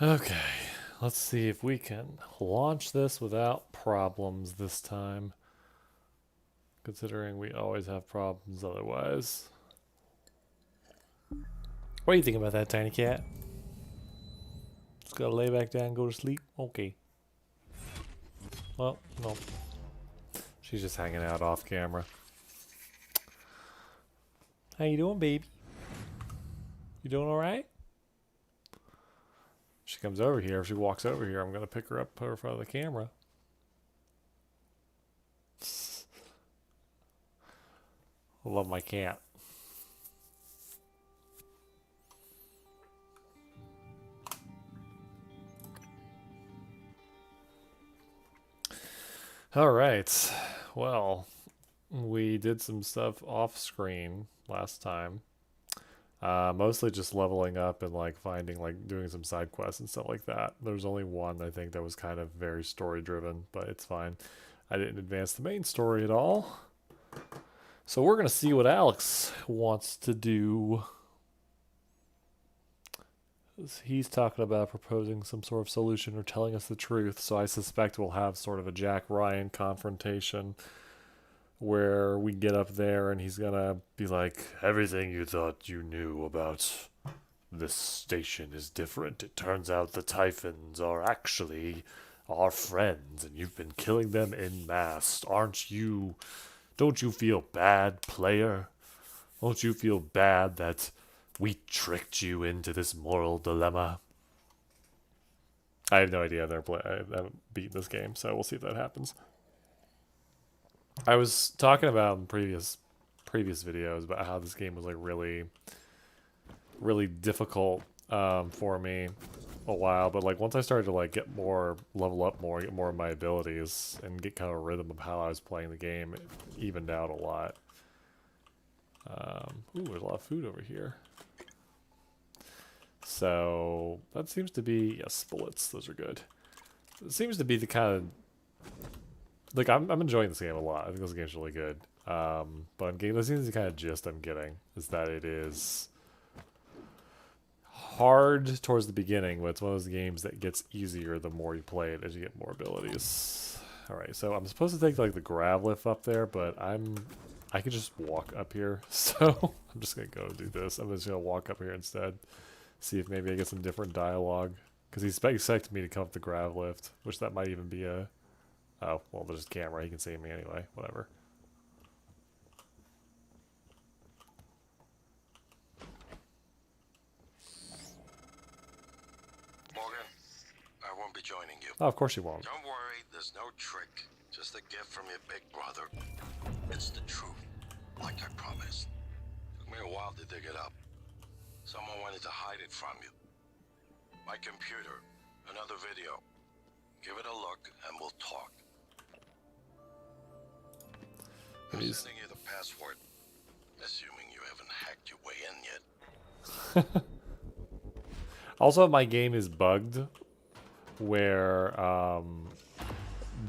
Okay, let's see if we can launch this without problems this time, considering we always have problems otherwise. What do you think about that, tiny cat? Just gotta lay back down and go to sleep? Okay. Well, no. She's just hanging out off camera. How you doing, baby? You doing alright? She comes over here. If she walks over here, I'm gonna pick her up, put her in front of the camera. I love my cat. Alright. Well, we did some stuff off screen last time. Mostly just leveling up and like finding like doing some side quests and stuff like that. There's only one I think that was kind of very story driven, but it's fine. I didn't advance the main story at all. So we're gonna see what Alex wants to do. He's talking about proposing some sort of solution or telling us the truth, so I suspect we'll have sort of a Jack Ryan confrontation where we get up there and he's gonna be like, everything you thought you knew about this station is different. It turns out the Typhons are actually our friends and you've been killing them en masse. Aren't you? Don't you feel bad, player? Don't you feel bad that we tricked you into this moral dilemma? I have no idea. I haven't beaten this game, so we'll see if that happens. I was talking about in previous videos about how this game was like really difficult for me a while, but like once I started to like get more level up more, get more of my abilities, and get kind of a rhythm of how I was playing the game, it evened out a lot. Ooh, there's a lot of food over here. So that seems to be yes, bullets. Those are good. It seems to be the kind of like I'm enjoying this game a lot. I think this game's really good. But I'm getting this is the kind of gist I'm getting is that it is hard towards the beginning, but it's one of those games that gets easier the more you play it as you get more abilities. All right, so I'm supposed to take like the grav lift up there, but I could just walk up here, so I'm just gonna go do this. I'm just gonna walk up here instead, see if maybe I get some different dialogue because he's expecting me to come up the grav lift, which that might even be a oh well, there's a camera. He can see me anyway. Whatever. Morgan, I won't be joining you. Oh, of course you won't. Don't worry, there's no trick. Just a gift from your big brother. It's the truth, like I promised. Took me a while to dig it up. Someone wanted to hide it from you. My computer, another video. Give it a look and we'll talk. I'm sending you the password, assuming you haven't hacked your way in yet. Also, my game is bugged where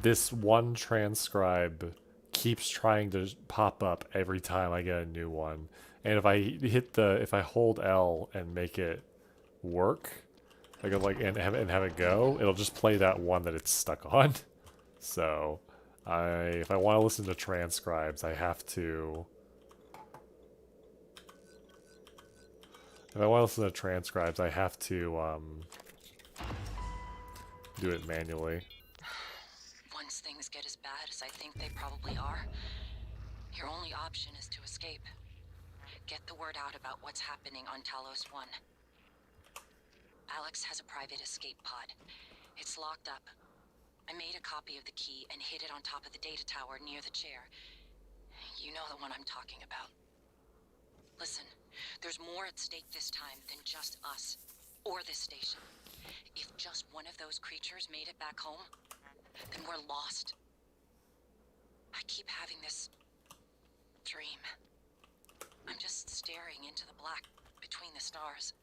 this one transcribe keeps trying to pop up every time I get a new one. And if I hold L and make it work, and have it go, it'll just play that one that it's stuck on. So, if I want to listen to transcribes, I have to. If I want to listen to transcribes, I have to do it manually. Once things get as bad as I think they probably are, your only option is to escape. Get the word out about what's happening on Talos 1. Alex has a private escape pod. It's locked up. I made a copy of the key and hid it on top of the data tower near the chair. You know the one I'm talking about. Listen, there's more at stake this time than just us, or this station. If just one of those creatures made it back home, then we're lost. I keep having this dream. I'm just staring into the black between the stars.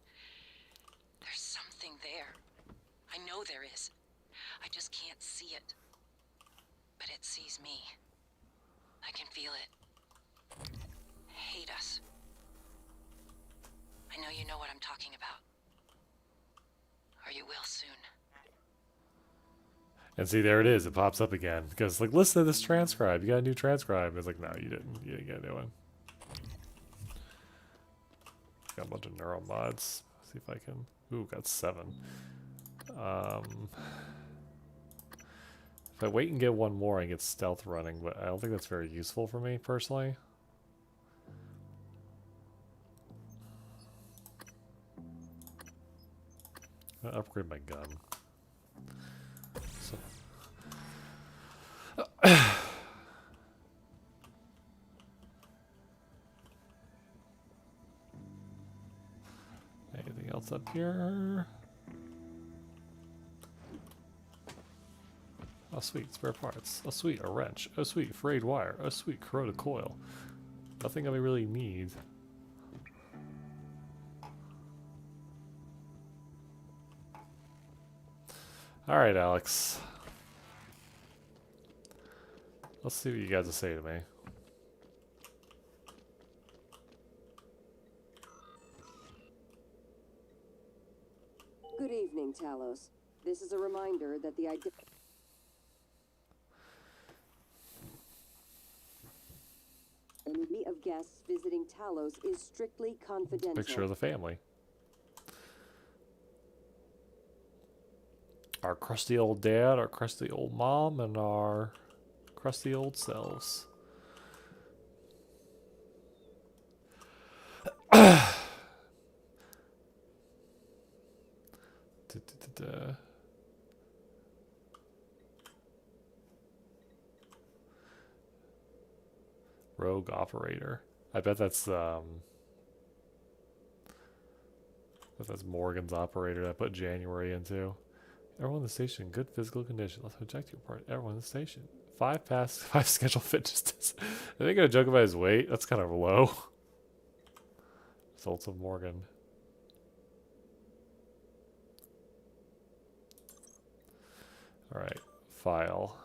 There's something there. I know there is. I just can't see it. But it sees me. I can feel it. Hate us. I know you know what I'm talking about. or you will soon. And see, there it is. It pops up again. Because, like, listen to this transcribe. You got a new transcribe. It's like, no, you didn't. You didn't get a new one. Got a bunch of neural mods. See if I can. Ooh, got 7. If I wait and get one more, I get stealth running, but I don't think that's very useful for me, personally. I'm gonna upgrade my gun. So. Anything else up here? Oh sweet, spare parts. Oh sweet, a wrench. Oh sweet, frayed wire. Oh sweet, corroded coil. Nothing I really need. Alright, Alex. Let's see what you guys have to say to me. Good evening, Talos. This is a reminder that the identity of guests visiting Talos is strictly confidential. Picture of the family. Our crusty old dad, our crusty old mom, and our crusty old selves. Rogue operator. I bet that's Morgan's operator that I put January into. Everyone in the station in good physical condition. Let's eject you apart. Everyone in the station. 5 past 5 scheduled fitness tests. Are they gonna joke about his weight? That's kind of low. Results of Morgan. Alright. File.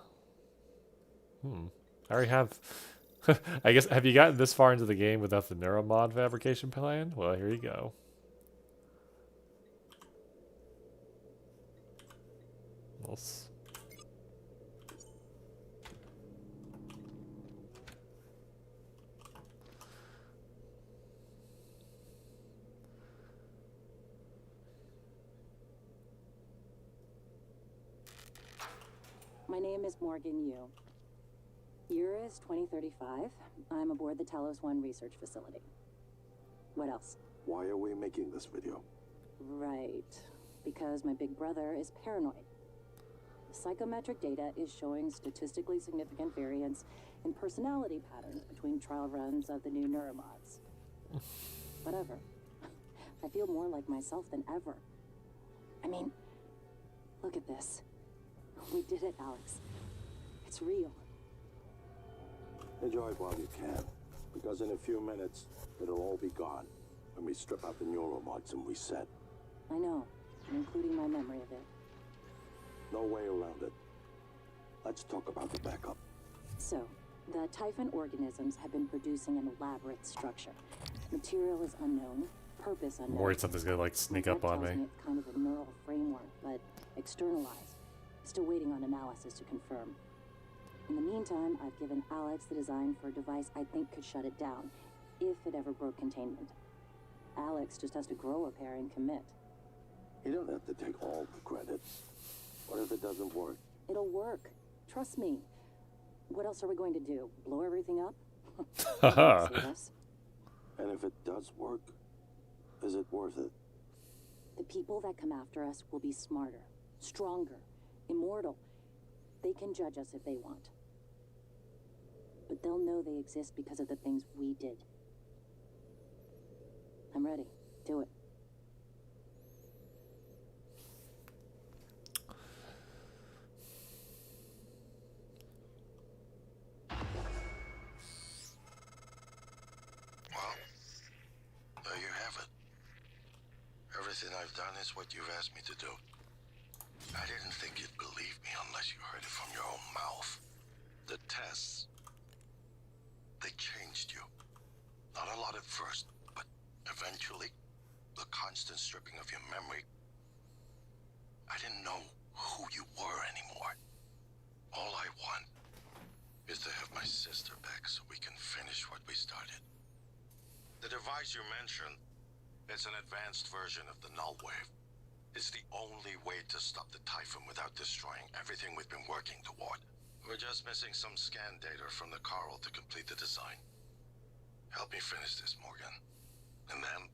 I already have I guess, have you gotten this far into the game without the neuromod fabrication plan? Well, here you go. Let's... My name is Morgan Yu. Year is 2035. I'm aboard the Talos 1 research facility. What else? Why are we making this video? Right. Because my big brother is paranoid. The psychometric data is showing statistically significant variance in personality patterns between trial runs of the new neuromods. Whatever. I feel more like myself than ever. I mean, look at this. We did it, Alex. It's real. Enjoy it while you can, because in a few minutes, it'll all be gone when we strip out the neuromods and reset. I know, including my memory of it. No way around it. Let's talk about the backup. So, the Typhon organisms have been producing an elaborate structure. Material is unknown, purpose unknown. I'm worried something's gonna like sneak up on me. It's kind of a neural framework, but externalized. Still waiting on analysis to confirm. In the meantime, I've given Alex the design for a device I think could shut it down, if it ever broke containment. Alex just has to grow a pair and commit. You don't have to take all the credit. What if it doesn't work? It'll work. Trust me. What else are we going to do? Blow everything up? Haha. Save us. And if it does work, is it worth it? The people that come after us will be smarter, stronger, immortal. They can judge us if they want. But they'll know they exist because of the things we did. I'm ready. Do it. Well, there you have it. Everything I've done is what you've asked me to do. I didn't think you'd believe me unless you heard it from your own mouth. The tests, they changed you. Not a lot at first, but eventually, the constant stripping of your memory, I didn't know who you were anymore. All I want is to have my sister back so we can finish what we started. The device you mentioned, it's an advanced version of the null wave. It's the only way to stop the Typhon without destroying everything we've been working toward. We're just missing some scan data from the Coral to complete the design. Help me finish this, Morgan. And then,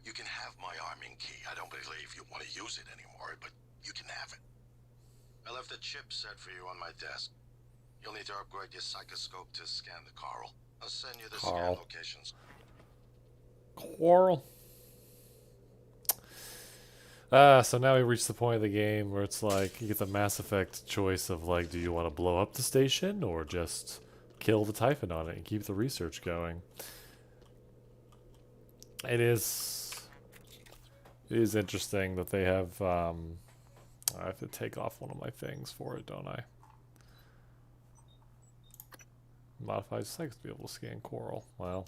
you can have my arming key. I don't believe you want to use it anymore, but you can have it. I left the chip set for you on my desk. You'll need to upgrade your psychoscope to scan the Coral. I'll send you the scan Carl. locations. Quarrel. So now we reach the point of the game where it's like you get the Mass Effect choice of like, do you want to blow up the station or just kill the Typhon on it and keep the research going? It is interesting that they have. I have to take off one of my things for it, don't I? Modified sex to be able to scan coral. Well,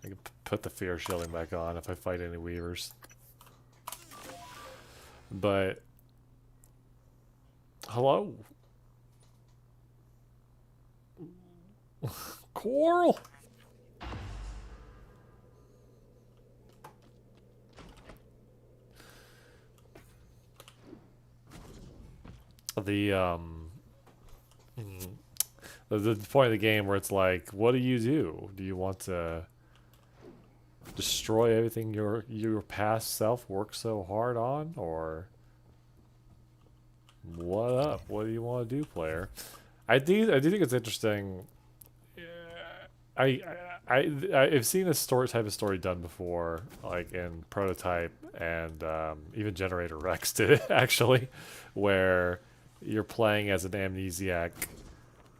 I can put the fear shielding back on if I fight any weavers. But hello, coral. The point of the game where it's like, what do you do? Do you want to destroy everything your past self worked so hard on, or what up? What do you want to do, player? I do think it's interesting. I I've seen this type of story done before, like in Prototype and even Generator Rex did it actually, where you're playing as an amnesiac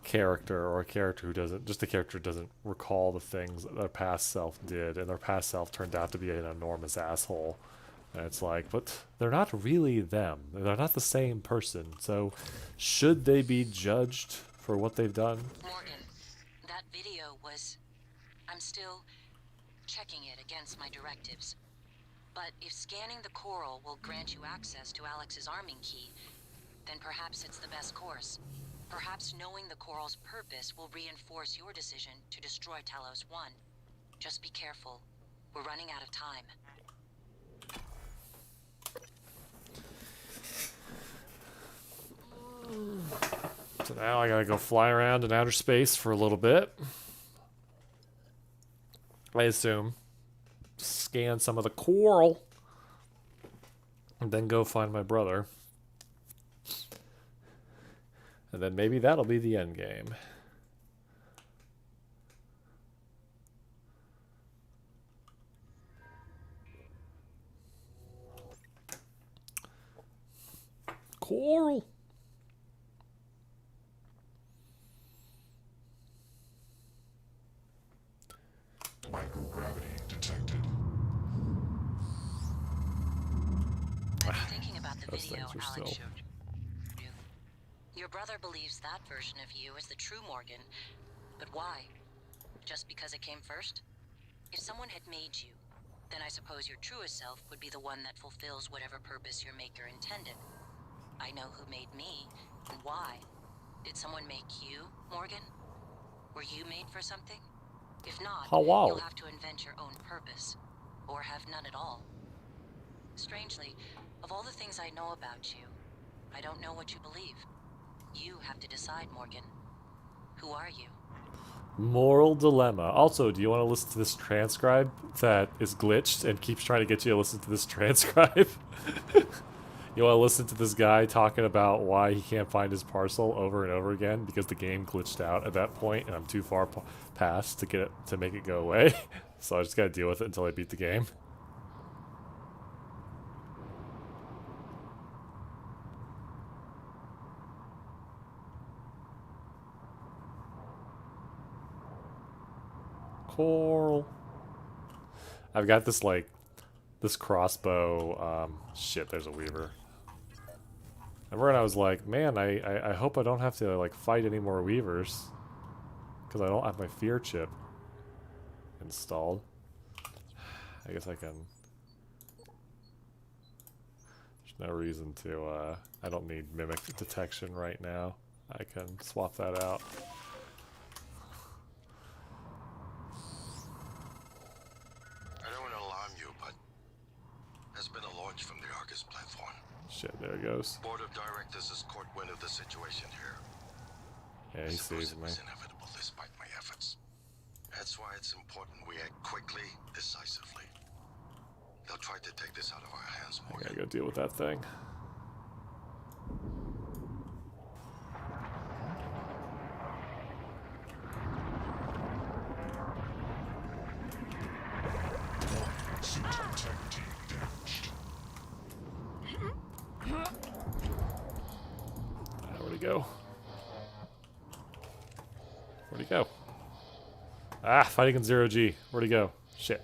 character, or a character who doesn't recall the things that their past self did, and their past self turned out to be an enormous asshole. And it's like, but they're not really them. They're not the same person. So should they be judged for what they've done? Morgan, that video was... I'm still checking it against my directives. But if scanning the coral will grant you access to Alex's arming key, then perhaps it's the best course. Perhaps knowing the coral's purpose will reinforce your decision to destroy Talos 1. Just be careful. We're running out of time. So now I gotta go fly around in outer space for a little bit. I assume. Scan some of the coral. And then go find my brother. And then maybe that'll be the end game. Coral. Microgravity detected. I've been thinking about the Those video things are Alex still- showed you. Your brother believes that version of you is the true Morgan. But why? Just because it came first? If someone had made you, then I suppose your truest self would be the one that fulfills whatever purpose your maker intended. I know who made me, and why. Did someone make you, Morgan? Were you made for something? If not, Hello. you'll have to invent your own purpose. Or have none at all. Strangely, of all the things I know about you, I don't know what you believe. You have to decide, Morgan. Who are you? Moral dilemma. Also, do you want to listen to this transcribe that is glitched and keeps trying to get you to listen to this transcribe? You want to listen to this guy talking about why he can't find his parcel over and over again because the game glitched out at that point and I'm too far past to get it to make it go away. So I just gotta deal with it until I beat the game. Coral. I've got this this crossbow. Shit, there's a weaver. Remember when I was like, man, I hope I don't have to like fight any more weavers because I don't have my fear chip installed. I guess I can no reason to, I don't need mimic detection right now. I can swap that out. I don't want to alarm you, but there's been a launch from the Argus platform. Shit, there it goes. Board of Directors has caught wind of the situation here. Yeah, I he suppose saved it me. was inevitable despite my efforts. That's why it's important we act quickly, decisively. They'll try to take this out of our hands, I Morgan. gotta go deal with that thing. Where'd he go? Where'd he go? Ah, fighting in 0G. Where'd he go? Shit.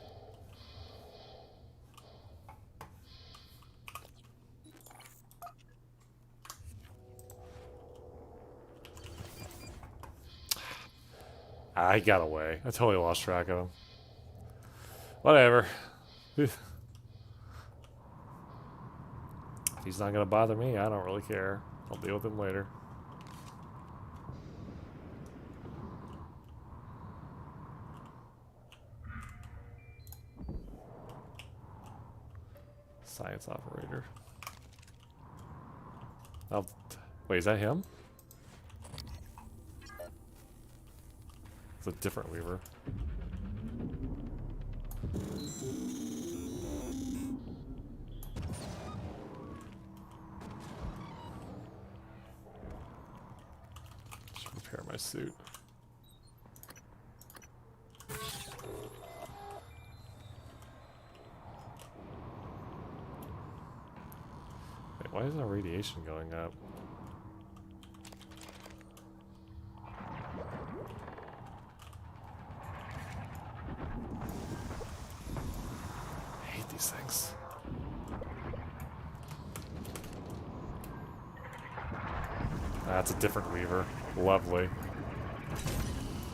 I got away. I totally lost track of him. Whatever. If he's not gonna bother me, I don't really care. I'll deal with him later. Science operator. Oh, wait, is that him? It's a different Weaver. Should repair my suit. Wait, why isn't our radiation going up? I hate these things. That's a different Weaver. Lovely.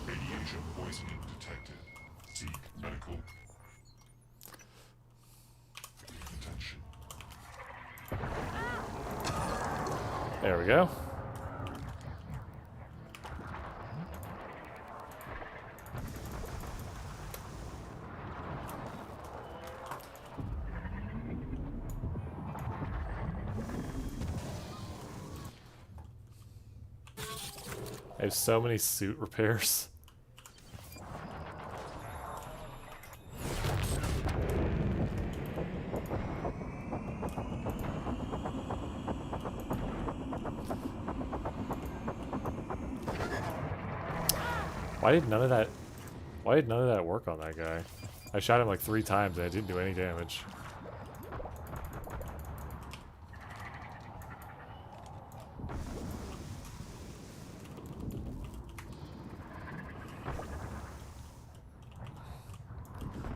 Radiation poisoning detected. Seek medical attention. There we go. I have so many suit repairs. Why did none of that work on that guy? I shot him like 3 times and it didn't do any damage.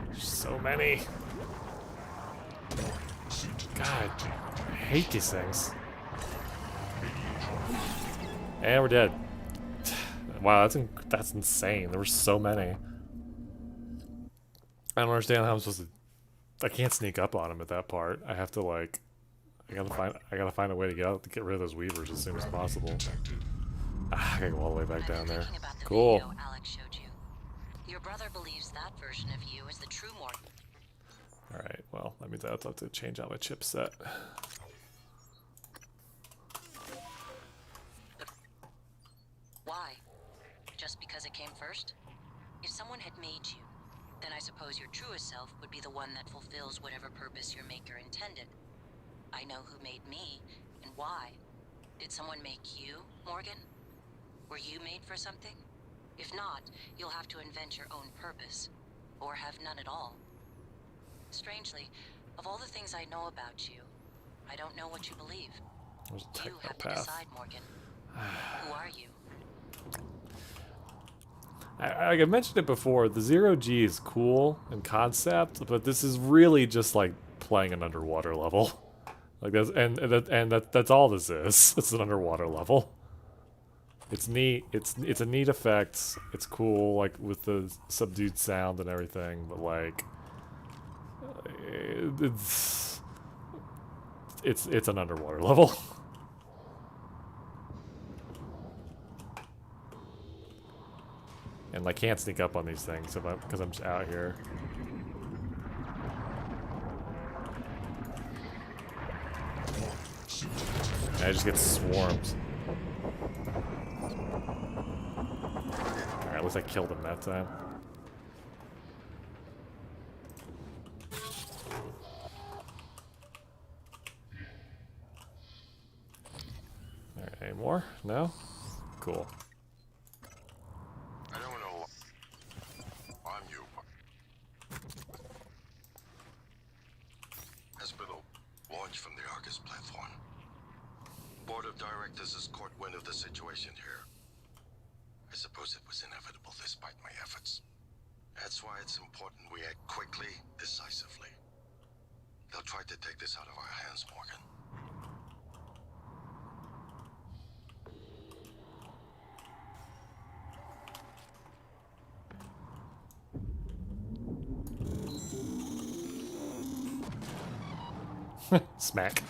There's so many. God, I hate these things. And we're dead. Wow, that's insane. There were so many. I don't understand how I'm supposed to. I can't sneak up on him at that part. I have to like. I gotta find a way to get rid of those Weavers as soon as possible. Ah, I gotta go all the way back down there. Thinking about the Cool. video Alex showed you. Your brother believes that version of you is the true Morgan. All right. Well, that means I have to change out my chipset. Why? Just because it came first? If someone had made you, then I suppose your truest self would be the one that fulfills whatever purpose your maker intended. I know who made me, and why. Did someone make you, Morgan? Were you made for something? If not, you'll have to invent your own purpose. Or have none at all. Strangely, of all the things I know about you, I don't know what you believe. There's a You have to technopath. decide, Morgan. Who are you? I mentioned it before. The 0G is cool in concept, but this is really just like playing an underwater level. Like that's all this is. It's an underwater level. It's neat. It's a neat effect. It's cool, like with the subdued sound and everything. But like, it's an underwater level. And I can't sneak up on these things because I'm just out here. And I just get swarmed. Alright, at least I killed him that time. Alright, any more? No? Cool. I don't know. I'm you. Hospital launched from the Argus platform. Board of Directors has caught wind of the situation here. I suppose it was inevitable despite my efforts. That's why it's important we act quickly, decisively. They'll try to take this out of our hands, Morgan. Smack.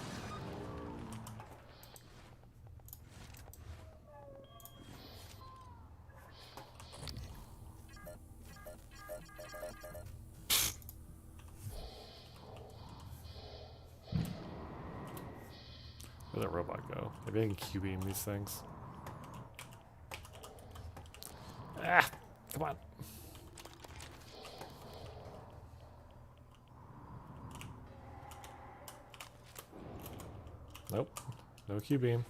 Where'd that robot go? Maybe I can Q-beam these things. Ah! Come on. Nope. No Q-beam.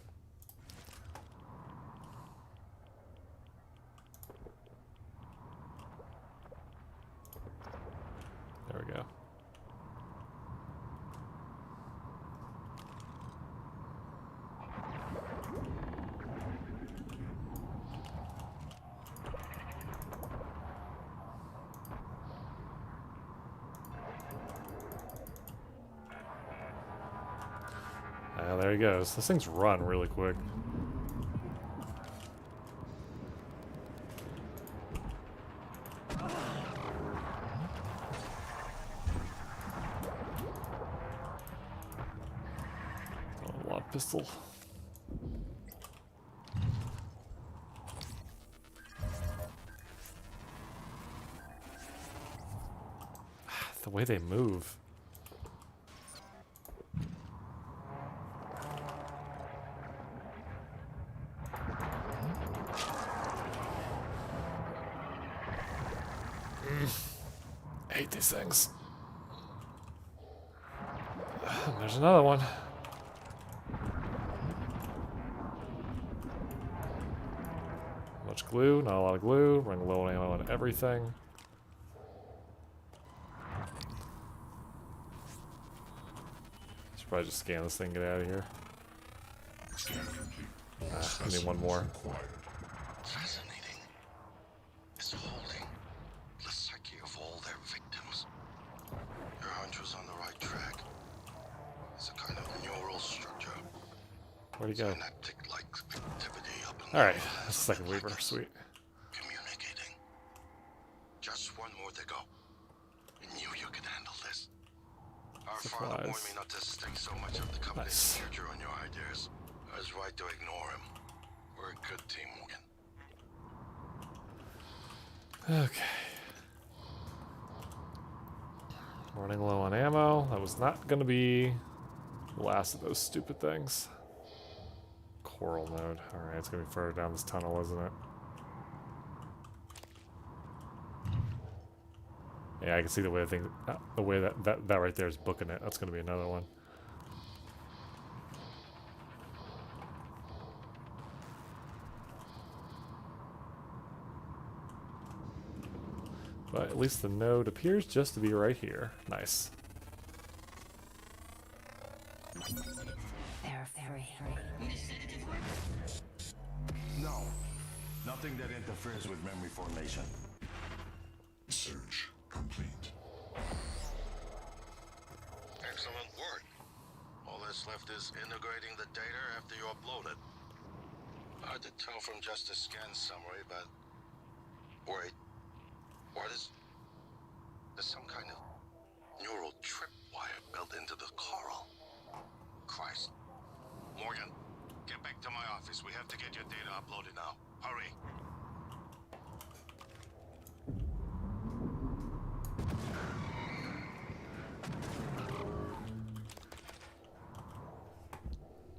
There we go. There he goes. Those things run really quick. Oh, lob pistol. The way they move. I hate these things. There's another one. Much glue, not a lot of glue. Running low on ammo on everything. Should probably just scan this thing, get out of here. Scan complete. All I need one more. required. Fascinating. It's holding the psyche of all their victims. Your hunch was on the right track. It's a kind of neural structure. Where'd he go? Synaptic-like activity up in Alright, the that's the second plasma Weaver. packets. Sweet. Communicating. Just one more to go. I knew you could handle this. Our father warned Supplies. me not to stake so much of the company's Nice. future on your ideas. I was right to ignore him. We're a good team, Morgan. Okay. Running low on ammo. That was not going to be the last of those stupid things. Coral node. Alright, it's going to be further down this tunnel, isn't it? Yeah, I can see the way the way that right there is booking it. That's going to be another one. But at least the node appears just to be right here. Nice. They're free. No. Nothing that interferes with memory formation. Search complete. Excellent work. All that's left is integrating the data after you upload it. Hard to tell from just a scan summary, but... Wait. What is... There's some kind of neural tripwire built into the coral. Christ. Morgan, get back to my office. We have to get your data uploaded now. Hurry.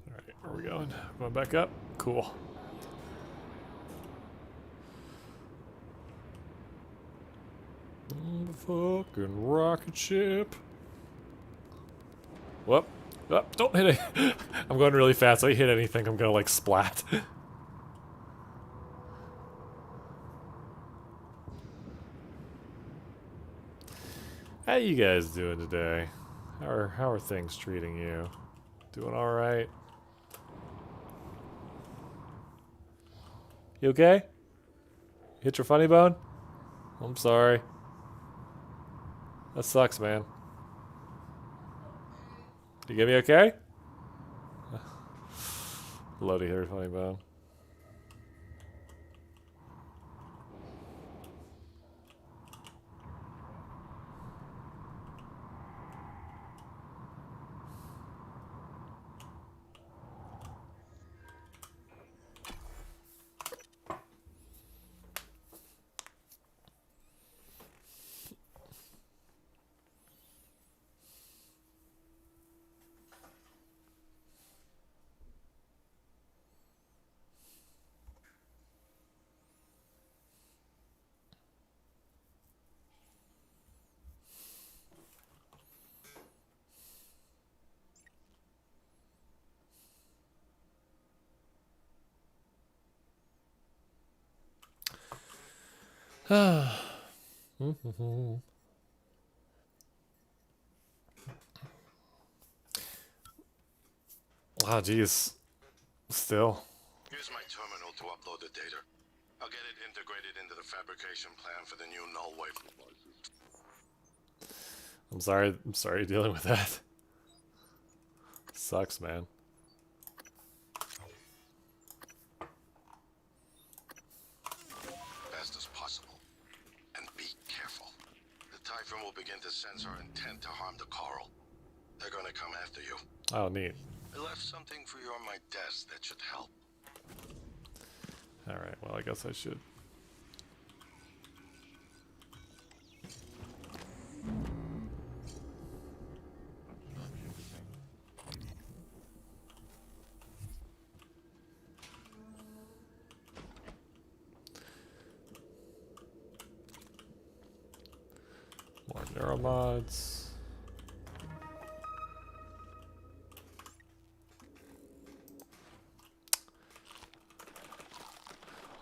Alright, where are we going? Going back up? Cool. The fucking rocket ship. Whoop. Oh, don't hit it. I'm going really fast. If I hit anything, I'm gonna like splat. How you guys doing today? How are things treating you? Doing all right? You okay? Hit your funny bone? I'm sorry. That sucks, man. You get me okay? Lodi hit her funny bone. Ah, jeez. Still. Here's my terminal to upload the data. I'll get it integrated into the fabrication plan for the new null wave. I'm sorry you're dealing with that. Sucks, man. Best as possible. And be careful. The Typhon will begin to sense our intent to harm the coral. They're gonna come after you. Oh, neat. I left something for you on my desk that should help. Alright, well, I guess I should. More neuromods.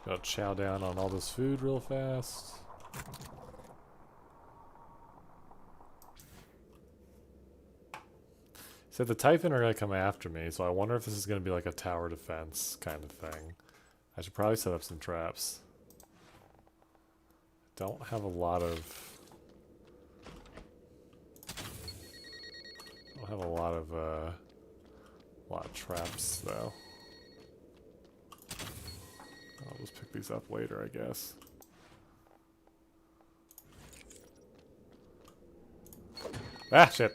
Gotta chow down on all this food real fast. So the Typhon are gonna come after me, so I wonder if this is gonna be like a tower defense kind of thing. I should probably set up some traps. Don't have a lot of... I don't have a lot of traps though. I'll just pick these up later, I guess. Ah, shit.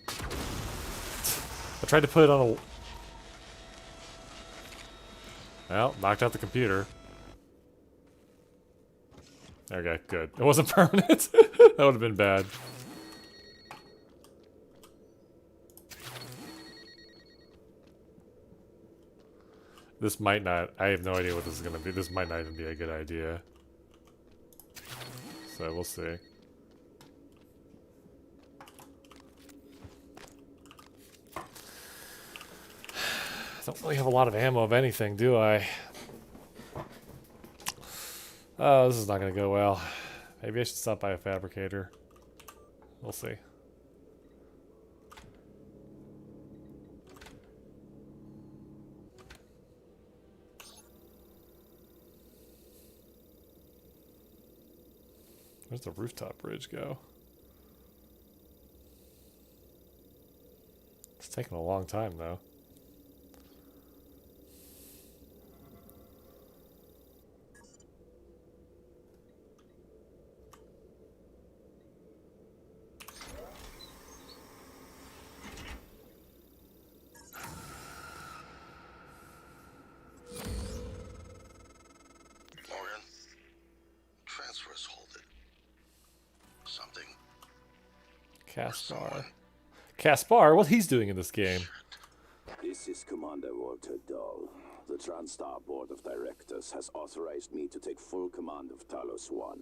I tried to put it on a... Well, knocked out the computer. Okay, good. It wasn't permanent. That would have been bad. This might not... I have no idea what this is going to be. This might not even be a good idea. So, we'll see. I don't really have a lot of ammo of anything, do I? Oh, this is not going to go well. Maybe I should stop by a fabricator. We'll see. Where's the rooftop bridge go? It's taking a long time, though. Caspar. Caspar? What he's doing in this game? This is Commander Walter Dahl. The TranStar Board of Directors has authorized me to take full command of Talos 1,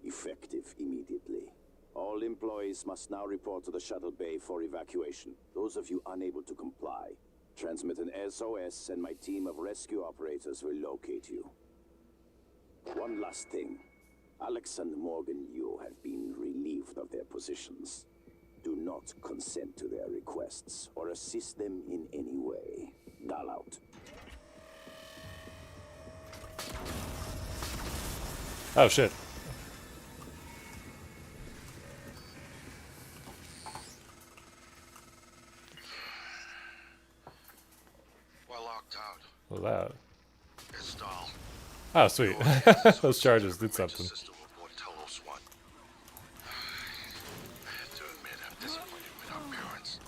effective immediately. All employees must now report to the shuttle bay for evacuation. Those of you unable to comply, transmit an SOS and my team of rescue operators will locate you. One last thing. Alex and Morgan Yu have been relieved of their positions. Do not consent to their requests or assist them in any way. Dahl out. Oh shit. We're locked out. What was that? It's Dahl. Oh, sweet. Those charges did something. System aboard Talos 1. I have to admit, I'm disappointed with our parents.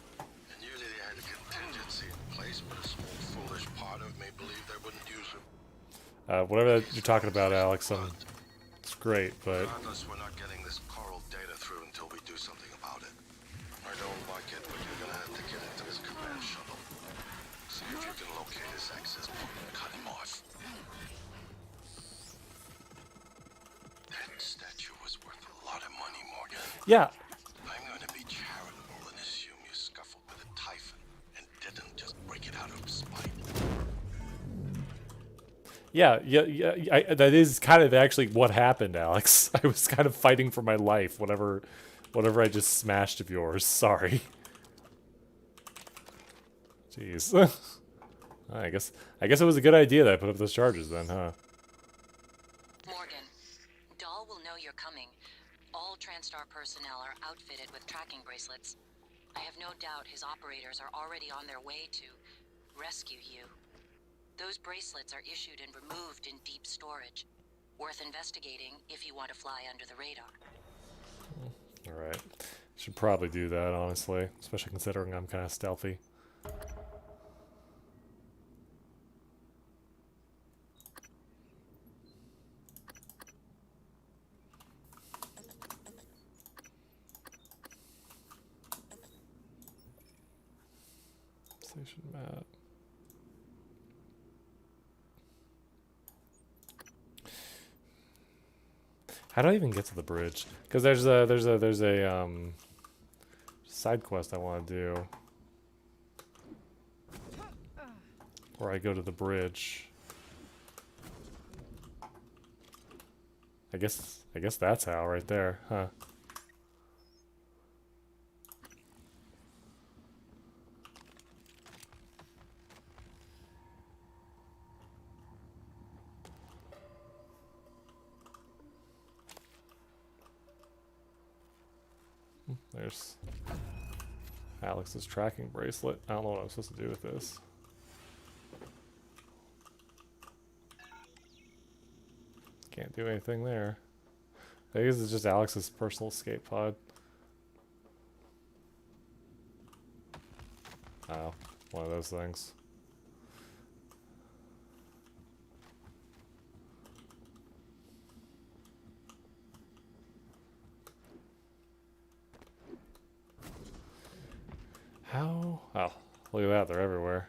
And usually they had a contingency in place, but a small foolish part of me believed they wouldn't use it. Whatever you're talking about, Alex, it's great, but Regardless, we're not getting this coral data through until we do something about it. I don't like it, but you're gonna have to get into this command shuttle. See if you can locate his access point and cut him off. That statue was worth a lot of money, Morgan. yeah, I'm gonna be charitable and assume you scuffled with a Typhon and didn't just break it out of spite. yeah. That is kind of actually what happened, Alex. I was kind of fighting for my life. Whatever I just smashed of yours. Sorry. Jeez. I guess it was a good idea that I put up those charges then, huh? Morgan, Dahl will know you're coming. All TranStar personnel are outfitted with tracking bracelets. I have no doubt his operators are already on their way to rescue you. Those bracelets are issued and removed in deep storage. Worth investigating if you want to fly under the radar. Alright. Should probably do that, honestly. Especially considering I'm kind of stealthy. Station map. How do I even get to the bridge? Because there's a side quest I want to do where I go to the bridge. I guess that's how right there, huh? There's Alex's tracking bracelet. I don't know what I'm supposed to do with this. Can't do anything there. I guess it's just Alex's personal escape pod. Oh, one of those things. How? Oh, look at that, they're everywhere.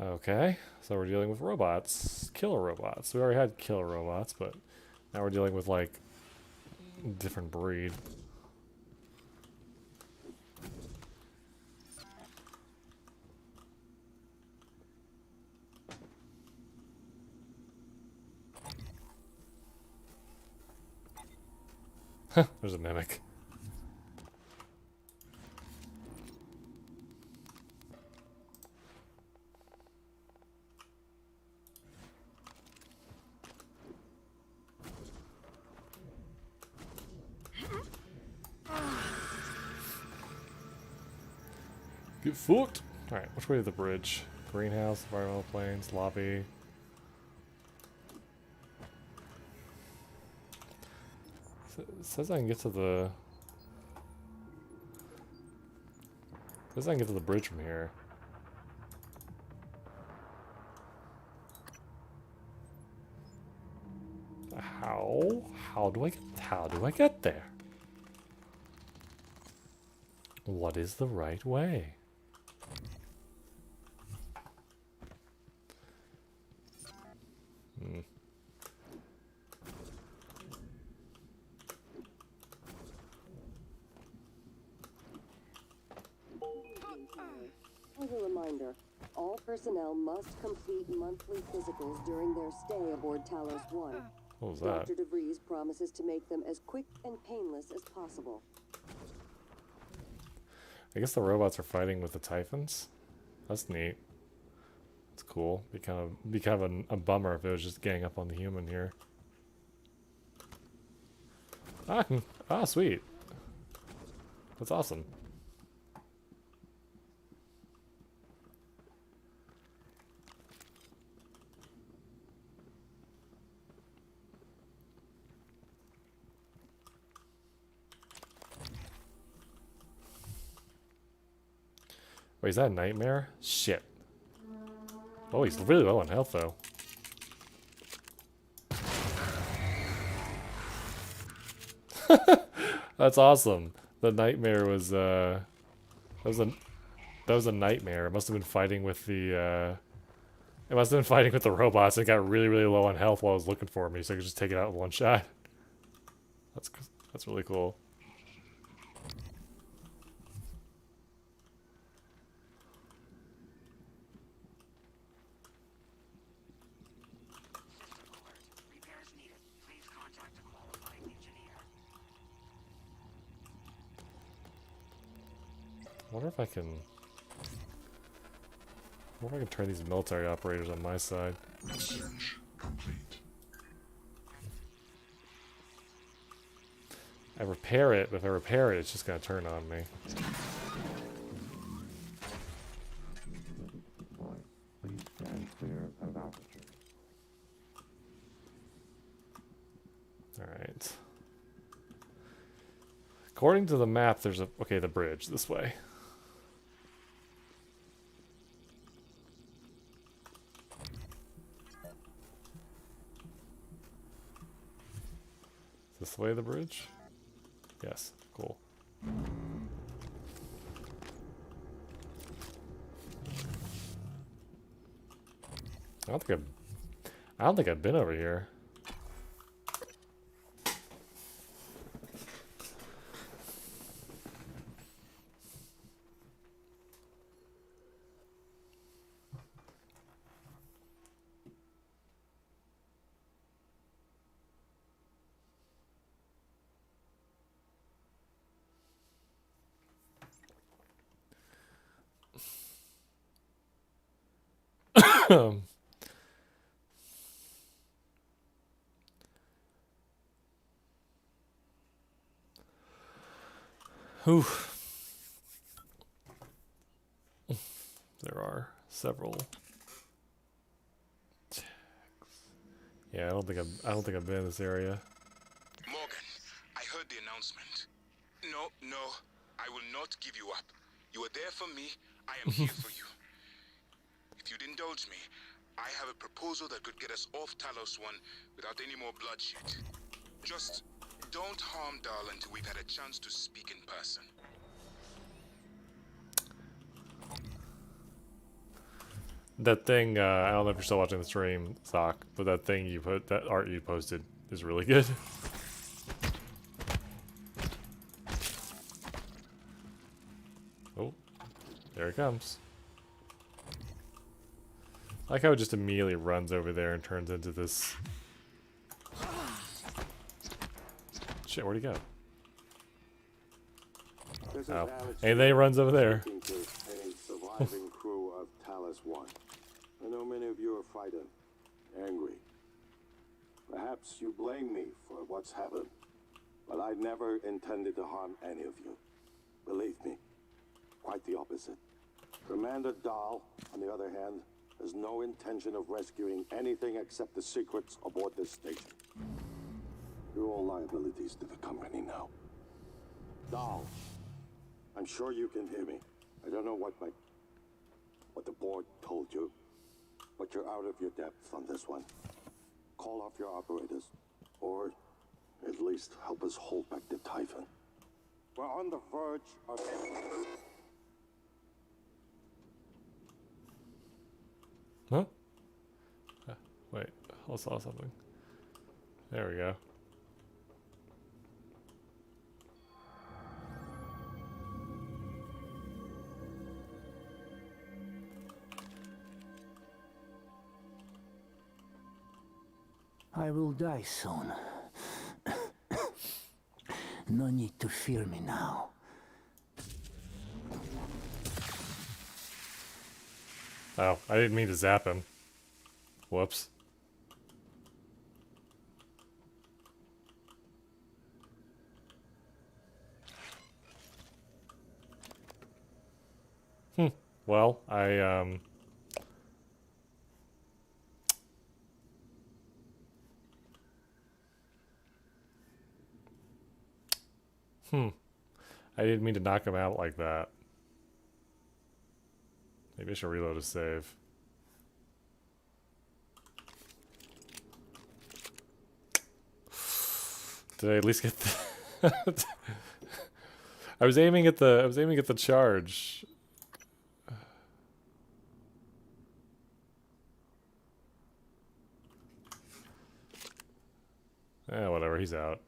Okay, so we're dealing with robots. Killer robots. We already had killer robots, but now we're dealing with, like, different breed. There's a mimic. Get fucked! Alright, which way to the bridge? Greenhouse, environmental planes, lobby. It says I can get to the... Guess I can get to the bridge from here. How? How do I get there? What is the right way? Hmm. As a reminder, all personnel must complete monthly physicals during their stay aboard Talos 1. What was that? Dr. DeVries promises to make them as quick and painless as possible. I guess the robots are fighting with the Typhons. That's neat. That's cool. Be kind of a bummer if it was just gang up on the human here. Ah, sweet. That's awesome. Wait, is that a nightmare? Shit. Oh, he's really low on health, though. That's awesome. The nightmare was, that was a nightmare. It must have been fighting with the, it must have been fighting with the robots and got really, really low on health while it was looking for me, so I could just take it out with one shot. That's really cool. I wonder if I can turn these military operators on my side. Search complete. I repair it, but if I repair it, it's just gonna turn on me. Please stand clear of altitude. Alright. According to the map, there's a... Okay, the bridge. This way. Is this the way, the bridge? Yes. Cool. I don't think I've been over here. Whew. There are several tags. Yeah, I don't think I've been in this area. Morgan, I heard the announcement. No, I will not give you up. You are there for me. I am here for you. If you'd indulge me, I have a proposal that could get us off Talos 1 without any more bloodshed. Just don't harm Dahl until we've had a chance to speak in person. That thing, I don't know if you're still watching the stream, Sock, but that art you posted is really good. Oh, there it comes. I like how it just immediately runs over there and turns into this... Shit, where'd he go? Oh, and then he runs over there. A surviving crew of Talos 1. I know many of you are frightened, angry. Perhaps you blame me for what's happened, but I never intended to harm any of you. Believe me, quite the opposite. Commander Dahl, on the other hand, has no intention of rescuing anything except the secrets aboard this station. You're all liabilities to the company now. Dahl, I'm sure you can hear me. I don't know what the board told you, but you're out of your depth on this one. Call off your operators, or at least help us hold back the Typhon. We're on the verge of... Huh? Wait, I saw something. There we go. I will die soon. No need to fear me now. Oh, I didn't mean to zap him. Whoops. Well, I didn't mean to knock him out like that. Maybe I should reload a save. Did I at least get the I was aiming at the charge. Whatever, he's out.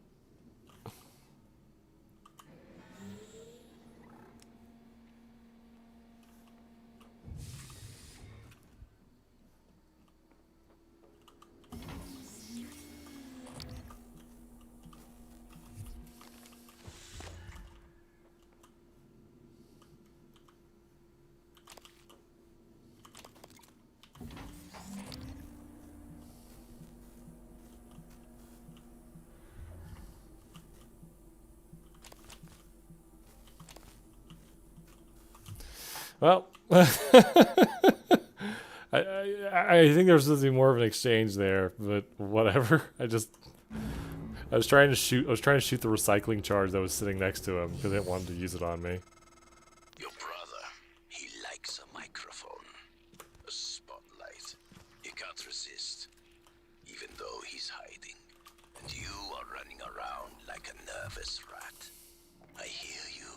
Well, I think there's supposed to be more of an exchange there, but whatever. I was trying to shoot the recycling charge that was sitting next to him because I didn't want him to use it on me. Your brother, he likes a microphone, a spotlight. You can't resist, even though he's hiding. And you are running around like a nervous rat. I hear you,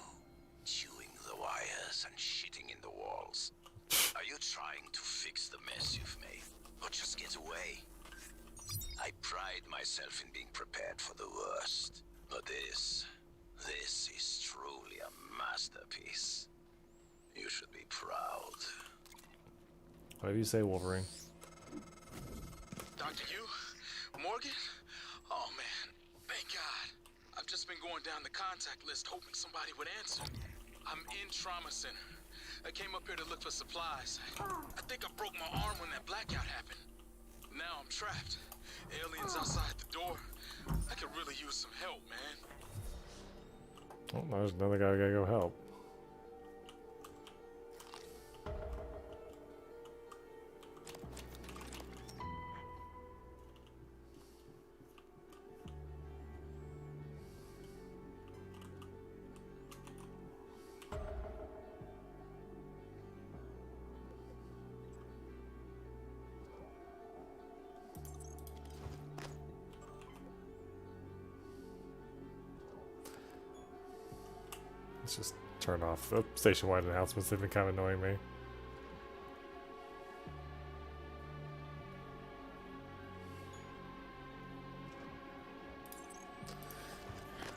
chewing the wires and shitting in the walls. Are you trying to fix the mess you've made, or just get away? I pride myself in being prepared for the worst, but this is truly a masterpiece. You should be proud. Whatever you say, Wolverine. Dr. Yu? Morgan? Oh man, thank God. I've just been going down the contact list hoping somebody would answer. I'm in trauma center. I came up here to look for supplies. I think I broke my arm when that blackout happened. Now I'm trapped. Aliens outside the door. I could really use some help, man. Oh, there's another guy I gotta go help. Let's just turn off the station-wide announcements. They've been kind of annoying me.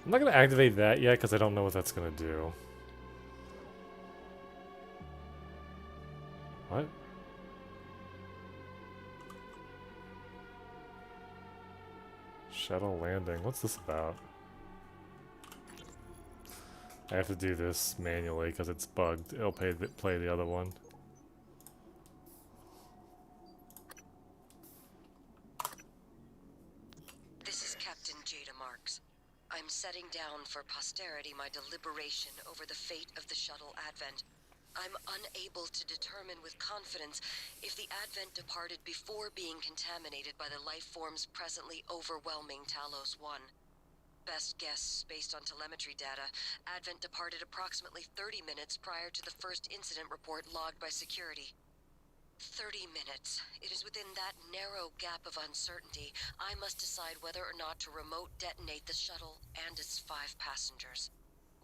I'm not going to activate that yet because I don't know what that's going to do. What? Shadow landing. What's this about? I have to do this manually because it's bugged. It'll play the other one. This is Captain Jada Marks. I'm setting down for posterity my deliberation over the fate of the shuttle Advent. I'm unable to determine with confidence if the Advent departed before being contaminated by the life forms presently overwhelming Talos 1. best guess based on telemetry data, Advent departed approximately 30 minutes prior to the first incident report logged by security. 30 minutes. It is within that narrow gap of uncertainty, I must decide whether or not to remote detonate the shuttle and its 5 passengers.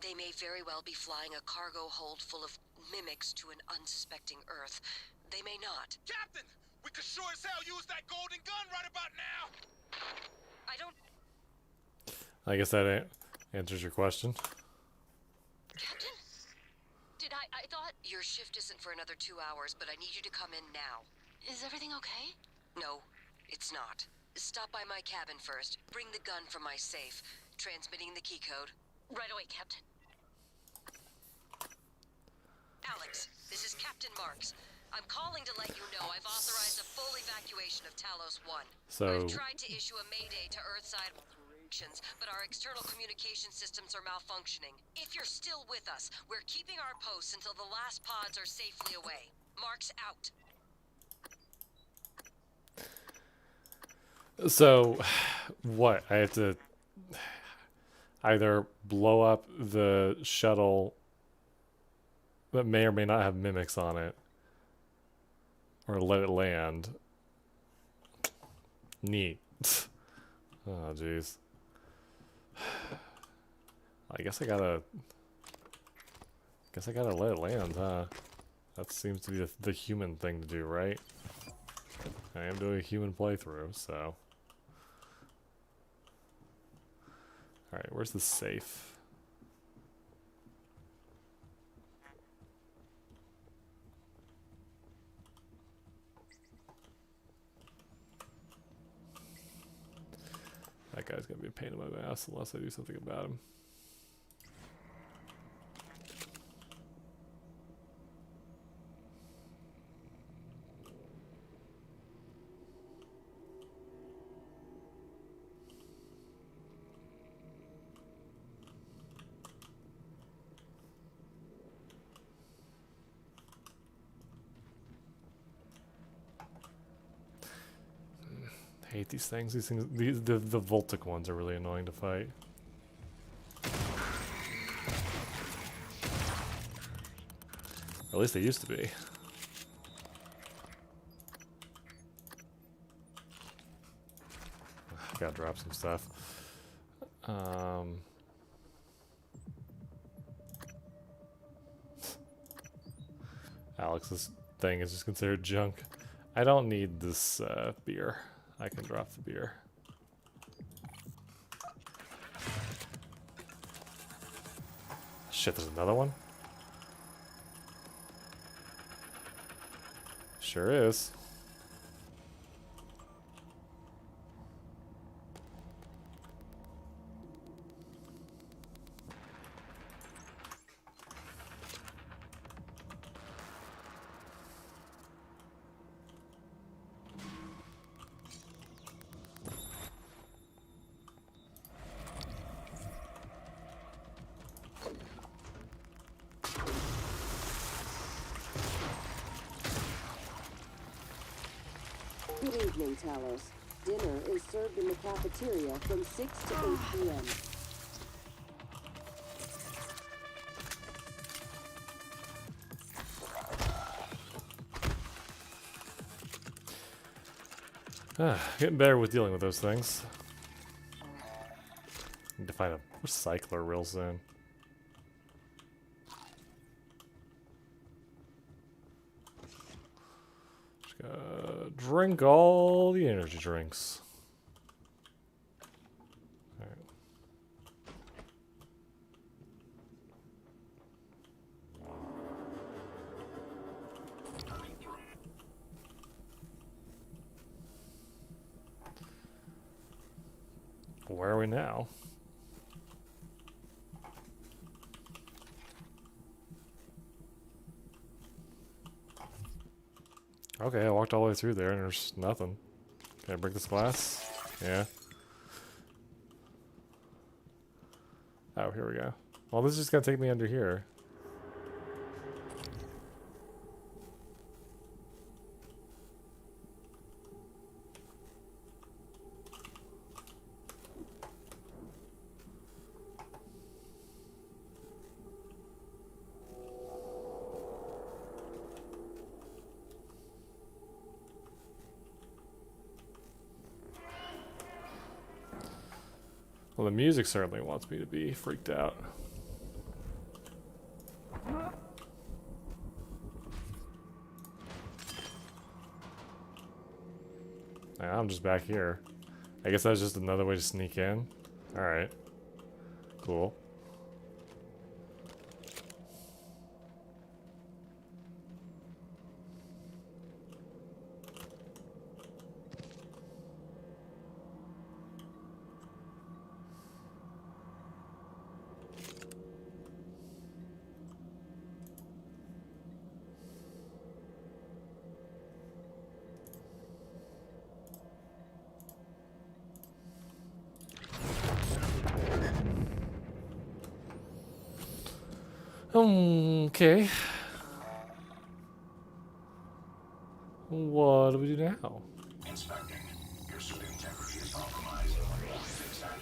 They may very well be flying a cargo hold full of mimics to an unsuspecting Earth. They may not. Captain! We could sure as hell use that golden gun right about now! I don't... I guess that answers your question. Captain? I thought... Your shift isn't for another 2 hours, but I need you to come in now. Is everything okay? No, it's not. Stop by my cabin first. Bring the gun from my safe. Transmitting the key code. Right away, Captain. Alex, this is Captain Marks. I'm calling to let you know I've authorized a full evacuation of Talos 1. So... I've tried to issue a mayday to Earthside operations, but our external communication systems are malfunctioning. If you're still with us, we're keeping our posts until the last pods are safely away. Marks out. So, what? I have to either blow up the shuttle that may or may not have mimics on it, or let it land. Neat. Oh, jeez. I guess I gotta let it land, huh? That seems to be the human thing to do, right? I am doing a human playthrough, so... Alright, where's the safe? That guy's gonna be a pain in my ass unless I do something about him. I hate these things. The Voltic ones are really annoying to fight. Or at least they used to be. Gotta drop some stuff. Alex's thing is just considered junk. I don't need this beer. I can drop the beer. Shit, there's another one? Sure is. Good evening, Talos. Dinner is served in the cafeteria from 6 to 8 p.m. Getting better with dealing with those things. Need to find a recycler real soon. Just gotta drink all the energy drinks. Alright. Where are we now? Okay, I walked all the way through there and there's nothing. Can I break this glass? Yeah. Oh, here we go. Well, this is just gonna take me under here. Well, the music certainly wants me to be freaked out. Nah, I'm just back here. I guess that's just another way to sneak in. Alright. Cool. Okay. What do we do now? Inspecting. Your suit integrity is compromised. Fix that.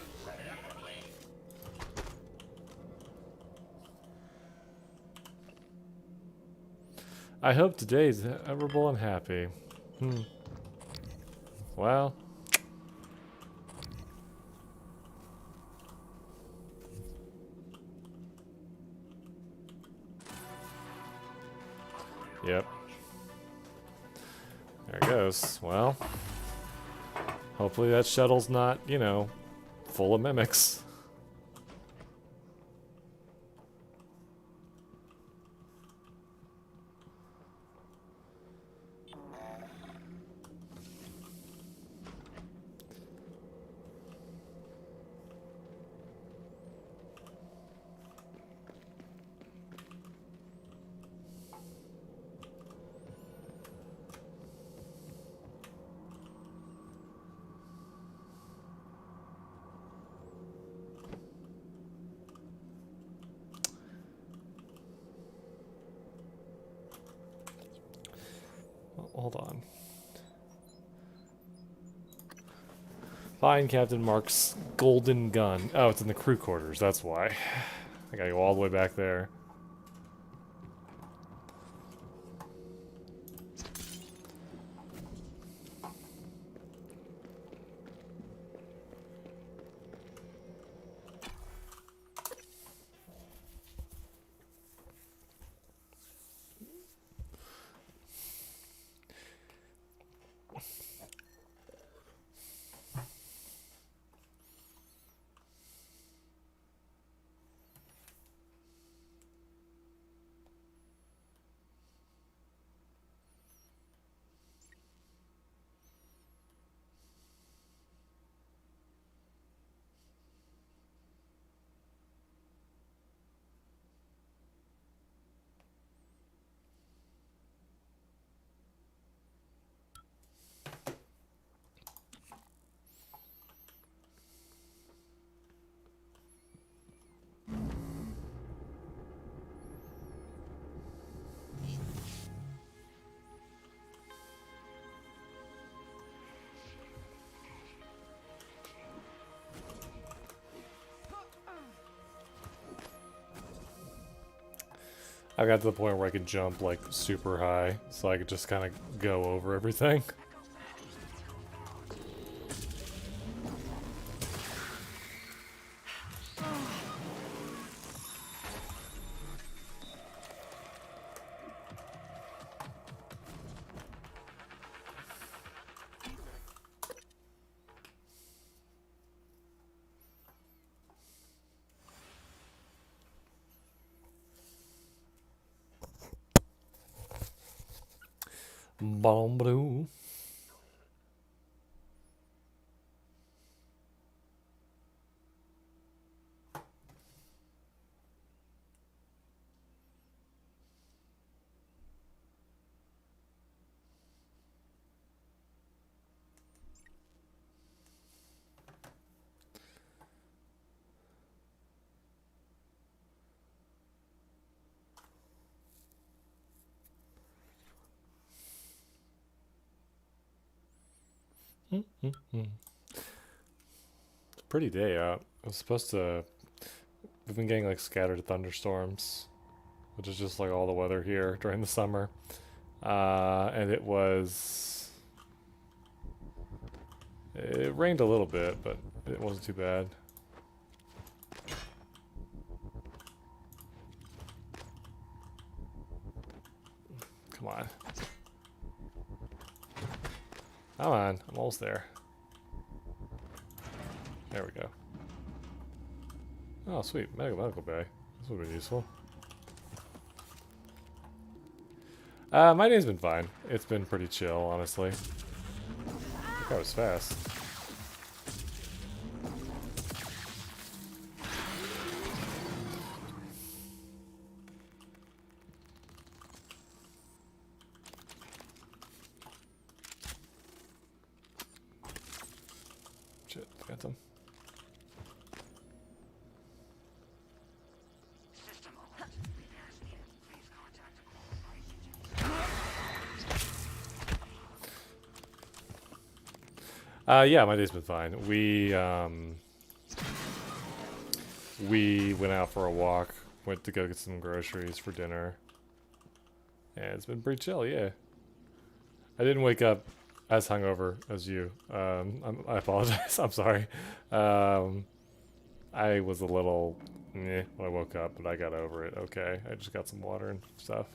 I hope today's memorable and happy. Well. Yep. There it goes. Well. Hopefully that shuttle's not, you know, full of mimics. Hold on. Find Captain Mark's golden gun. Oh, it's in the crew quarters. That's why. I gotta go all the way back there. I got to the point where I could jump like super high, so I could just kind of go over everything. Bom blue. It's a pretty day out. It was supposed to. We've been getting like scattered thunderstorms, which is just like all the weather here during the summer. And it was. It rained a little bit, but it wasn't too bad. Come on, I'm almost there. There we go. Oh, sweet. Medical bay. This would be useful. My day's been fine. It's been pretty chill, honestly. That was fast. Shit, phantom. Yeah, my day's been fine. We went out for a walk, went to go get some groceries for dinner. And it's been pretty chill, yeah. I didn't wake up as hungover as you. I apologize. I'm sorry. I was a little when I woke up, but I got over it. Okay, I just got some water and stuff.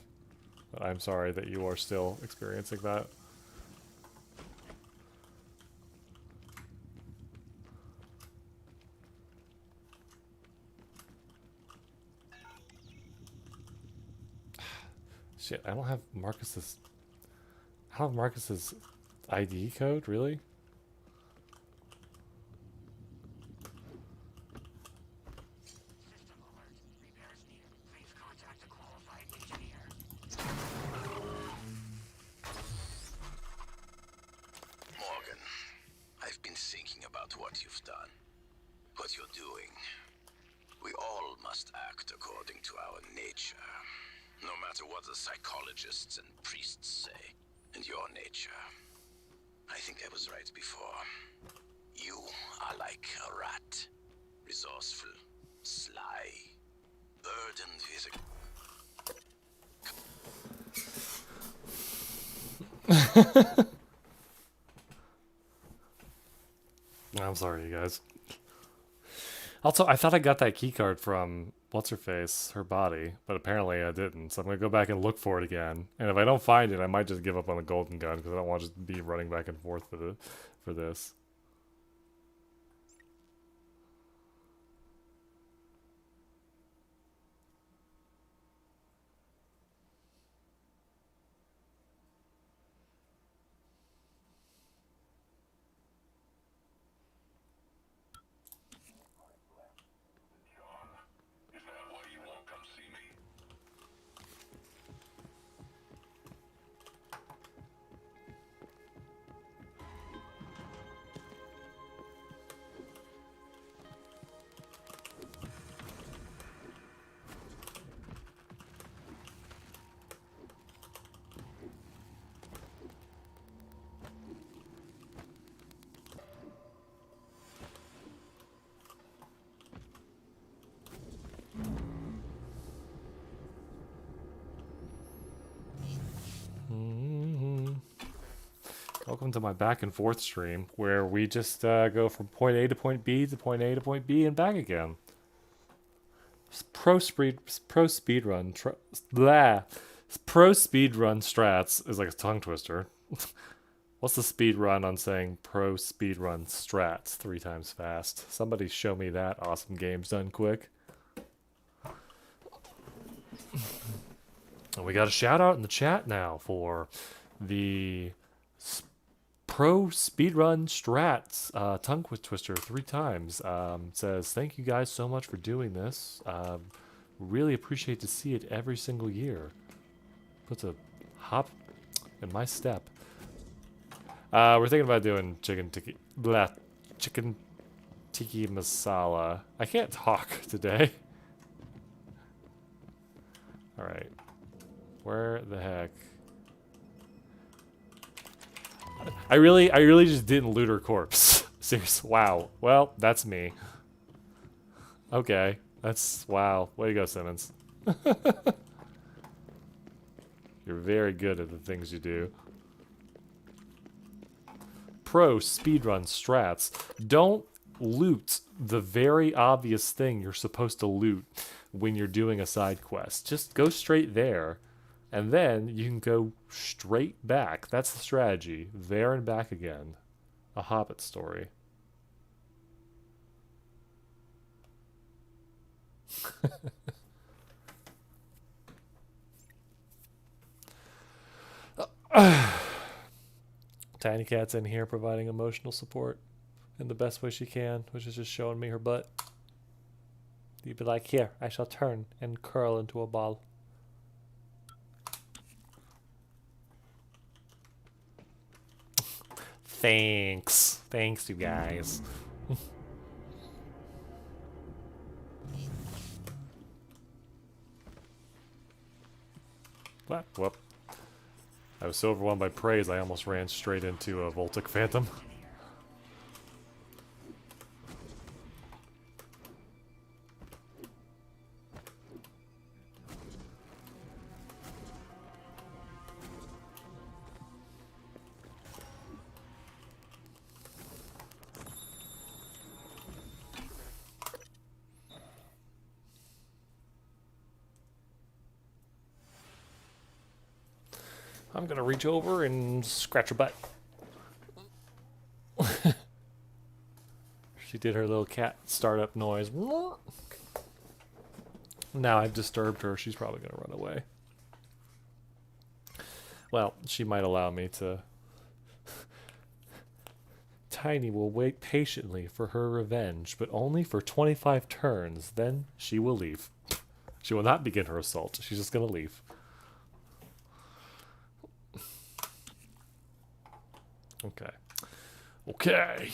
But I'm sorry that you are still experiencing that. Shit, I don't have Marcus's ID code, really? Morgan, I've been thinking about what you've done, what you're doing. We all must act according to our nature, no matter what the psychologists and priests say. And your nature, I think I was right before. You are like a rat, resourceful, sly, burdened with I'm sorry, you guys. Also, I thought I got that key card from what's-her-face, her body, but apparently I didn't. So I'm gonna go back and look for it again. And if I don't find it, I might just give up on the golden gun because I don't want to just be running back and forth for this. Is that why you won't come see me? Welcome to my back and forth stream, where we just go from point A to point B to point A to point B and back again. Pro speed run strats is like a tongue twister. What's the speed run on saying pro speed run strats 3 times fast? Somebody show me that. Awesome games done quick. And we got a shout out in the chat now for the pro speedrun strats tongue twister 3 times. Says, thank you guys so much for doing this. Really appreciate to see it every single year. Puts a hop in my step. We're thinking about doing chicken tiki masala. I can't talk today. Alright. Where the heck? I really just didn't loot her corpse. Seriously. Wow. Well, that's me. Okay. That's... Wow. Way to go, Simmons. You're very good at the things you do. Pro speedrun strats. Don't loot the very obvious thing you're supposed to loot when you're doing a side quest. Just go straight there. And then you can go straight back. That's the strategy. There and back again. A Hobbit story. Tiny Cat's in here providing emotional support in the best way she can, which is just showing me her butt. You'd be like, here, I shall turn and curl into a ball. Thanks. Thanks, you guys. What? Whoop. I was so overwhelmed by praise, I almost ran straight into a Voltic Phantom. I'm gonna reach over and scratch her butt. She did her little cat startup noise. Now I've disturbed her, she's probably gonna run away. Well, she might allow me to. Tiny will wait patiently for her revenge, but only for 25 turns. Then she will leave. She will not begin her assault. She's just gonna leave. Okay. Okay.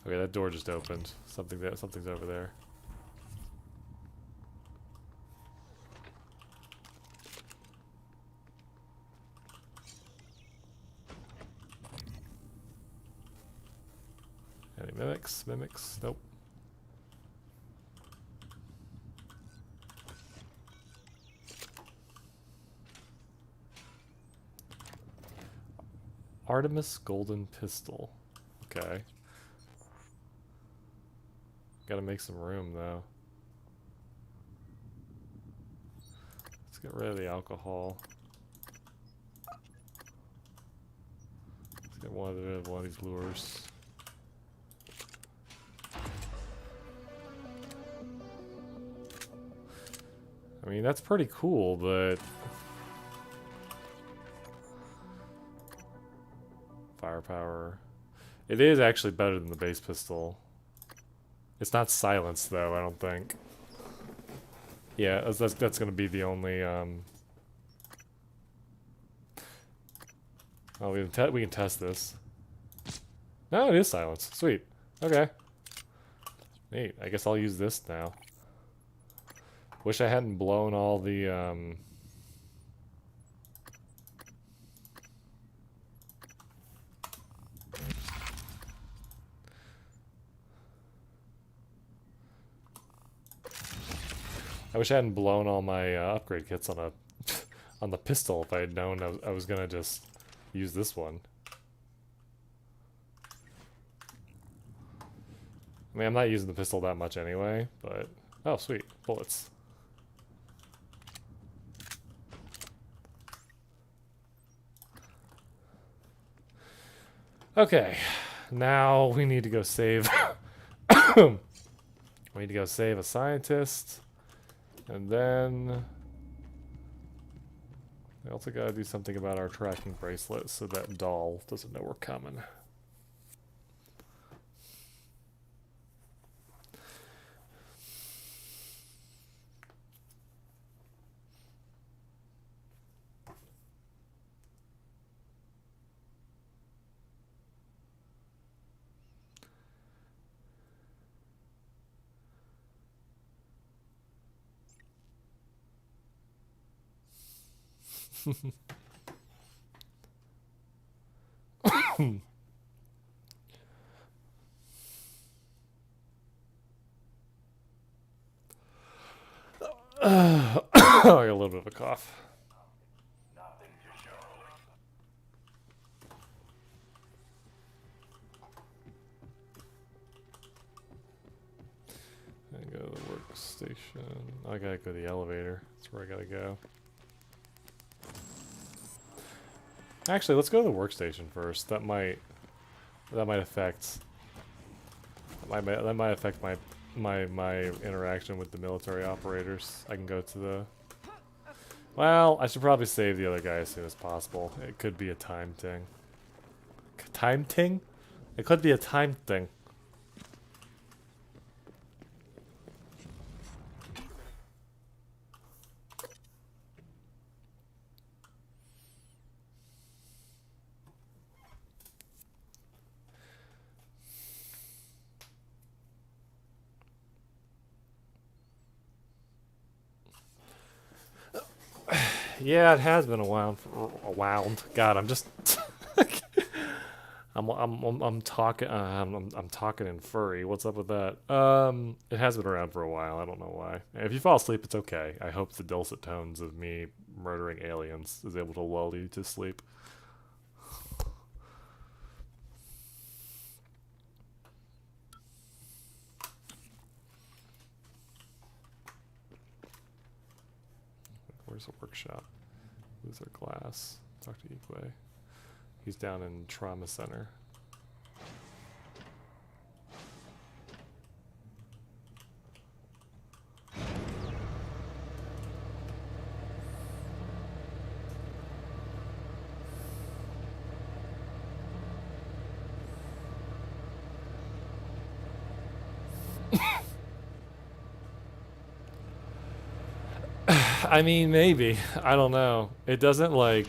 Okay, that door just opened. Something's over there. Any mimics? Mimics? Nope. Artemis Golden Pistol. Okay. Gotta make some room, though. Let's get rid of the alcohol. Let's get rid of one of these lures. I mean, that's pretty cool, but... Firepower. It is actually better than the base pistol. It's not silenced, though, I don't think. Yeah, that's gonna be the only, Oh, we can test this. No, it is silenced. Sweet. Okay. Neat. I guess I'll use this now. Wish I hadn't blown all the, I wish I hadn't blown all my upgrade kits on a on the pistol if I had known I was gonna just use this one. I mean, I'm not using the pistol that much anyway, but... Oh, sweet. Bullets. Okay. Now we need to go save... we need to go save a scientist. And then... we also gotta do something about our tracking bracelet so that doll doesn't know we're coming. I got a little bit of a cough. I go to the workstation. I gotta go to the elevator. That's where I gotta go. Actually, let's go to the workstation first. That might affect that might affect my interaction with the military operators. I can go to the. Well, I should probably save the other guy as soon as possible. It could be a time thing. Time thing? It could be a time thing. Yeah, it has been a while. God, I'm just. I'm talking. I'm talking in furry. What's up with that? It has been around for a while. I don't know why. If you fall asleep, it's okay. I hope the dulcet tones of me murdering aliens is able to lull you to sleep. Where's the workshop? Luther Glass. Talk to Ikwe. He's down in Trauma Center. I mean, maybe. I don't know. It doesn't like.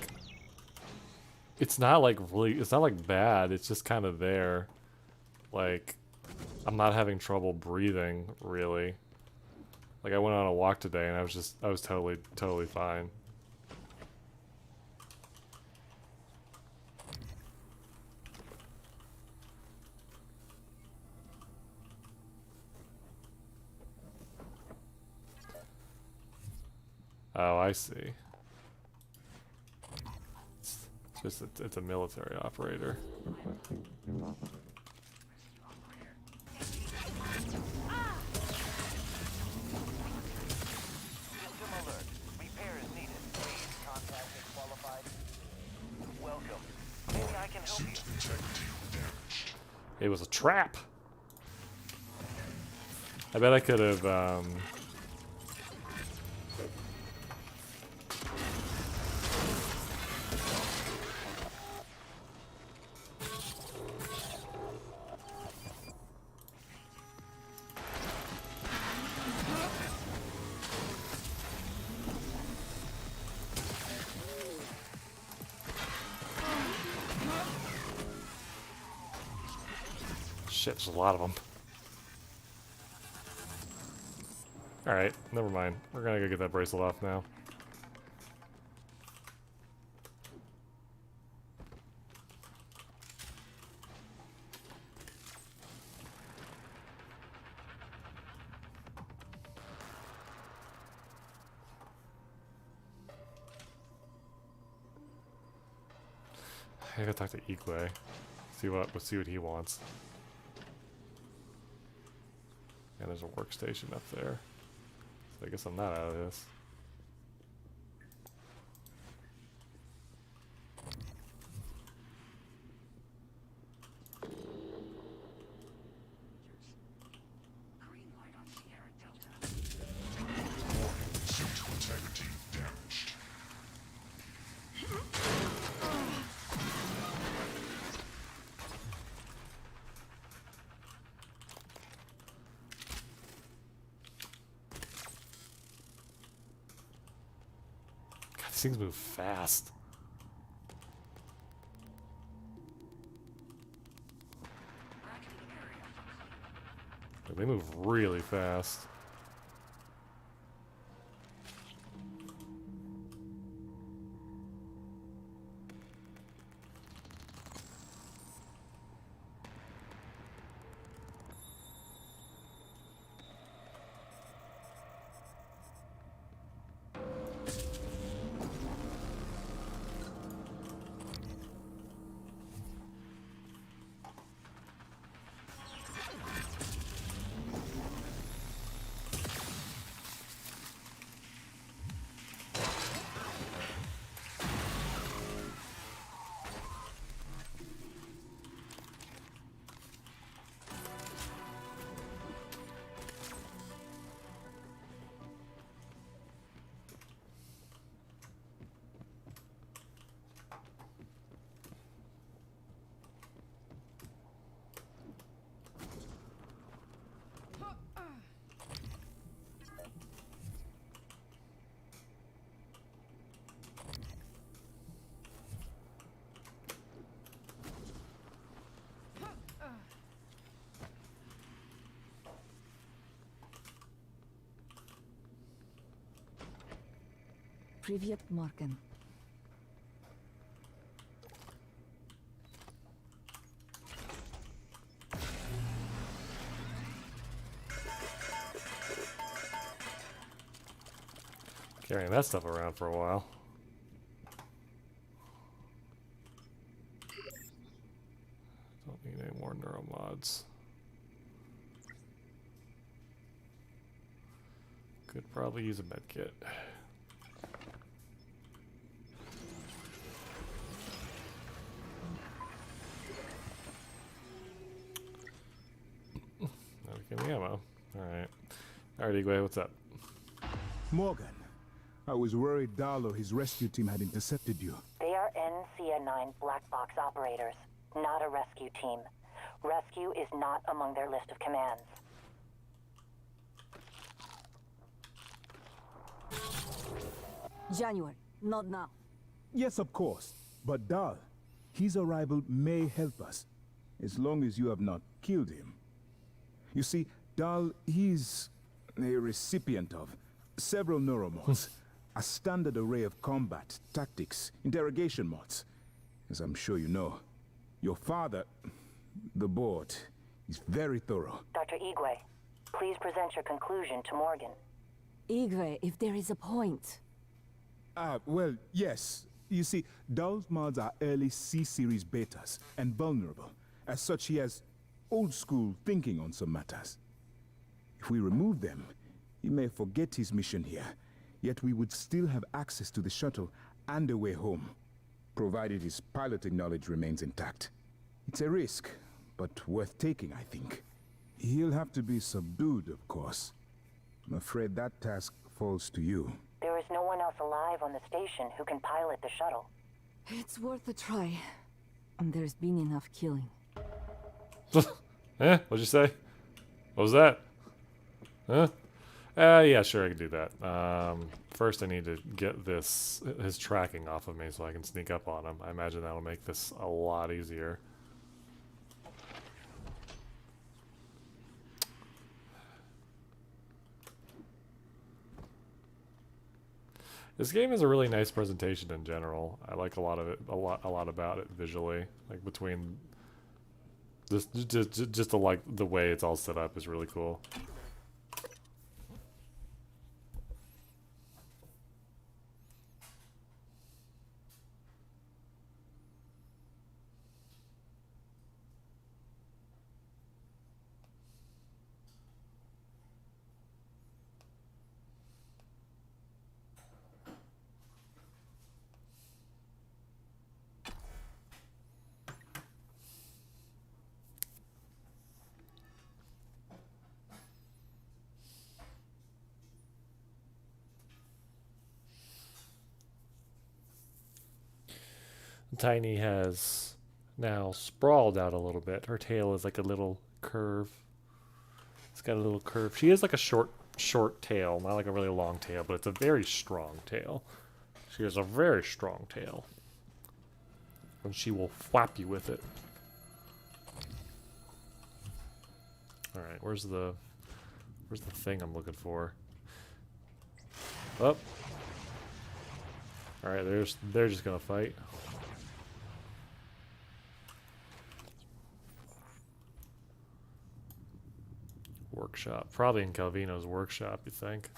It's not like really. It's not like bad. It's just kind of there. Like, I'm not having trouble breathing really. Like I went on a walk today and I was totally fine. Oh, I see. It's a military operator. It was a trap. I bet I could have. Shit, there's a lot of them. Alright, never mind. We're gonna go get that bracelet off now. I gotta talk to Ikwe. See what he wants. And there's a workstation up there. So I guess I'm not out of this. These things move fast. They move really fast. Privyet, Morgan. Carrying that stuff around for a while. Don't need any more neuromods. Could probably use a med kit. Now we can ammo. Alright. Alright, Igwe, what's up? Morgan, I was worried Dahl or his rescue team had intercepted you. They are NCN9 black box operators, not a rescue team. Rescue is not among their list of commands. January, not now. Yes, of course. But Dahl, his arrival may help us, as long as you have not killed him. You see, Dahl, he's a recipient of several neuromods, a standard array of combat, tactics, interrogation mods. As I'm sure you know, your father, the board, is very thorough. Dr. Igwe, please present your conclusion to Morgan. Igwe, if there is a point. Well, yes. You see, Dahl's mods are early C-series betas and vulnerable. As such, he has old-school thinking on some matters. If we remove them, he may forget his mission here, yet we would still have access to the shuttle and a way home, provided his piloting knowledge remains intact. It's a risk, but worth taking, I think. He'll have to be subdued, of course. I'm afraid that task falls to you. There is no one else alive on the station who can pilot the shuttle. It's worth a try. And there's been enough killing. Eh? What'd you say? What was that? Huh? Yeah, sure, I can do that. First I need to get his tracking off of me so I can sneak up on him. I imagine that'll make this a lot easier. This game is a really nice presentation in general. I like a lot of it, a lot about it visually. Like between this, just the way it's all set up is really cool. Tiny has now sprawled out a little bit. Her tail is like a little curve. It's got a little curve. She is like a short tail, not like a really long tail, but it's a very strong tail. She has a very strong tail. And she will flap you with it. Alright, where's the thing I'm looking for? Oh. Alright, they're just gonna fight. Workshop. Probably in Calvino's workshop, you think?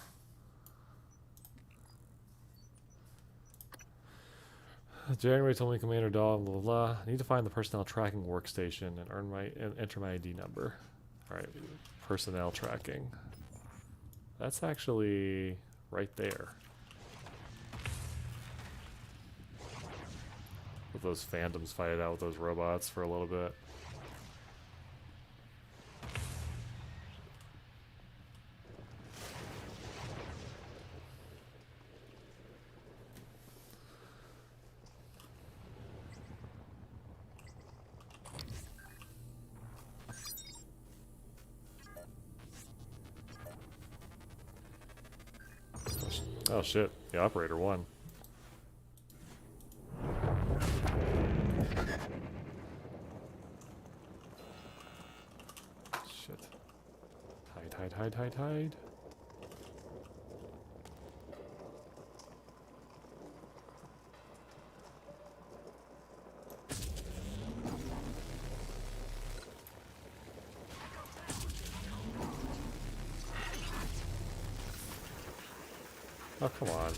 January told me Commander Dahl, blah, blah, blah. I need to find the personnel tracking workstation and enter my ID number. Alright, personnel tracking. That's actually right there. With those phantoms fight it out with those robots for a little bit. Oh shit, the operator won. Shit. Hide. Oh, come on.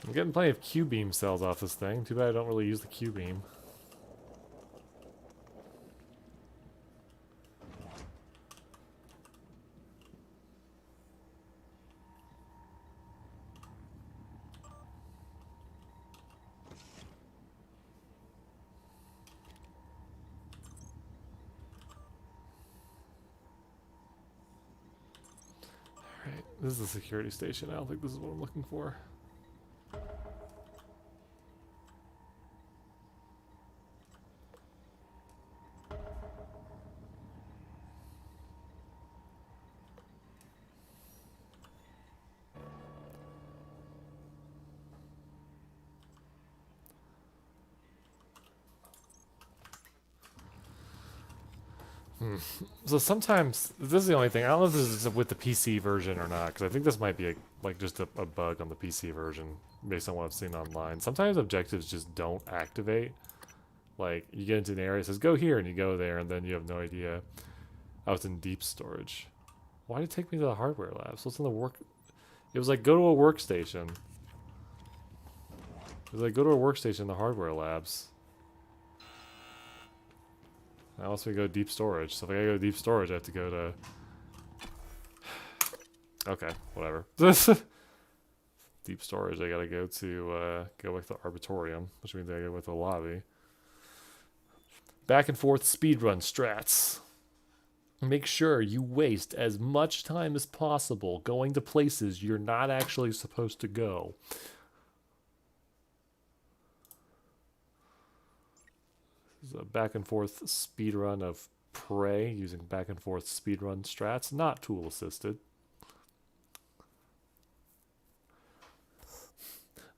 I'm getting plenty of Q-beam cells off this thing. Too bad I don't really use the Q-beam. Alright, this is a security station. I don't think this is what I'm looking for. So sometimes, this is the only thing, I don't know if this is with the PC version or not, because I think this might be just a bug on the PC version, based on what I've seen online. Sometimes objectives just don't activate. Like, you get into an area, it says, go here, and you go there, and then you have no idea. Oh, it's in deep storage. Why did it take me to the hardware lab? So it's in the work... It was like, go to a workstation. It was like, go to a workstation in the hardware labs. Now else we go deep storage. So if I gotta go deep storage, I have to go to... Okay, whatever. Deep storage, I gotta go to, go with the Arbitorium, which means I go with the lobby. Back and forth speedrun strats. Make sure you waste as much time as possible going to places you're not actually supposed to go. This is a back and forth speedrun of Prey using back and forth speedrun strats, not tool assisted.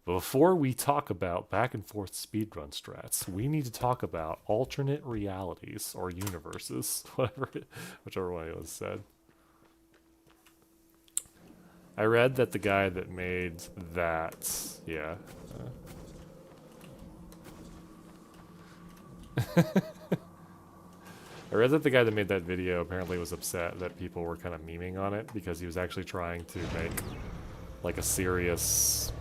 Before we talk about back and forth speedrun strats, we need to talk about alternate realities or universes, whichever one it was said. I read that the guy that made that, yeah. I read that the guy that made that video apparently was upset that people were kind of memeing on it because he was actually trying to make like a serious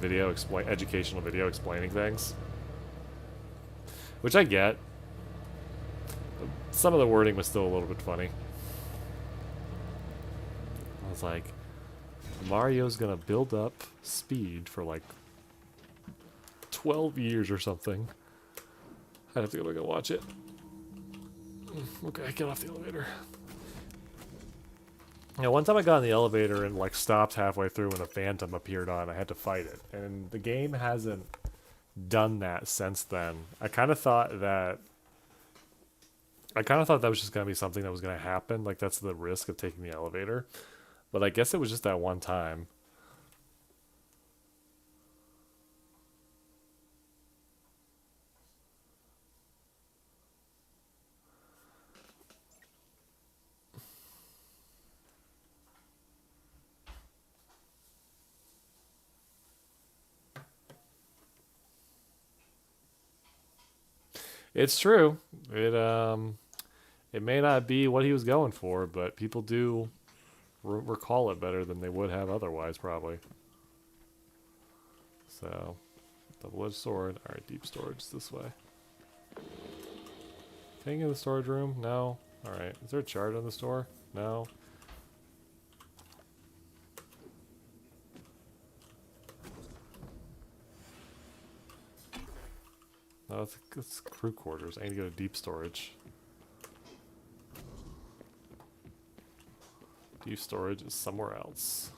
video, educational video explaining things, which I get. Some of the wording was still a little bit funny. I was like, Mario's gonna build up speed for like 12 years or something. I'd have to go back and watch it. Okay, get off the elevator. Yeah, one time I got in the elevator and like stopped halfway through when the Phantom appeared on. I had to fight it, and the game hasn't done that since then. I kind of thought that was just gonna be something that was gonna happen. Like that's the risk of taking the elevator, but I guess it was just that one time. It's true. It may not be what he was going for, but people do recall it better than they would have otherwise, probably. So, double-edged sword. All right, deep storage this way. Can I get in the storage room? No. All right. Is there a chart on the store? No. No, it's crew quarters. I need to go to deep storage. Deep storage is somewhere else.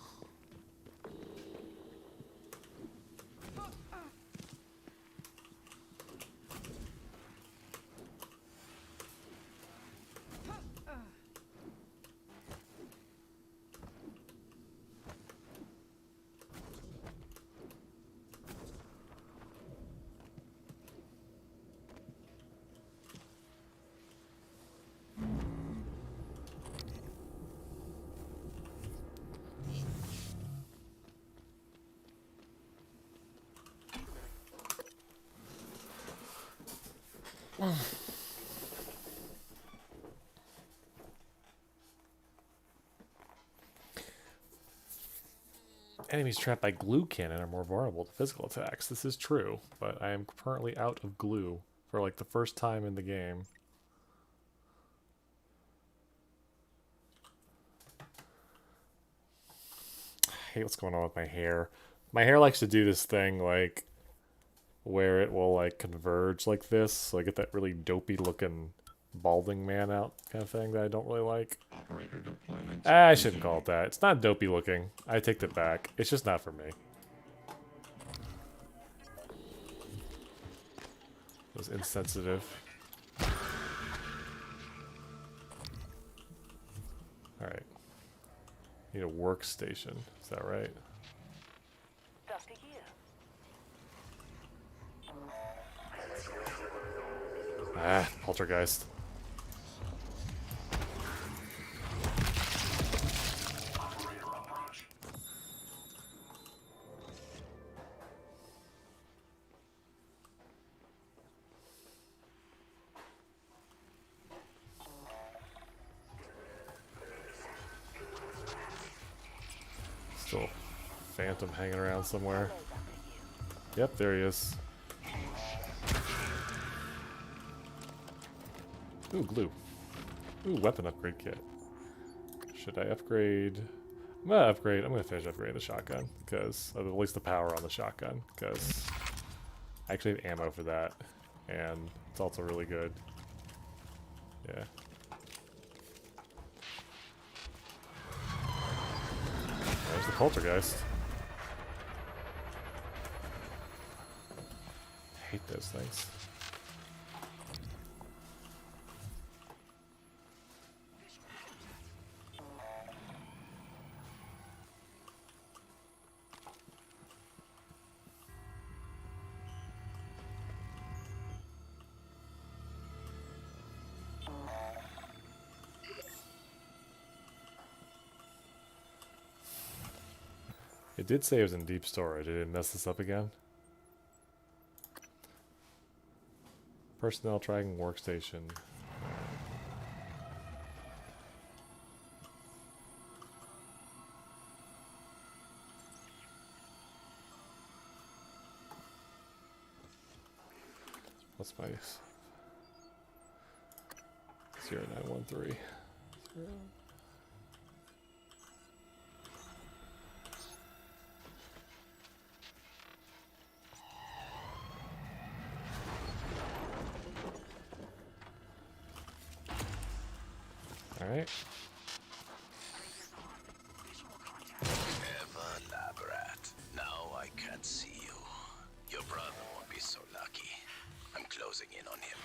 Enemies trapped by glue cannon are more vulnerable to physical attacks. This is true, but I am currently out of glue for like the first time in the game. I hate what's going on with my hair. My hair likes to do this thing like where it will like converge like this, so I get that really dopey looking balding man out kind of thing that I don't really like. I shouldn't call it that. It's not dopey looking. I take that back. It's just not for me. It was insensitive. Alright. Need a workstation. Is that right? Ah, poltergeist. Still Phantom hanging around somewhere. Yep, there he is. Ooh, glue. Ooh, weapon upgrade kit. Should I upgrade? I'm gonna finish upgrading the shotgun, because, at least the power on the shotgun, because I actually have ammo for that, and it's also really good. Yeah. There's the poltergeist. I hate those things. It did say it was in deep storage. Did it mess this up again? Personnel tracking workstation. What's my 0913? Alright. Ever Labrat. Now I can't see you. Your brother won't be so lucky. I'm closing in on him.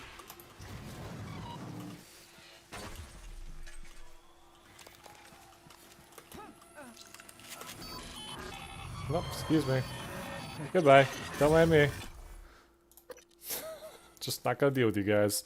Nope, excuse me. Goodbye. Don't mind me. Just not gonna deal with you guys.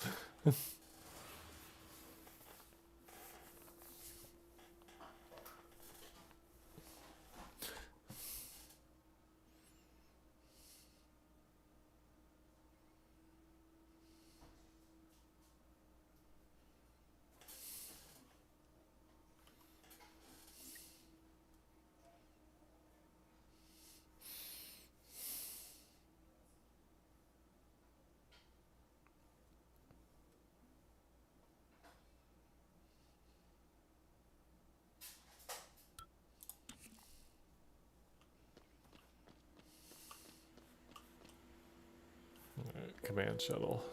Alright, command shuttle.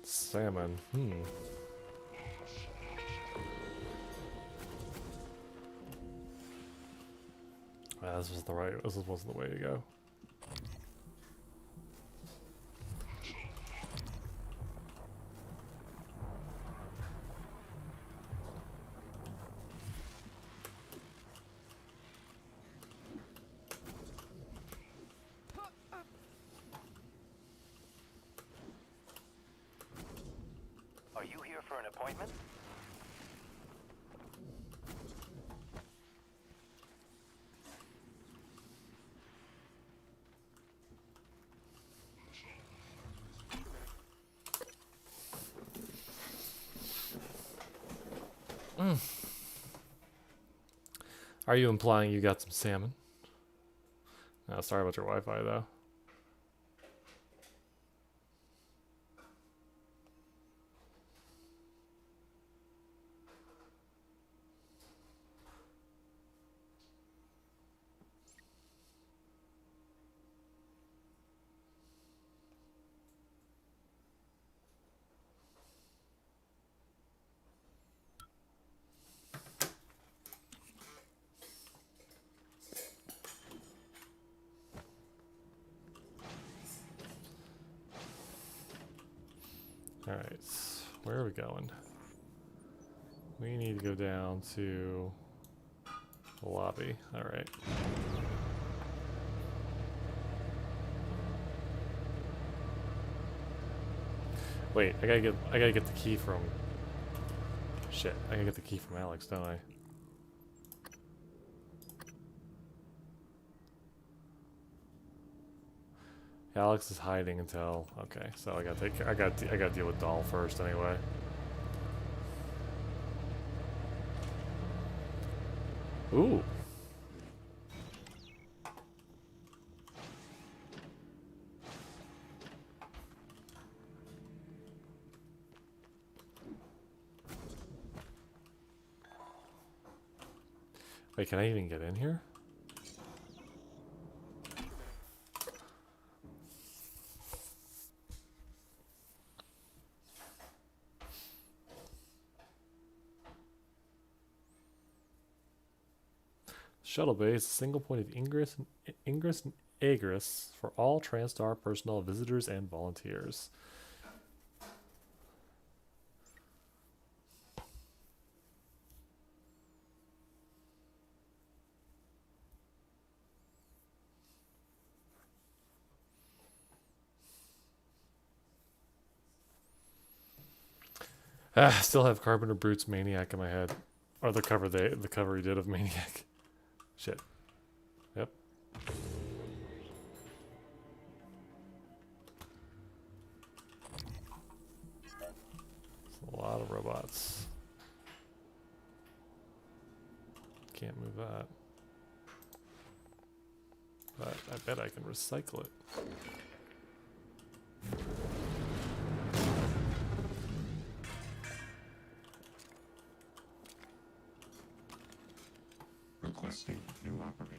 Salmon. This was the right. This wasn't the way to go. Are you here for an appointment? Are you implying you got some salmon? No, sorry about your Wi-Fi though. Alright, where are we going? We need to go down to the lobby. Alright. Wait, I gotta get the key from... Shit, I gotta get the key from Alex, don't I? Alex is hiding until... Okay, so I gotta deal with Doll first anyway. Ooh. Wait, can I even get in here? Shuttle bay is a single point of ingress and egress for all TranStar personnel, visitors, and volunteers. Still have Carpenter Brute's Maniac in my head. Or the cover the cover he did of Maniac. Shit. Yep. It's a lot of robots. Can't move that. But I bet I can recycle it. Requesting new operator.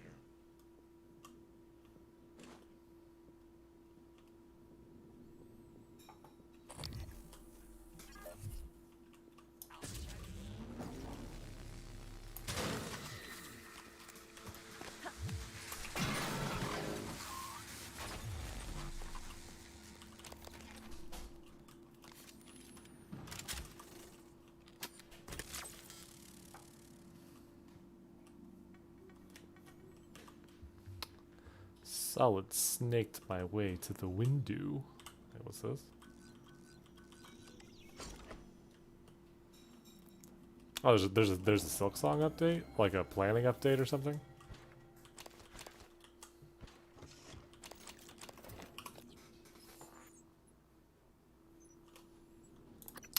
Solid snaked my way to the window. Hey, what's this? Oh, there's a Silk Song update? Like a planning update or something?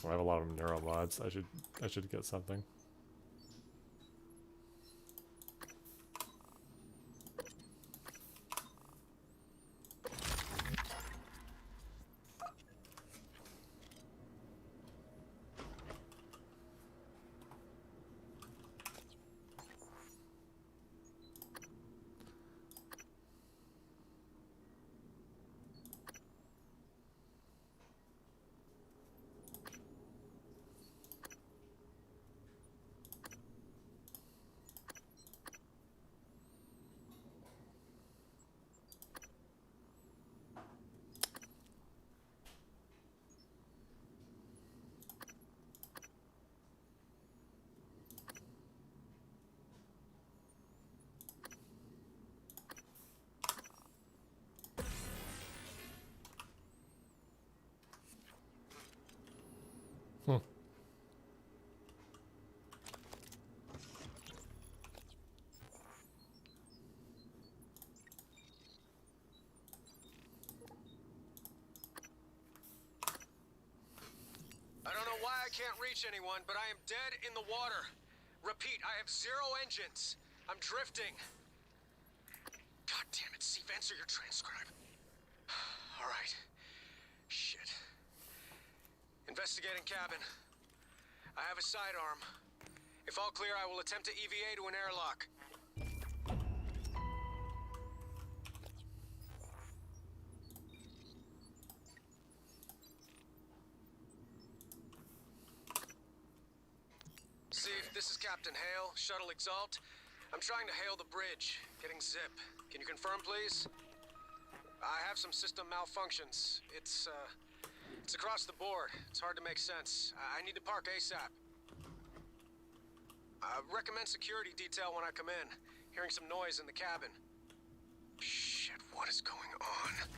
I have a lot of neuro mods. I should get something. I can't reach anyone, but I am dead in the water. Repeat, I have 0 engines. I'm drifting. God damn it, Steve, answer your transcribe. All right. Shit. Investigating cabin. I have a sidearm. If all clear, I will attempt to EVA to an airlock. Steve, this is Captain Hale, Shuttle Exalt. I'm trying to hail the bridge, getting zip. Can you confirm, please? I have some system malfunctions. It's across the board. It's hard to make sense. I need to park ASAP. Recommend security detail when I come in. Hearing some noise in the cabin. Shit, what is going on?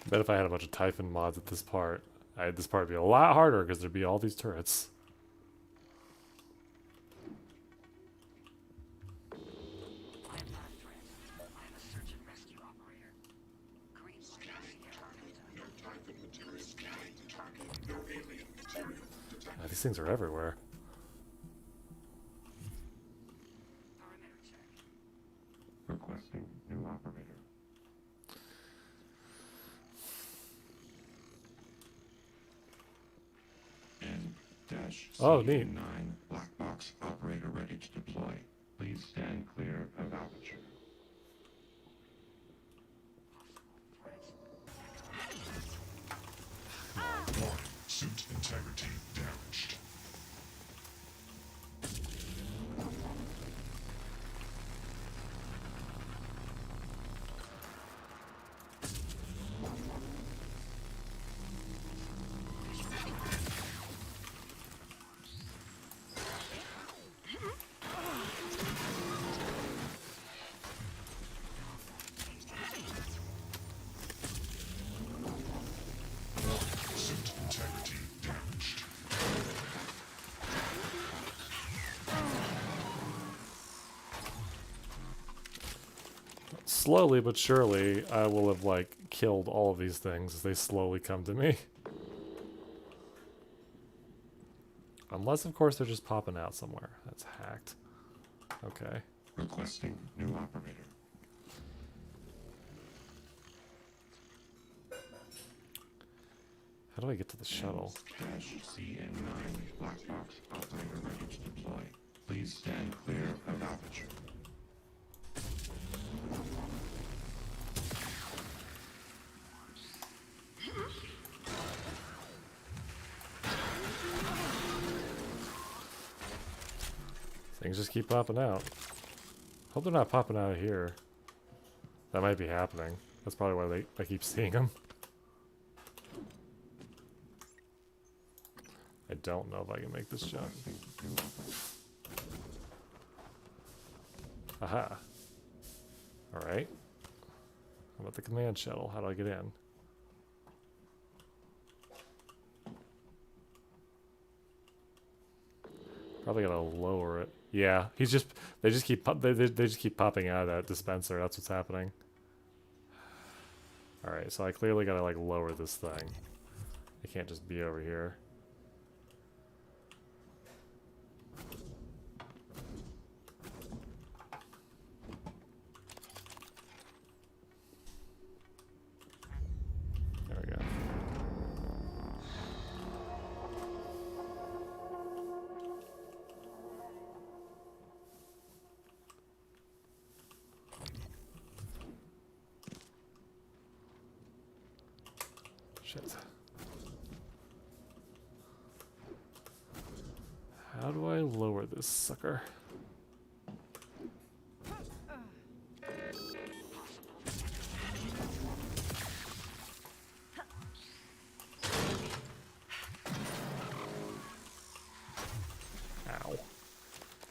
Bet if I had a bunch of Typhon mods at this part, this part would be a lot harder because there'd be all these turrets. These things are everywhere. Requesting new operator. Oh, neat. N-9 black box operator ready to deploy. Please stand clear of aperture. Suit integrity damaged. Slowly but surely, I will have, like, killed all of these things as they slowly come to me. Unless, of course, they're just popping out somewhere. That's hacked. Okay. Requesting new operator. How do I get to the shuttle? CN9 black box operator ready to deploy. Please stand clear of aperture. Things just keep popping out. Hope they're not popping out of here. That might be happening. That's probably why I keep seeing them. I don't know if I can make this jump. Aha. Alright. How about the command shuttle? How do I get in? Probably gotta lower it. Yeah, they just keep popping out of that dispenser. That's what's happening. All right, so I clearly gotta like lower this thing. I can't just be over here. There we go. Shit. How do I lower this sucker? Ow.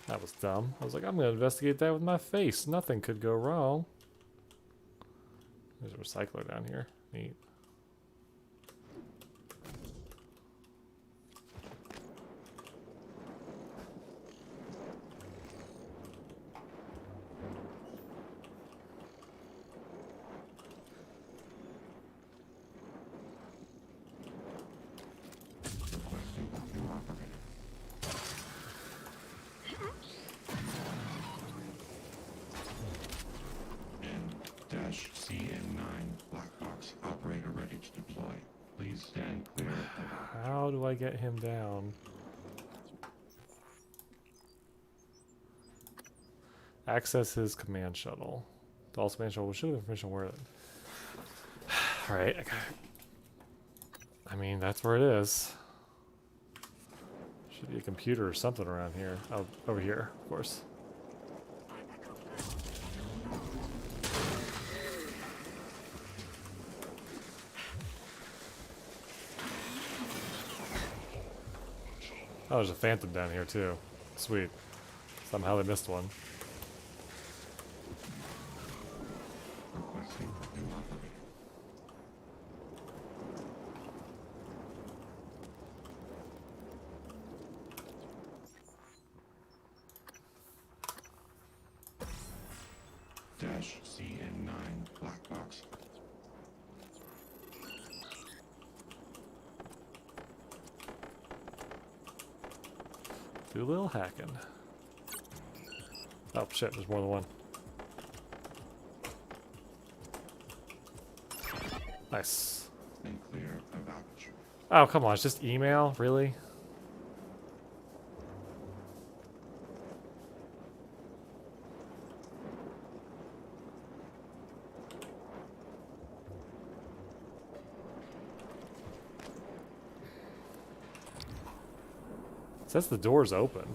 That was dumb. I was like, I'm gonna investigate that with my face. Nothing could go wrong. There's a recycler down here. Neat. CN9 black box operator ready to deploy. Please stand clear. How do I get him down? Access his command shuttle. Dallas command shuttle. We should have information where. Alright. I mean, that's where it is. Should be a computer or something around here. Oh, over here, of course. Oh, there's a phantom down here too. Sweet. Somehow they missed one. Dash CN9 black box. Do a little hacking. Oh shit, there's more than one. Nice. And clear about. Oh, come on, it's just email? Really? It says the door's open.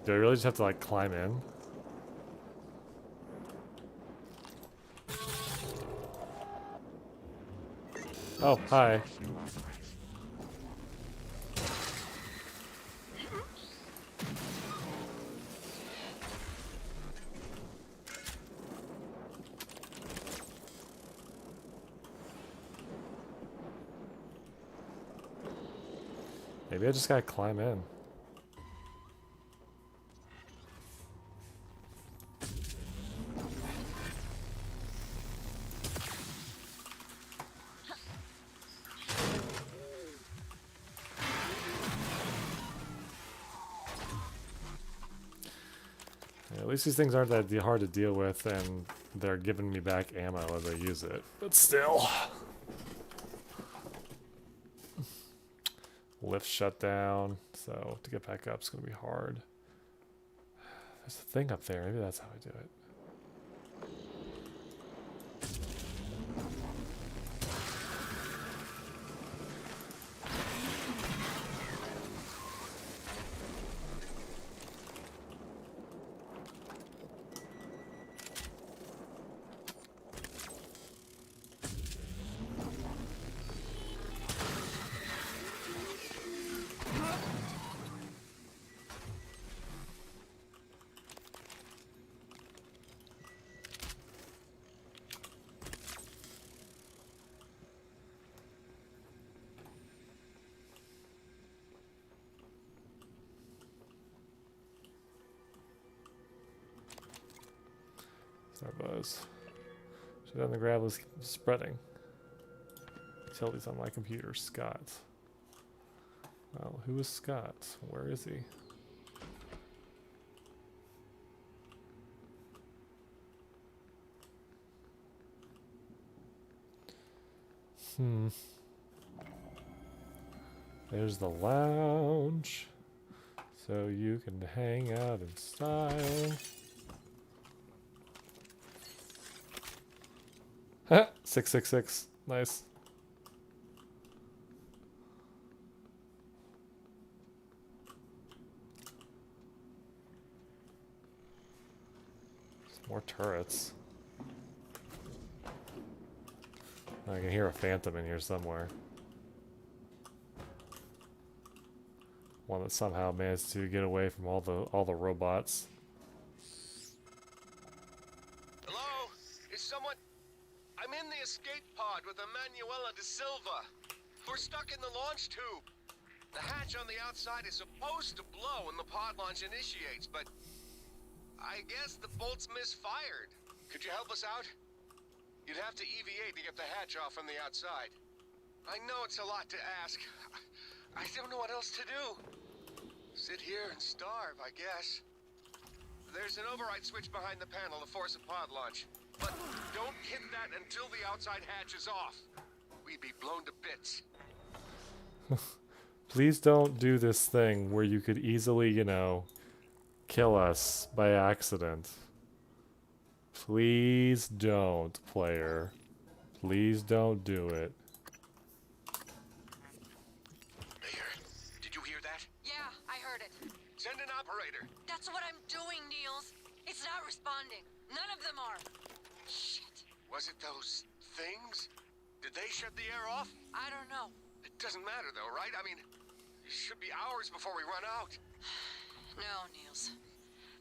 Do I really just have to like climb in? Oh, hi. Maybe I just gotta climb in. Yeah, at least these things aren't that hard to deal with, and they're giving me back ammo as I use it. But still. Lift shut down, so to get back up is going to be hard. There's a thing up there. Maybe that's how I do it. Buzz. So then the gravel is spreading. Utilities on my computer. Scott. Well, who is Scott? Where is he? There's the lounge. So you can hang out in style. 666. Nice. More turrets. I can hear a phantom in here somewhere. One that somehow managed to get away from all the robots. Hello? Is someone... I'm in the escape pod with Emanuela de Silva. We're stuck in the launch tube. The hatch on the outside is supposed to blow when the pod launch initiates, but... I guess the bolt's misfired. Could you help us out? You'd have to EVA to get the hatch off from the outside. I know it's a lot to ask. I don't know what else to do. Sit here and starve, I guess. There's an override switch behind the panel to force a pod launch. But don't hit that until the outside hatch is off. We'd be blown to bits. Please don't do this thing where you could easily, you know, kill us by accident. Please don't, player. Please don't do it. Mayor, did you hear that? Yeah, I heard it. Send an operator. That's what I'm doing, Niels. It's not responding. None of them are. Shit. Was it those things? Did they shut the air off? I don't know. It doesn't matter though, right? I mean, it should be hours before we run out. No, Niels.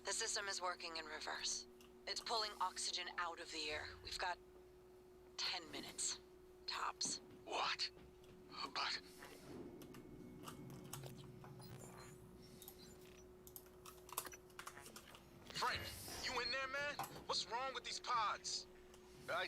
The system is working in reverse. It's pulling oxygen out of the air. We've got 10 minutes. Tops. What? But... Frank, you in there, man? What's wrong with these pods? I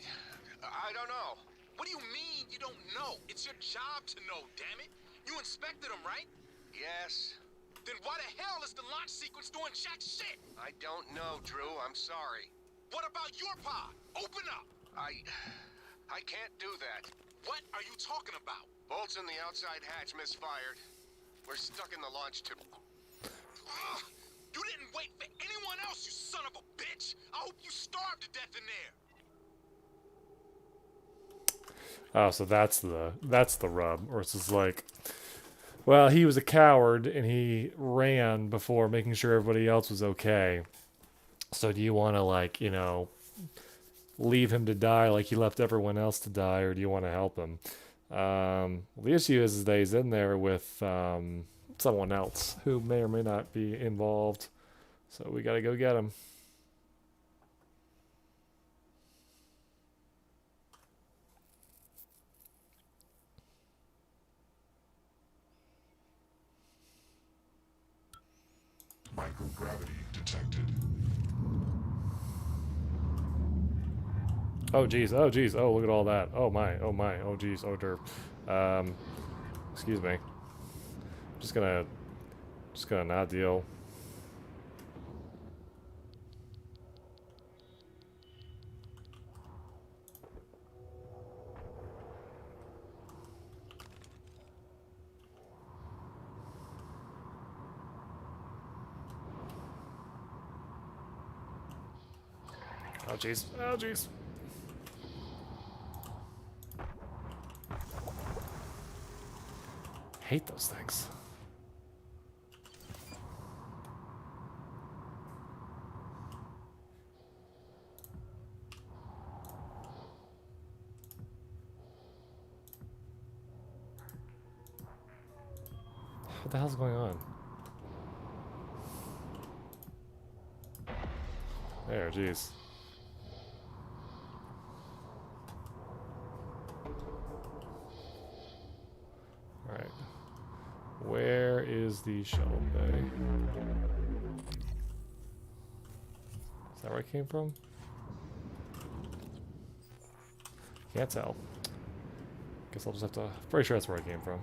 don't know. What do you mean you don't know? It's your job to know, damn it. You inspected them, right? Yes. Then why the hell is the launch sequence doing jack shit? I don't know, Drew. I'm sorry. What about your pod? Open up. I can't do that. What are you talking about? Bolts in the outside hatch misfired. We're stuck in the launch tube. Ugh, you didn't wait for anyone else, you son of a bitch. I hope you starve to death in there. Oh, so that's the rub. Or it's just like, well, he was a coward and he ran before making sure everybody else was okay. So do you want to, like, you know, leave him to die like he left everyone else to die, or do you want to help him? The issue is that he's in there with someone else who may or may not be involved. So we got to go get him. Microgravity detected. Oh geez, oh geez, oh look at all that. Oh my, oh geez, oh derp. Excuse me. Just gonna not deal. Oh jeez, oh jeez. Hate those things. What the hell's going on? There, jeez. Alright. Where is the shuttle bay? Is that where it came from? Can't tell. Guess I'll just have to... Pretty sure that's where it came from.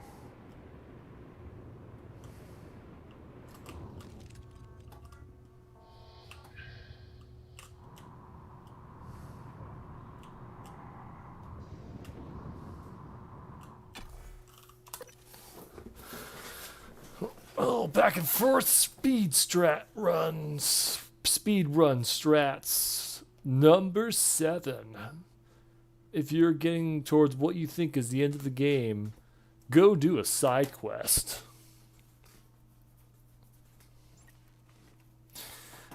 Oh, back and forth speed run strats. Number 7. If you're getting towards what you think is the end of the game, go do a side quest.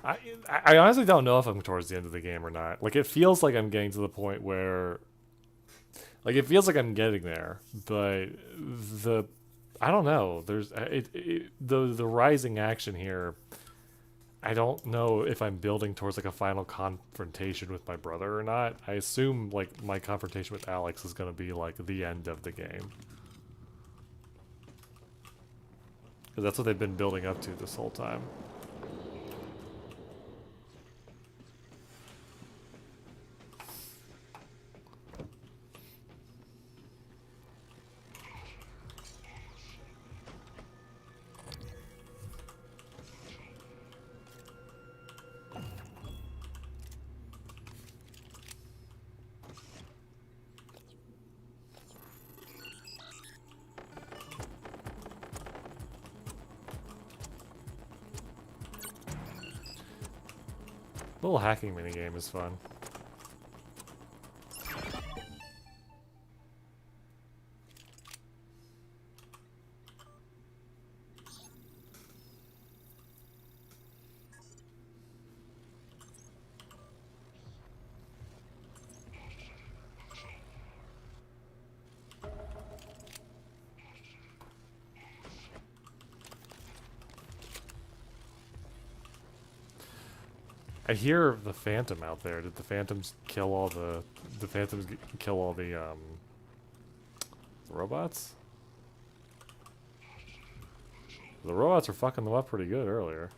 I honestly don't know if I'm towards the end of the game or not. Like, it feels like I'm getting to the point where, like, it feels like I'm getting there, but the, I don't know. There's the rising action here. I don't know if I'm building towards like a final confrontation with my brother or not. I assume like my confrontation with Alex is gonna be like the end of the game. Because that's what they've been building up to this whole time. The little hacking minigame is fun. I hear the Phantom out there. Did the Phantoms kill all the Phantoms kill all the robots? The robots were fucking them up pretty good earlier.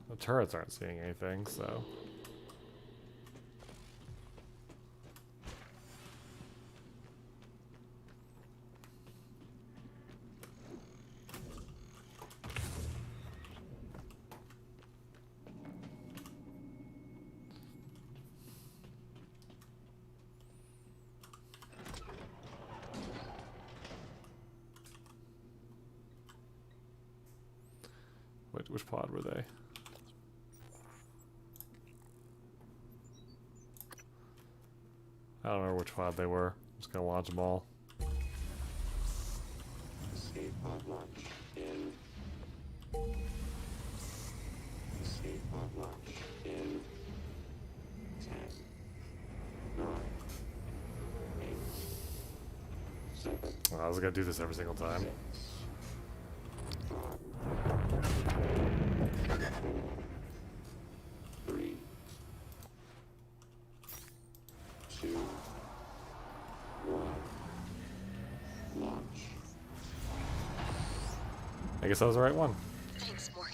The turrets aren't seeing anything, so. Which pod were they? I don't remember which pod they were. I'm just gonna launch them all. Escape pod launch in. Escape pod launch in 10, 9, 8, 7. I was gonna do this every single time. 3, 2, 1. Launch. I guess that was the right one. Thanks, Morgan.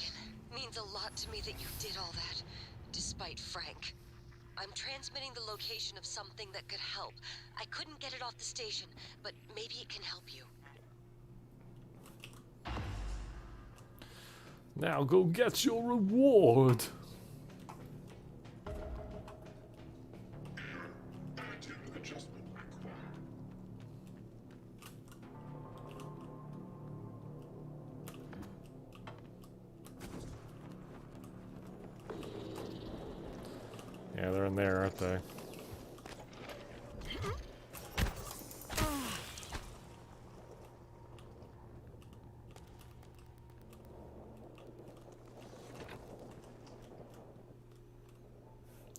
Means a lot to me that you did all that, despite Frank. I'm transmitting the location of something that could help. I couldn't get it off the station, but maybe it can help you. Now go get your reward. Yeah, they're in there, aren't they?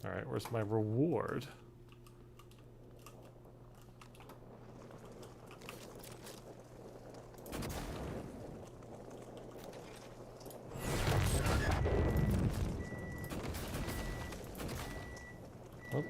Alright, where's my reward? Oh.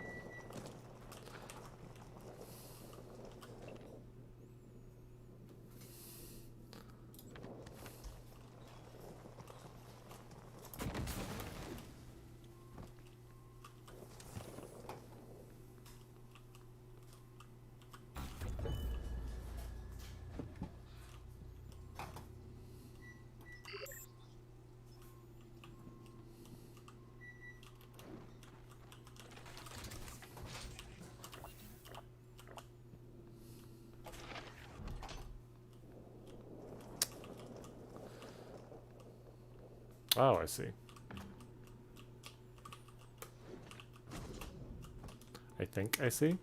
Oh, I see. I think I see.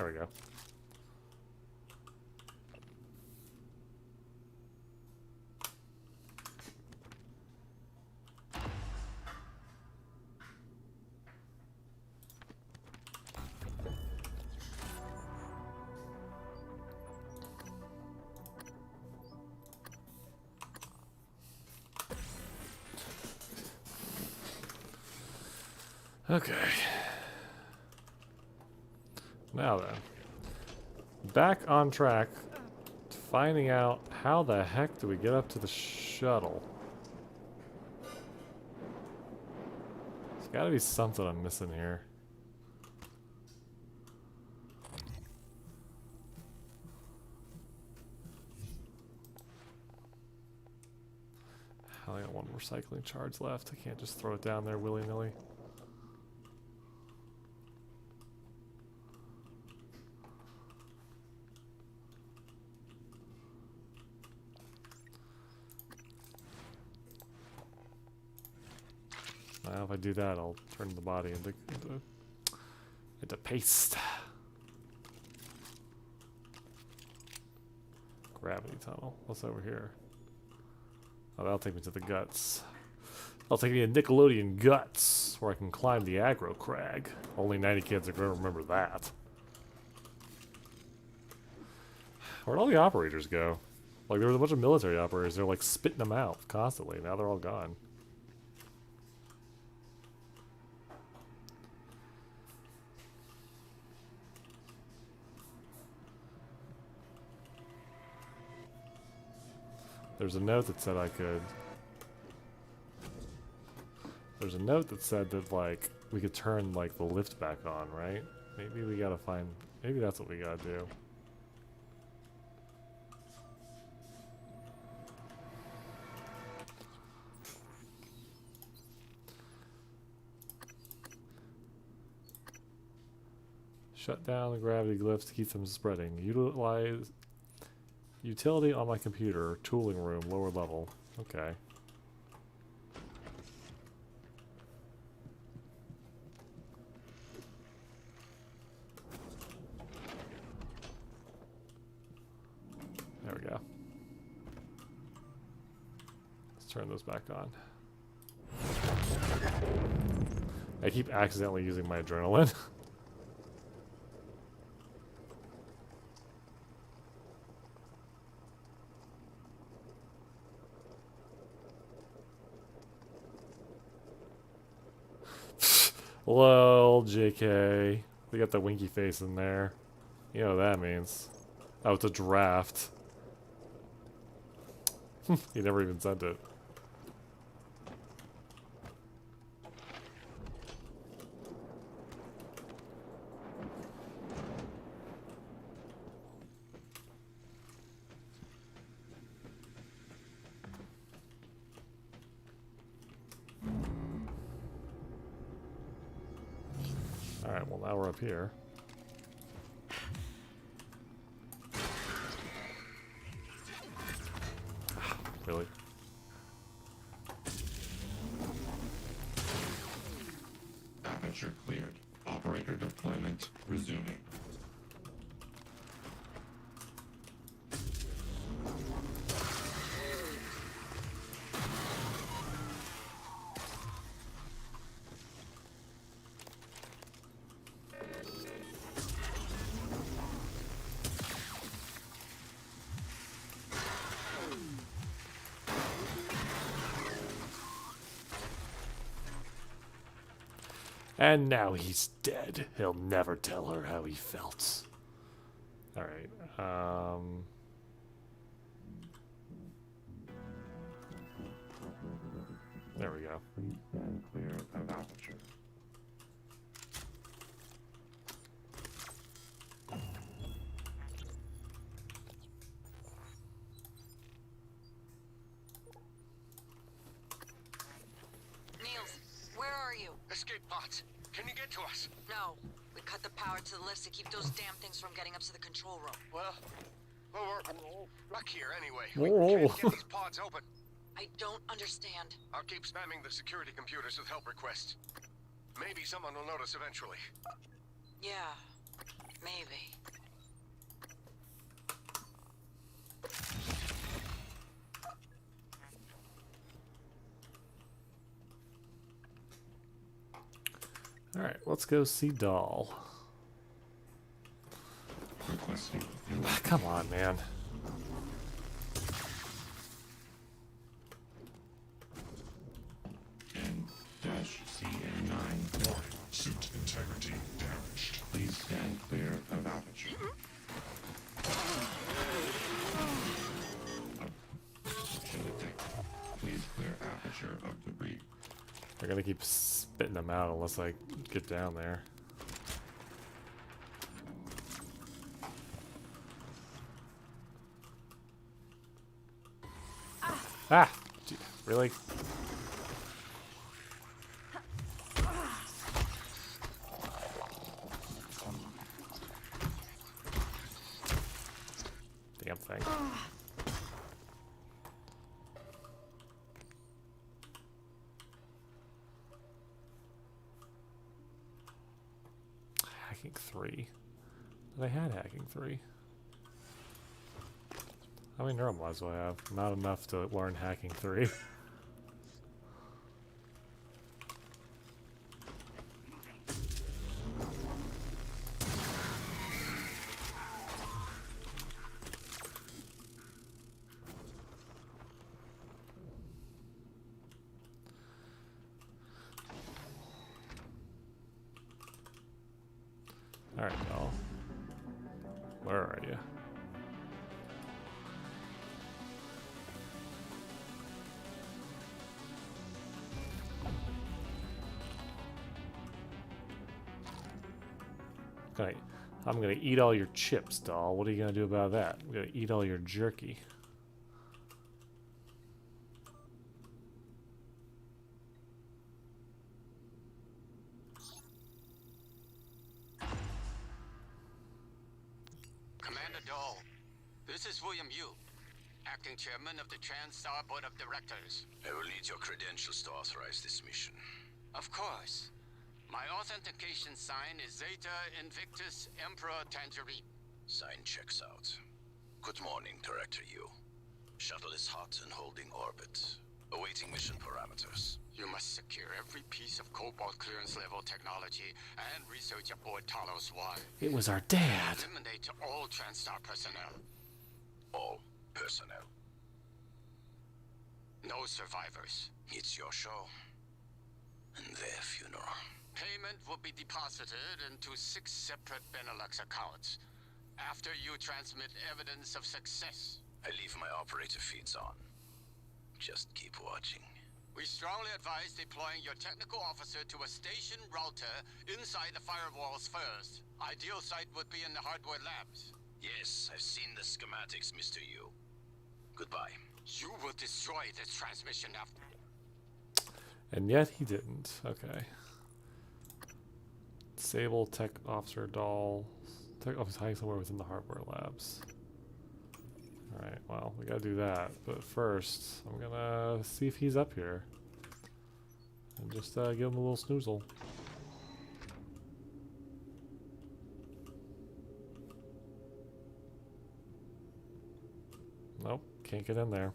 There we go. Okay. Now then. Back on track to finding out how the heck do we get up to the shuttle. There's gotta be something I'm missing here. I only got one recycling charge left. I can't just throw it down there willy-nilly. Now if I do that, I'll turn the body into paste. Gravity tunnel. What's over here? Oh, that'll take me to the guts. That'll take me to Nickelodeon Guts, where I can climb the aggro crag. Only 90 kids are gonna remember that. Where'd all the operators go? Like, there was a bunch of military operators. They're like spitting them out constantly. Now they're all gone. There's a note that said I could... There's a note that said that, like, we could turn, like, the lift back on, right? Maybe we gotta find... Maybe that's what we gotta do. Shut down the gravity glyphs to keep them spreading. Utilize... Utility on my computer, tooling room, lower level. Okay. There we go. Let's turn those back on. I keep accidentally using my adrenaline. Lol, JK. We got the winky face in there. You know what that means. Oh, it's a draft. He never even sent it. Alright, well now we're up here. Really? Aperture cleared. Operator deployment resuming. And now he's dead. He'll never tell her how he felt. Alright, there we go. Please stand clear of aperture. Niels, where are you? Escape pods. Can you get to us? No. We cut the power to the lifts to keep those damn things from getting up to the control room. Well, we're stuck here anyway. Whoa. We can't get these pods open. I don't understand. I'll keep spamming the security computers with help requests. Maybe someone will notice eventually. Yeah. Maybe. Alright, let's go see Doll. Requesting Come on, man. N-CN9 suit integrity damaged. Please stand clear of aperture. Please clear aperture of debris. They're gonna keep spitting them out unless I get down there. Ah! Gee, really? Damn thing. Hacking 3. They had hacking 3. How many neuromods do I have? Not enough to learn hacking 3. Alright, Doll. Where are you? Okay, I'm gonna eat all your chips, Doll. What are you gonna do about that? I'm gonna eat all your jerky. Commander Dole, this is William Yu, acting chairman of the TranStar Board of Directors. I will need your credentials to authorize this mission. Of course. My authentication sign is Zeta Invictus Emperor Tangerine. Sign checks out. Good morning, Director Yu. Shuttle is hot and holding orbit. Awaiting mission parameters. You must secure every piece of Cobalt clearance level technology and research aboard Talos 1. It was our dad. Eliminate all TranStar personnel. All personnel. No survivors. It's your show. And their funeral. Payment will be deposited into 6 separate Benelux accounts. After you transmit evidence of success. I leave my operator feeds on. Just keep watching. We strongly advise deploying your technical officer to a station router inside the firewalls first. Ideal site would be in the hardware labs. Yes, I've seen the schematics, Mr. Yu. Goodbye. You will destroy this transmission after. And yet he didn't. Okay. Disable tech officer Doll. Tech officer hiding somewhere within the hardware labs. Alright, well, we gotta do that. But first, I'm gonna see if he's up here. And just give him a little snoozle. Nope, can't get in there.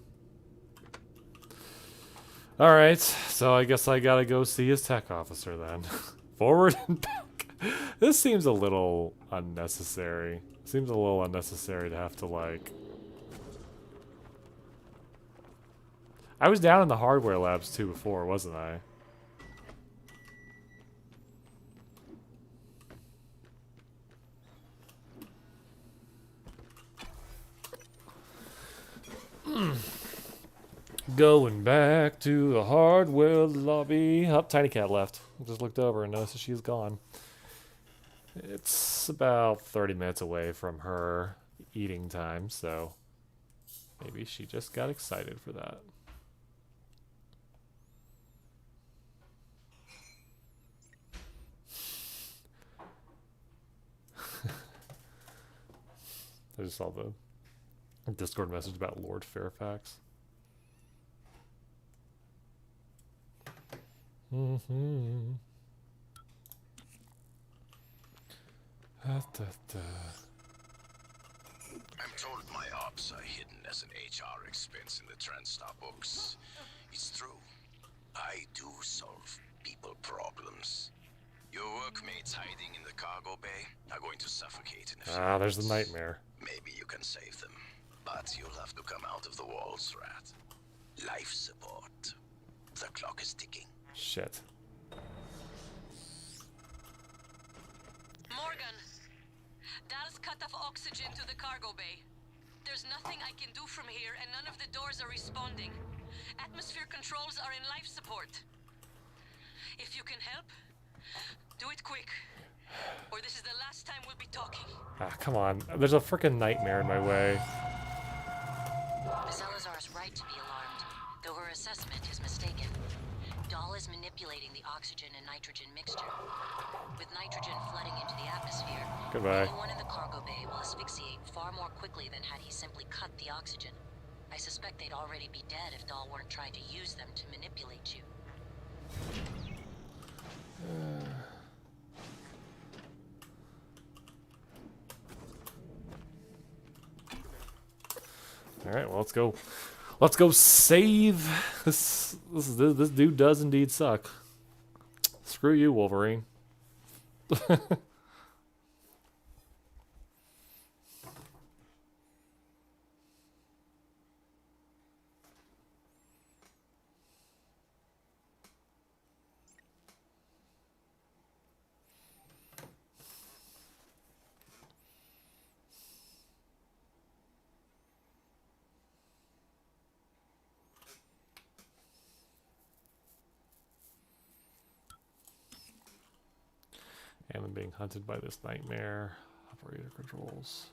Alright, so I guess I gotta go see his tech officer then. Forward and back. This seems a little unnecessary. Seems a little unnecessary to have to, like... I was down in the hardware labs too before, wasn't I? Going back to the hardware lobby. Oh, Tiny Cat left. Just looked over and noticed that she's gone. It's about 30 minutes away from her eating time, so maybe she just got excited for that. I just saw the Discord message about Lord Fairfax. Da, da, da. I'm told my ops are hidden as an HR expense in the TranStar books. It's true. I do solve people problems. Your workmates hiding in the cargo bay are going to suffocate in a few Ah, there's the minutes. nightmare. Maybe you can save them, but you'll have to come out of the walls, Rat. Life support. The clock is ticking. Shit. Morgan, Dal's cut off oxygen to the cargo bay. There's nothing I can do from here, and none of the doors are responding. Atmosphere controls are in life support. If you can help, do it quick, or this is the last time we'll be talking. Ah, come on. There's a freaking nightmare in my way. Salazar is right to be alarmed, though her assessment is mistaken. Dahl is manipulating the oxygen and nitrogen mixture. With nitrogen flooding into the atmosphere, Goodbye. anyone in the cargo bay will asphyxiate far more quickly than had he simply cut the oxygen. I suspect they'd already be dead if Dahl weren't trying to use them to manipulate you. All right, well, let's go. Let's go save this. This dude does indeed suck. Screw you, Wolverine. And I'm being hunted by this nightmare. Operator controls.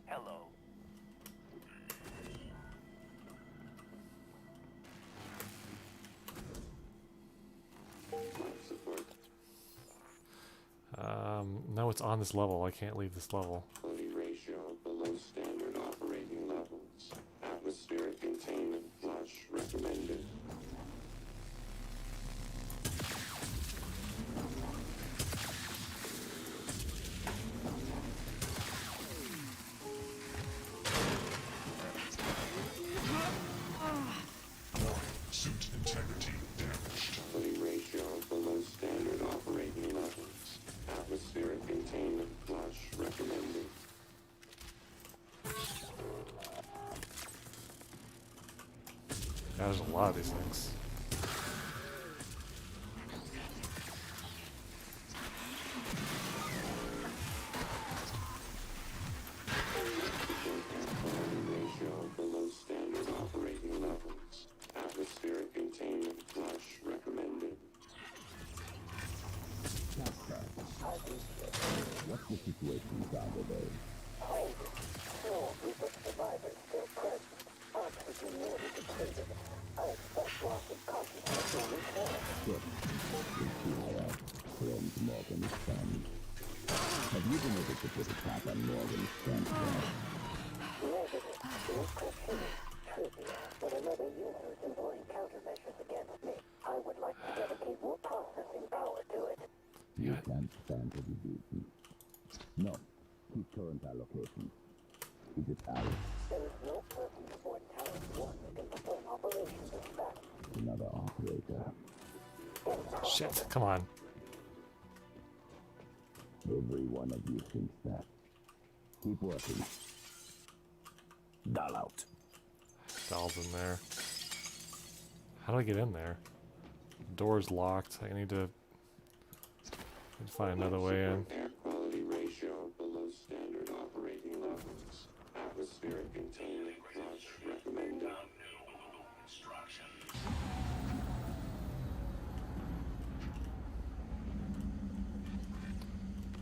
Hello. No, it's on this level. I can't leave this level. Ratio below standard operating levels. Atmospheric containment flush recommended. Suit integrity damaged. Ratio below standard operating levels. Atmospheric containment flush recommended. There's a lot of these things. Ratio below standard operating levels. Atmospheric containment flush recommended. What's the situation, Cargo Bay? Survivors still present. Oxygen nearly depleted. I expect loss of consciousness will return. Good. Friend Morgan's son. Have you been able to put a cap on Morgan's transfer? Negative. The encryption is trivia, but another user is employing countermeasures against me. I would like to dedicate more processing power to it. You can't stand to be beaten. No. Keep current allocation. Keep it out. There is no person aboard Tower 1 that can perform operations as fast. Another operator. Shit, come on. Every one of you thinks that. Keep working. Doll out. Doll's in there. How do I get in there? The door's locked. I need to find another way in. Air quality ratio below standard operating levels. Atmospheric containment flush recommended.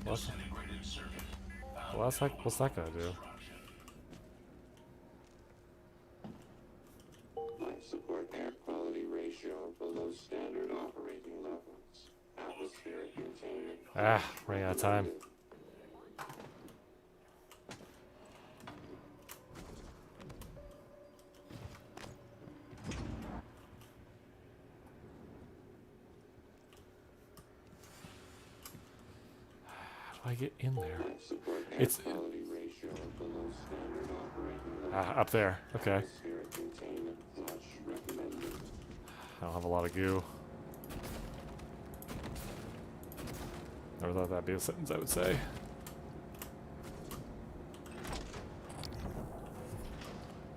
What's that gonna do? Life support air quality ratio below standard operating levels. Atmospheric containment. Ah, running out of time. How do I get in there? It's up there. Okay. I don't have a lot of goo. Never thought that'd be a sentence I would say.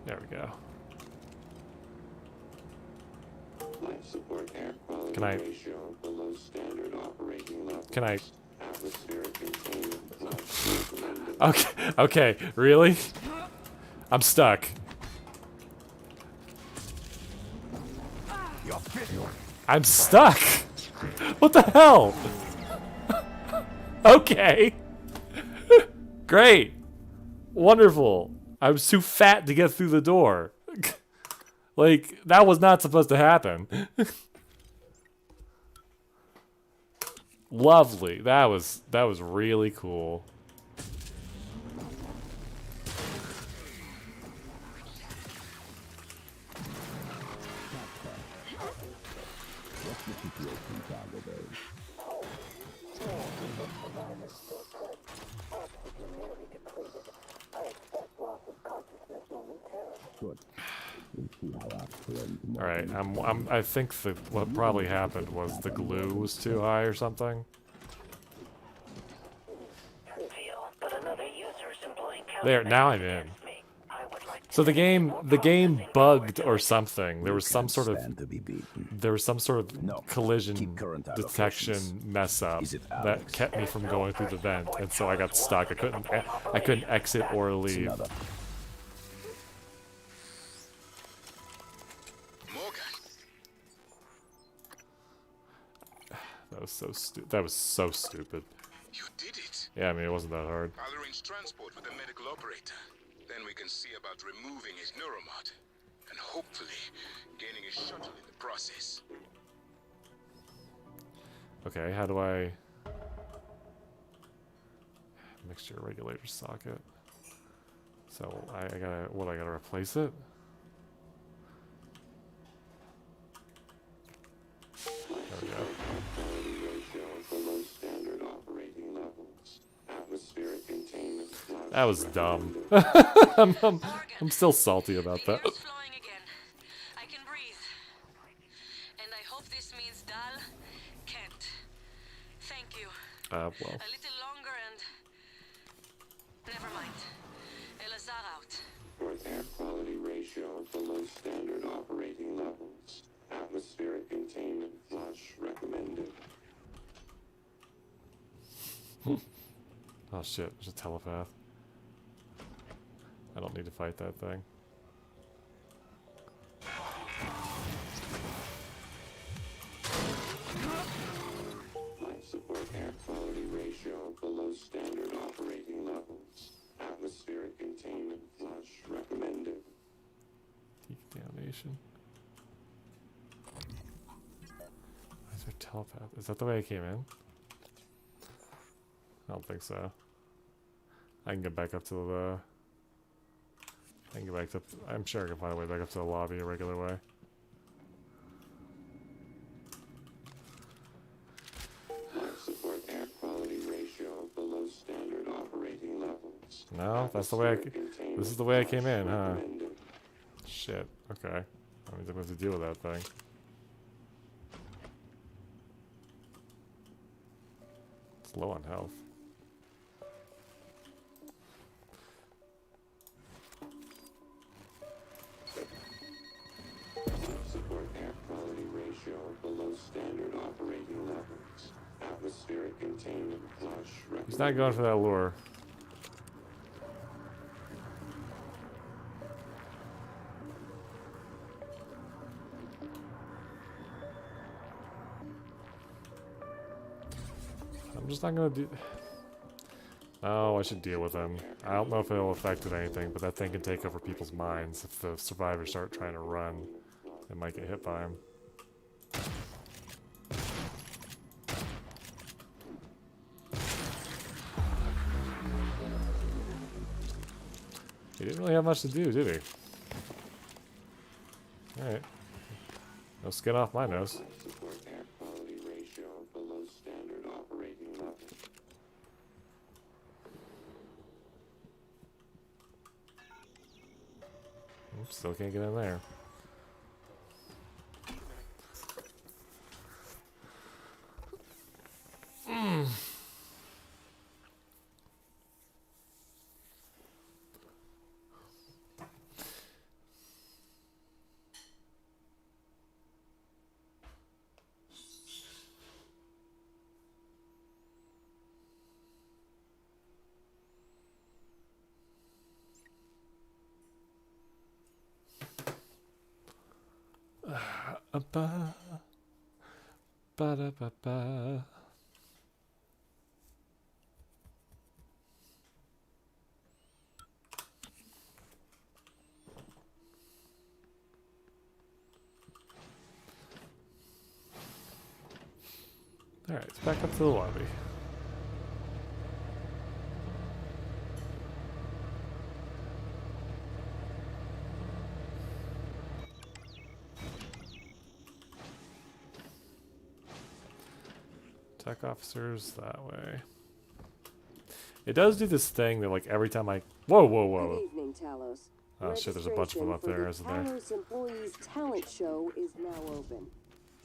There we go. Can I? Can I? Okay, okay, really? I'm stuck. I'm stuck! What the hell? Okay. Great. Wonderful. I was too fat to get through the door. Like, that was not supposed to happen. Lovely. That was really cool. All right, I think what probably happened was the glue was too high or something. There, now I'm in. So the game bugged or something. There was some sort of collision detection mess up that kept me from going through the vent, and so I got stuck. I couldn't exit or leave. That was so stupid. You did it. Yeah, I mean, it wasn't that hard. I'll arrange transport with the medical operator. Then we can see about removing his neuromod. And hopefully, gaining a shuttle in the process. Okay, how do I... Mixture regulator socket. So, I gotta replace it? There we go. That was dumb. I'm still salty about that. I can breathe. And I hope this means Dal can't. Thank you. Well. A little longer and... Never mind. Elazar out. With air quality ratio below standard operating levels. Atmospheric containment flush recommended. Oh shit, there's a telepath. I don't need to fight that thing. Life support air quality ratio below standard operating levels. Atmospheric containment flush recommended. Decontamination. Why is there a telepath? Is that the way I came in? I don't think so. I can get back up to the... I can get back to... I'm sure I can find a way back up to the lobby a regular way. Life support air quality ratio below standard operating levels. No, that's the way I... This is the way I came in, huh? Shit, okay. I mean, I'm going to have to deal with that thing. It's low on health. Support air quality ratio below standard operating levels. Atmospheric containment flush recommended. He's not going for that lure. I'm just not gonna do... Oh, I should deal with him. I don't know if it'll affect anything, but that thing can take over people's minds. If the survivors start trying to run, they might get hit by him. He didn't really have much to do, did he? Alright. No skin off my nose. Still can't get in there. Ba da ba ba. Alright, it's back up to the lobby. Tech officers that way. It does do this thing that, like, every time I... Whoa, whoa, whoa. Good evening, Talos. Oh shit, there's a bunch of them up there, isn't there? Talos Employees Talent Show is now open.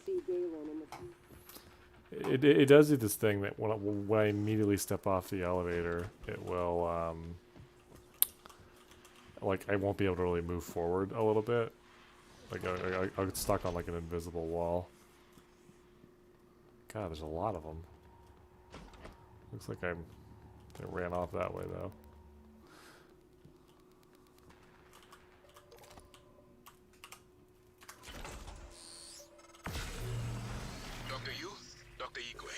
See Galen in the... It does do this thing that when I immediately step off the elevator, it will, like, I won't be able to really move forward a little bit. Like, I'll get stuck on, like, an invisible wall. God, there's a lot of them. Looks like they ran off that way, though. Dr. Yu, Dr. Igwe,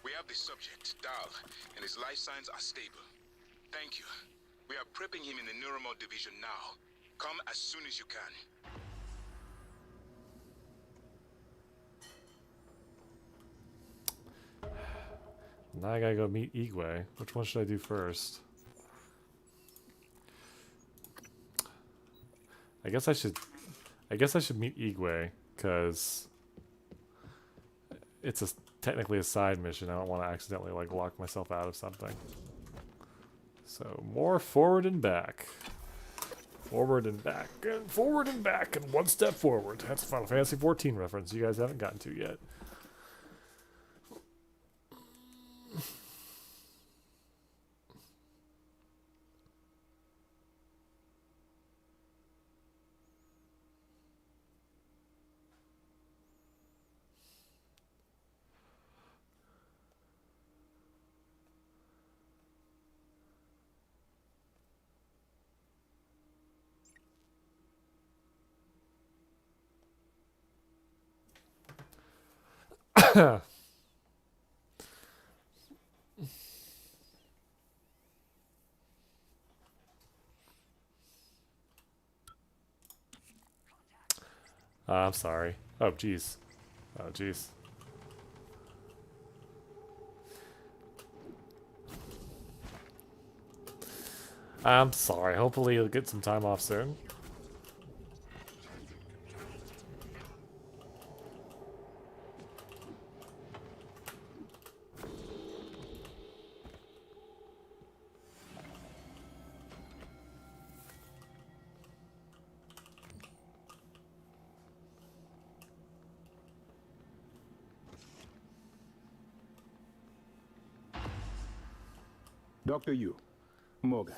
we have the subject, Dal, and his life signs are stable. Thank you. We are prepping him in the neuromod division now. Come as soon as you can. Now I gotta go meet Igwe. Which one should I do first? I guess I should meet Igwe, because it's technically a side mission. I don't want to accidentally, like, lock myself out of something. So more forward and back. Forward and back, and forward and back, and one step forward. That's a Final Fantasy XIV reference you guys haven't gotten to yet. I'm sorry. Oh, jeez. Oh, jeez. I'm sorry. Hopefully you'll get some time off soon. Dr. Yu, Morgan,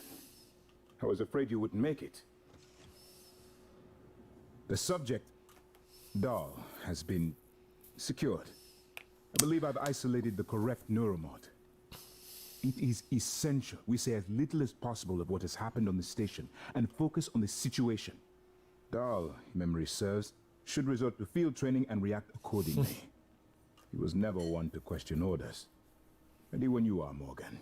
I was afraid you wouldn't make it. The subject, Dahl, has been secured. I believe I've isolated the correct neuromod. It is essential we say as little as possible of what has happened on the station and focus on the situation. Dahl, if memory serves, should resort to field training and react accordingly. He was never one to question orders. Ready when you are, Morgan.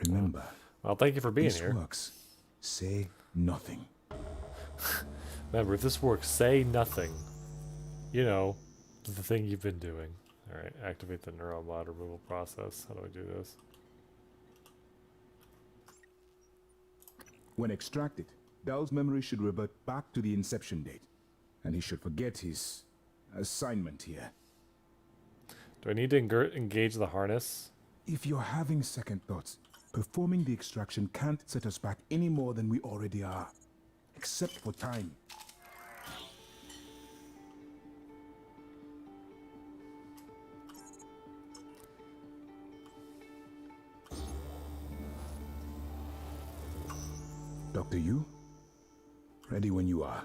Remember. Well, thank you for being this here. Works. Say nothing. Remember, if this works, say nothing. You know, the thing you've been doing. Alright, activate the neuromod removal process. How do I do this? When extracted, Dahl's memory should revert back to the inception date. And he should forget his assignment here. Do I need to engage the harness? If you're having second thoughts, performing the extraction can't set us back any more than we already are. except for time. Dr. Yu? Ready when you are.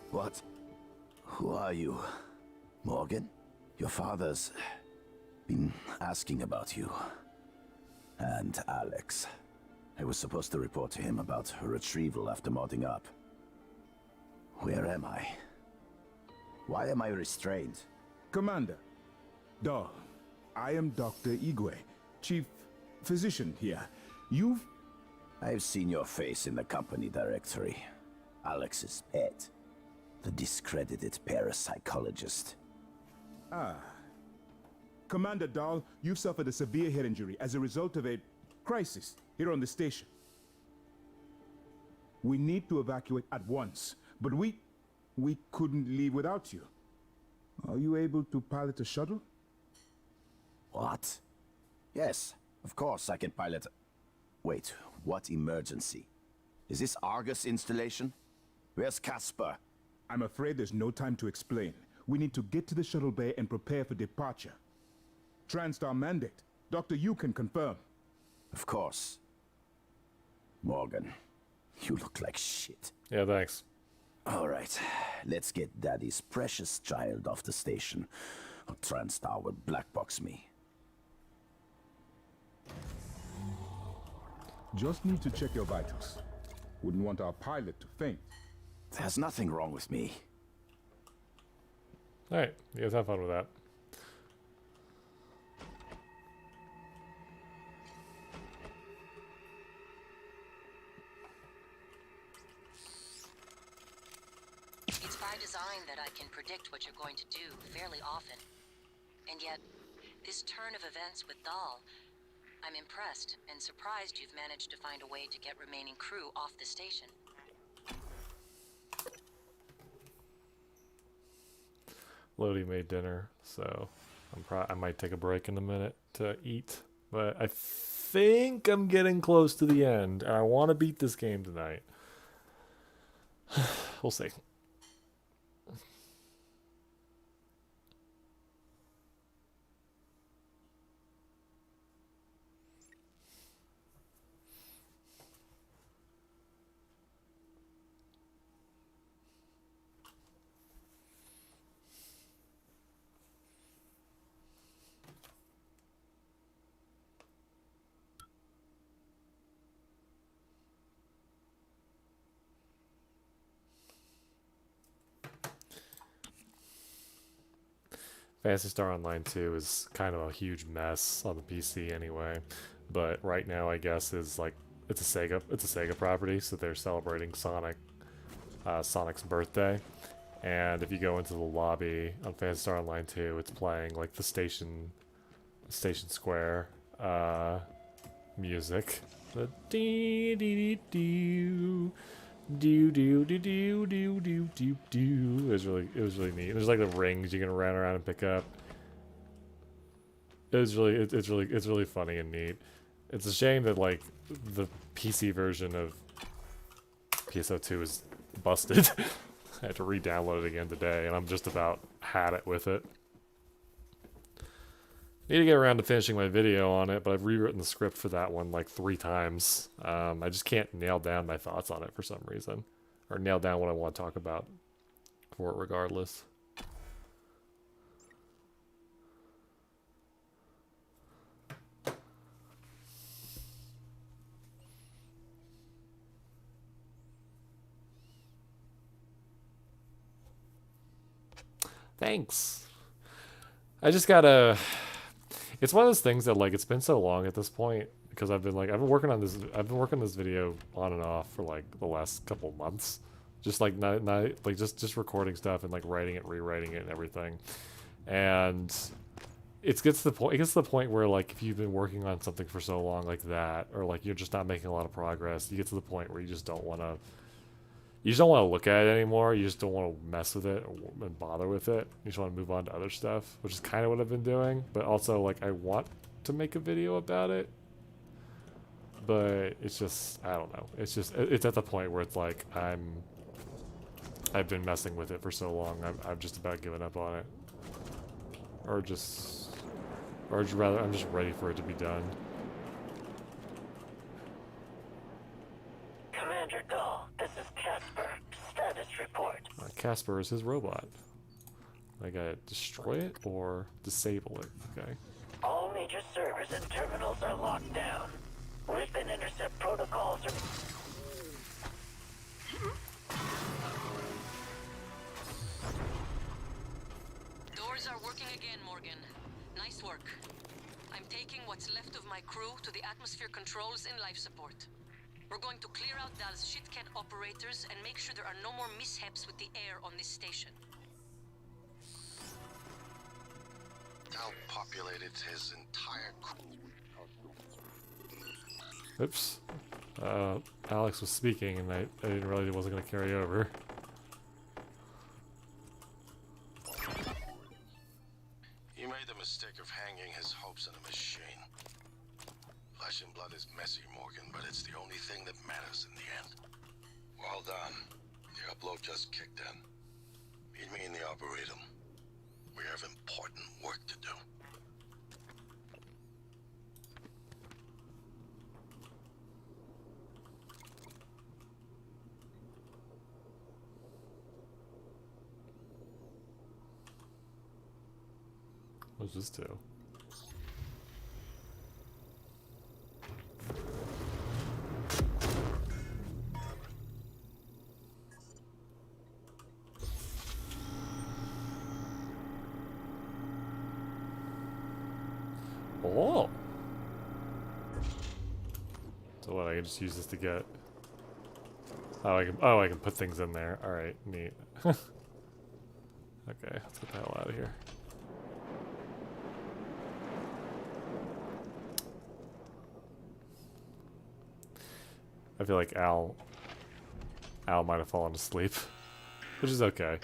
What? Who are you? Morgan? Your father's been asking about you. And Alex. I was supposed to report to him about her retrieval after modding up. Where am I? Why am I restrained? Commander. Dahl, I am Dr. Igwe, Chief Physician here. I've seen your face in the company directory. Alex's pet. The discredited parapsychologist. Ah. Commander Dahl, you've suffered a severe head injury as a result of a crisis here on the station. We need to evacuate at once, but we couldn't leave without you. Are you able to pilot a shuttle? What? Yes, of course I can pilot. Wait, what emergency? Is this Argus installation? Where's Casper? I'm afraid there's no time to explain. We need to get to the shuttle bay and prepare for departure. TranStar mandate. Dr. Yu can confirm. Of course. Morgan, you look like shit. Yeah, thanks. All right, let's get Daddy's precious child off the station, or TranStar will blackbox me. Just need to check your vitals. Wouldn't want our pilot to faint. There's nothing wrong with me. Alright, you guys have fun with that. It's by design that I can predict what you're going to do fairly often. And yet, this turn of events with Dahl, I'm impressed and surprised you've managed to find a way to get remaining crew off the station. Lodi made dinner, so I might take a break in a minute to eat. But I think I'm getting close to the end, and I want to beat this game tonight. We'll see. Phantasy Star Online 2 is kind of a huge mess on the PC anyway, but right now I guess is like it's a Sega property, so they're celebrating Sonic's birthday. And if you go into the lobby on Phantasy Star Online 2, it's playing like the Station Square music. The dee dee dee do do do do do do do do. It was really neat. There's like the rings you can run around and pick up. It's really funny and neat. It's a shame that like the PC version of PSO2 is busted. I had to re-download it again today, and I'm just about had it with it. Need to get around to finishing my video on it, but I've rewritten the script for that one like 3 times. I just can't nail down my thoughts on it for some reason. Or nail down what I want to talk about for it regardless. Thanks. I just gotta... It's one of those things that like it's been so long at this point because I've been working on this video on and off for like the last couple of months, just like not like just recording stuff and like writing it, rewriting it, and everything. And it gets to the point where like if you've been working on something for so long like that, or like you're just not making a lot of progress, you get to the point where you just don't want to You just don't want to look at it anymore. You just don't want to mess with it and bother with it. You just want to move on to other stuff, which is kind of what I've been doing. But also, like, I want to make a video about it. But it's just, I don't know. It's just, it's at the point where it's like, I've been messing with it for so long, I've just about given up on it. Or rather, I'm just ready for it to be done. Commander Dahl, this is Casper. Status report. Casper is his robot. I gotta destroy it or disable it. Okay. All major servers and terminals are locked down. Weapon intercept protocols are... Doors are working again, Morgan. Nice work. I'm taking what's left of my crew to the atmosphere controls and life support. We're going to clear out Dal's shitcat operators and make sure there are no more mishaps with the air on this station. Dal populated his entire crew. Oops. Alex was speaking and I didn't realize it wasn't going to carry over. He made the mistake of hanging his hopes on a machine. Flesh and blood is messy, Morgan, but it's the only thing that matters in the end. Well done. The upload just kicked in. Meet me in the Arboretum. We have important work to do. What's this do? Oh! So what, I can just use this to get... Oh, I can put things in there. Alright, neat. Okay, let's get the hell out of here. I feel like Al might have fallen asleep, which is okay.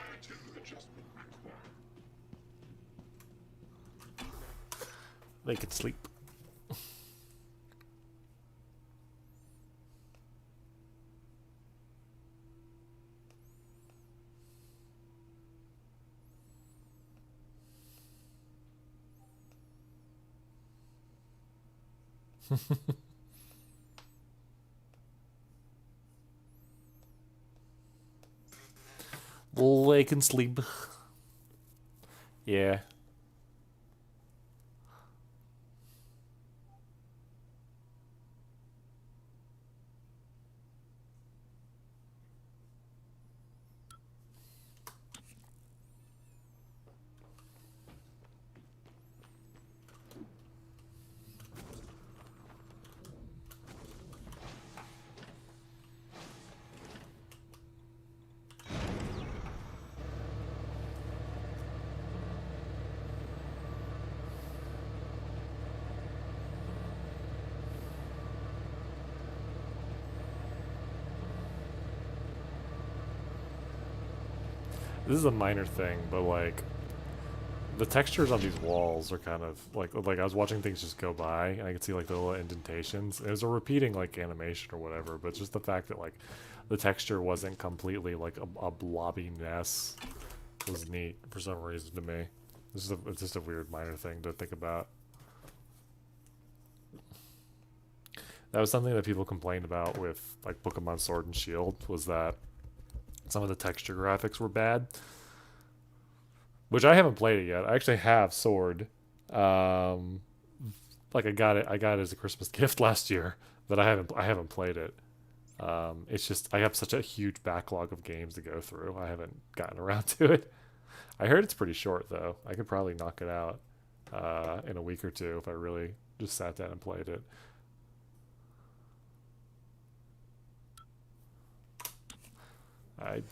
They can sleep. They can sleep. Yeah. This is a minor thing, but like the textures on these walls are kind of like I was watching things just go by and I could see like the little indentations. It was a repeating like animation or whatever, but just the fact that like the texture wasn't completely like a blobby mess was neat for some reason to me. It's just a weird minor thing to think about. That was something that people complained about with like Pokemon Sword and Shield, was that some of the texture graphics were bad. Which I haven't played it yet. I actually have Sword. Like I got it as a Christmas gift last year, but I haven't played it. It's just I have such a huge backlog of games to go through. I haven't gotten around to it. I heard it's pretty short though. I could probably knock it out in a week or two if I really just sat down and played it. I'm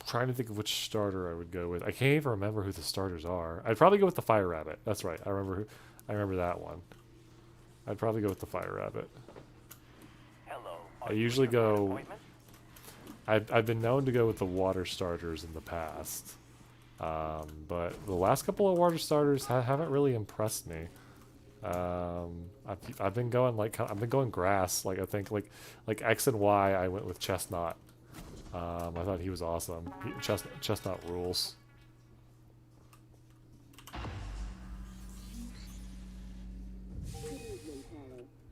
trying to think of which starter I would go with. I can't even remember who the starters are. I'd probably go with the Fire Rabbit. That's right. I remember that one. I'd probably go with the Fire Rabbit. Hello. I usually go I've been known to go with the water starters in the past, but the last couple of water starters haven't really impressed me. I've been going I've been going grass. Like I think like X and Y I went with Chestnut. I thought he was awesome. Chestnut rules.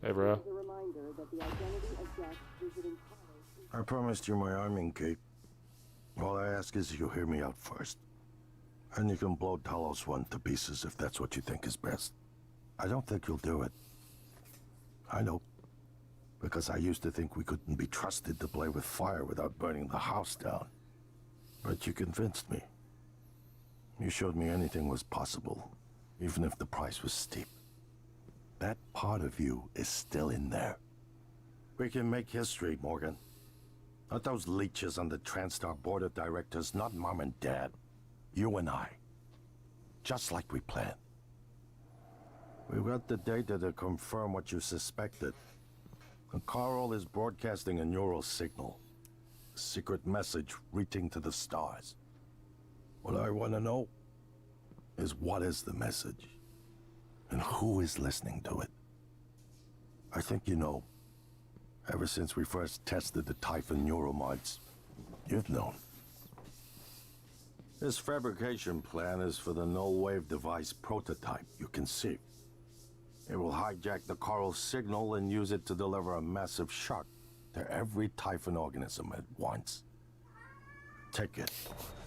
Hey, bro. I promised you my arming cape. All I ask is you hear me out first. And you can blow Talos 1 to pieces if that's what you think is best. I don't think you'll do it. I know. Because I used to think we couldn't be trusted to play with fire without burning the house down. But you convinced me. You showed me anything was possible, even if the price was steep. That part of you is still in there. We can make history, Morgan. Not those leeches on the TranStar board of directors, not Mom and Dad. You and I. Just like we planned. We've got the data to confirm what you suspected. And Carl is broadcasting a neural signal. A secret message reaching to the stars. What I want to know is what is the message? And who is listening to it? I think you know. Ever since we first tested the Typhon neuromods, you've known. This fabrication plan is for the null-wave device prototype you conceived. It will hijack the coral signal and use it to deliver a massive shock to every Typhon organism at once. Take it.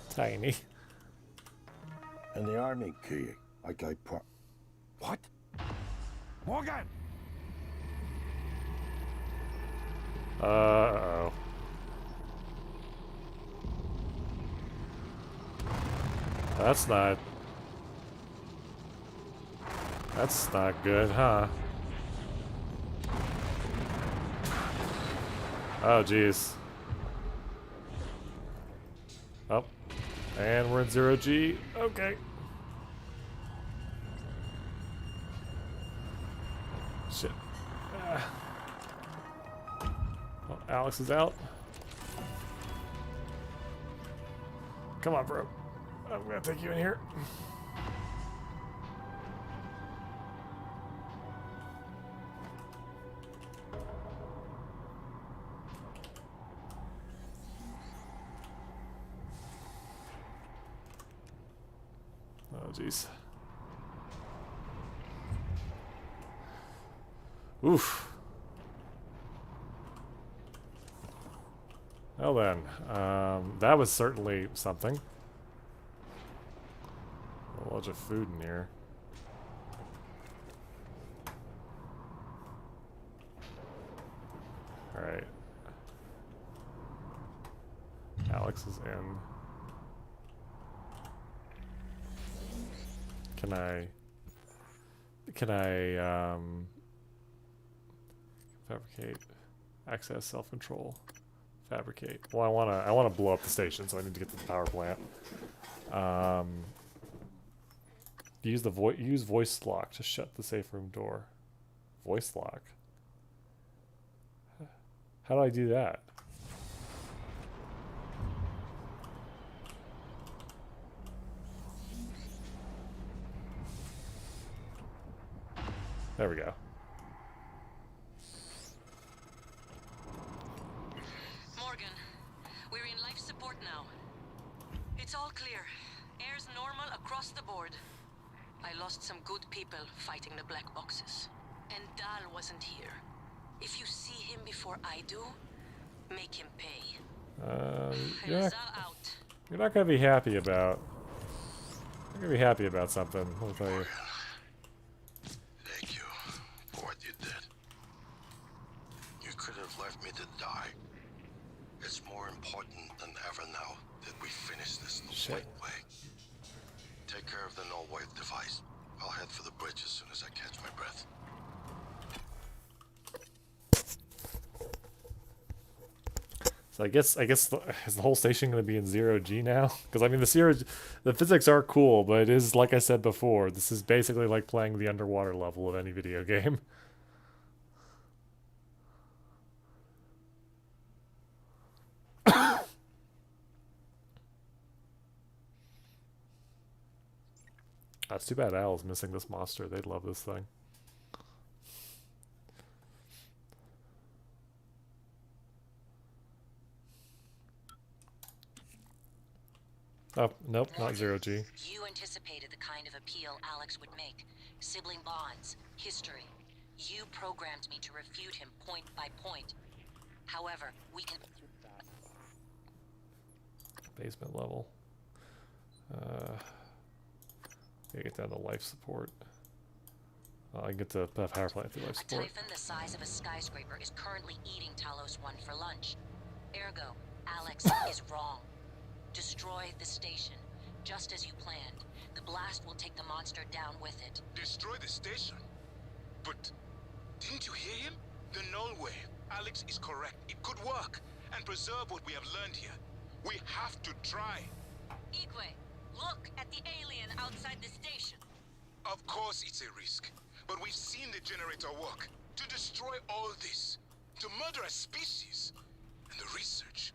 Tiny. And the army key, like I What? Morgan! Uh-oh. That's not good, huh? Oh, jeez. Oh. And we're in 0G. Okay. Shit. Well, Alex is out. Come on, bro. I'm gonna take you in here. Oh, jeez. Oof. Well then, that was certainly something. A bunch of food in here. Alright. Alex is in. Can I fabricate, access, self-control, fabricate. Well, I wanna blow up the station, so I need to get to the power plant. Use voice lock to shut the safe room door. Voice lock. How do I do that? There we go. Morgan, we're in life support now. It's all clear. Air's normal across the board. I lost some good people fighting the black boxes. And Dahl wasn't here. If you see him before I do, make him pay. You're not gonna be happy about. You're gonna be happy about something. I'll tell you. Thank you for what you did. You could have left me to die. It's more important than ever now that we finish this the right way. Take care of the null wave device. I'll head for the bridge as soon as I catch my breath. So I guess is the whole station going to be in 0G now? Because I mean the physics are cool, but it is, like I said before, this is basically like playing the underwater level of any video game. That's too bad Al's missing this monster. They'd love this thing. Oh, nope, not zero G. You anticipated the kind of appeal Alex would make. Sibling bonds, history. You programmed me to refute him point by point. However, we can... Basement level. Gotta get down to life support. I get to have power plant through life A support. typhon the size of a skyscraper is currently eating Talos 1 for lunch. Ergo, Alex is wrong. Destroy the station, just as you planned. The blast will take the monster down with it. Destroy the station? But didn't you hear him? The null wave. Alex is correct. It could work and preserve what we have learned here. We have to try. Igwe, look at the alien outside the station. Of course it's a risk, but we've seen the generator work. To destroy all this, to murder a species, and the research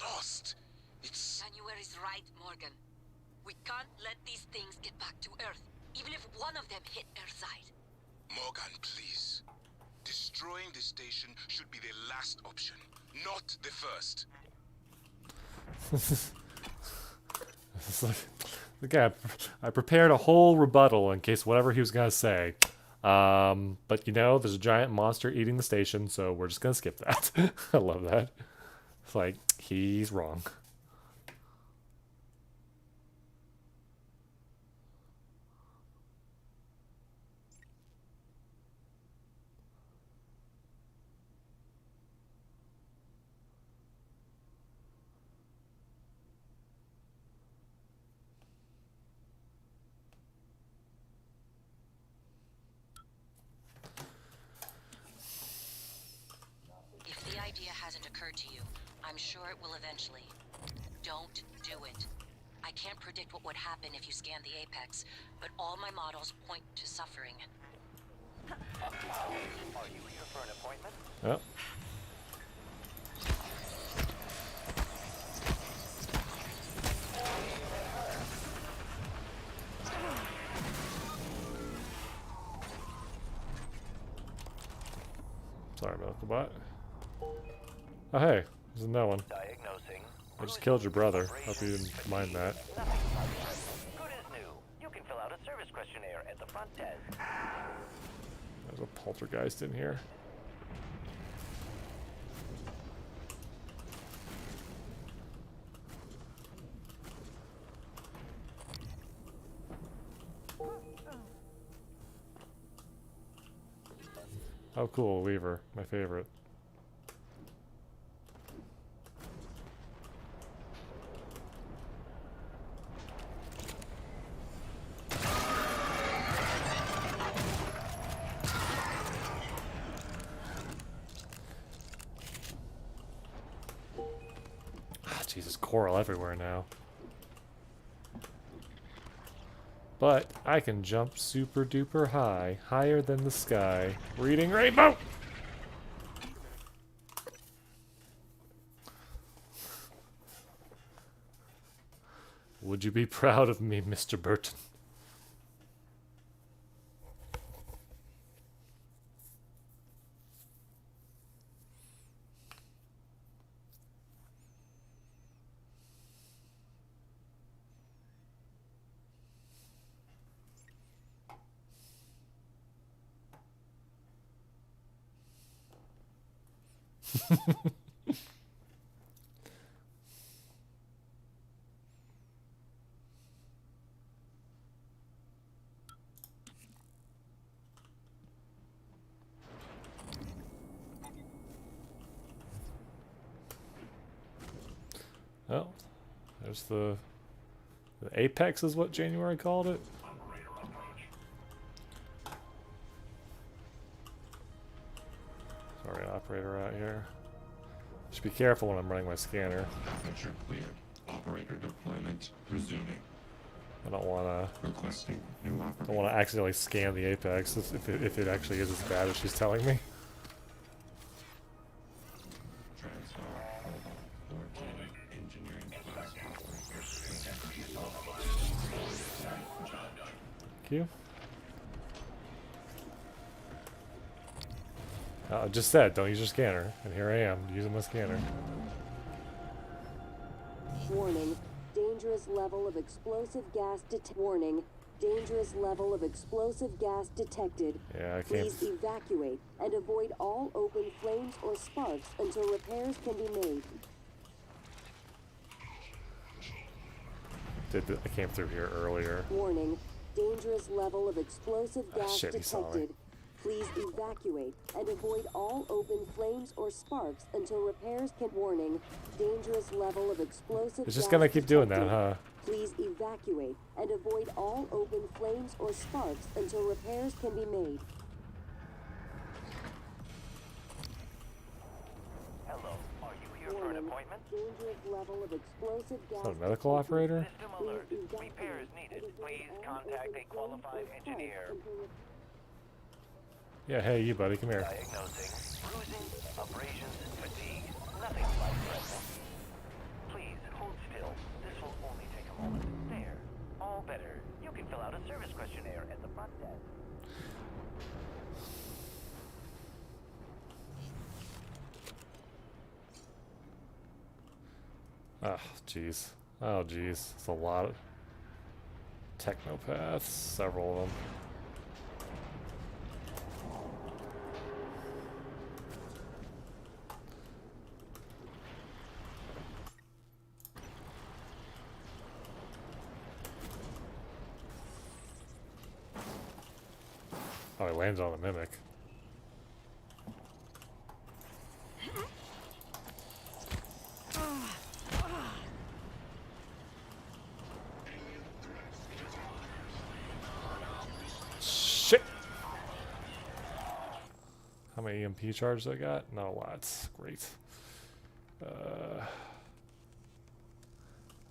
lost. It's... January's right, Morgan. We can't let these things get back to Earth, even if one of them hit Earthside. Morgan, please. Destroying the station should be the last option, not the first. It's like, okay, I prepared a whole rebuttal in case whatever he was gonna say. But you know, there's a giant monster eating the station, so we're just gonna skip that. I love that. It's like, he's wrong. If the idea hasn't occurred to you, I'm sure it will eventually. Don't do it. I can't predict what would happen if you scan the apex, but all my models point to suffering. Are you here for an appointment? Yep. Sorry, medical bot. Oh hey, there's another one. Diagnosing. I just killed your brother. Hope you didn't mind that. Good as new. You can fill out a service questionnaire at the front desk. There's a poltergeist in here. Oh cool, Weaver, my favorite. Jesus, coral everywhere now. But I can jump super duper high, higher than the sky. Reading rainbow! Would you be proud of me, Mr. Burton? Oh, there's the apex is what January called it. Sorry, operator out here. Should be careful when I'm running my scanner. Temperature cleared. Operator deployment resuming. I don't want to. Requesting new operator. Don't want to accidentally scan the apex if it actually is as bad as she's telling me. you. I just said, don't use your scanner, and here I am, using my scanner. Warning. Dangerous level of explosive gas Warning. Dangerous level of explosive gas detected. Yeah, I can't. Please evacuate and avoid all open flames or sparks until repairs can be made. I came through here earlier. Warning. Dangerous level of explosive gas shit, he saw me. detected. Please evacuate and avoid all open flames or sparks until repairs can. Warning. Dangerous level of explosive It's just gas gonna keep doing that, detected. huh? Please evacuate and avoid all open flames or sparks until repairs can be made. Hello, are you here for an appointment? Dangerous level of explosive gas. Is that a medical operator? System alert. Repairs needed. Please contact a qualified engineer. Yeah, hey, you buddy, come here. Diagnosing bruising, abrasions, fatigue. Nothing life-threatening. Please hold still. This will only take a moment. There. All better. You can fill out a service questionnaire at the front desk. Oh, jeez. Oh, jeez. It's a lot of technopaths, several of them. Oh, I landed on a mimic. Shit! How many EMP charges I got? Not a lot. Great.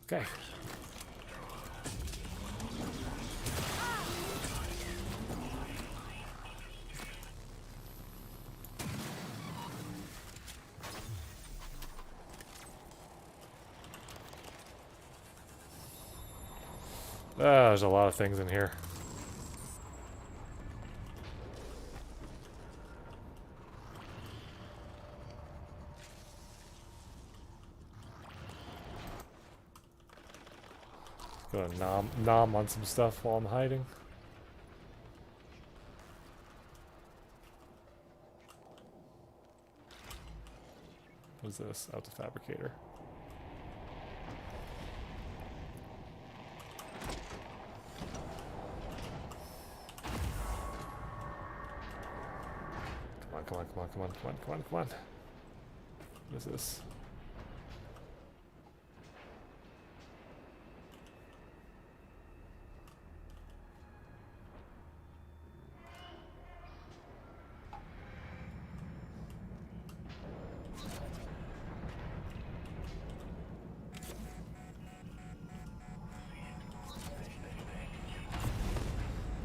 Okay. There's a lot of things in here. Gonna nom on some stuff while I'm hiding. What's this? Out the fabricator. Come on, come on, come on, come on, come on, come on. What is this?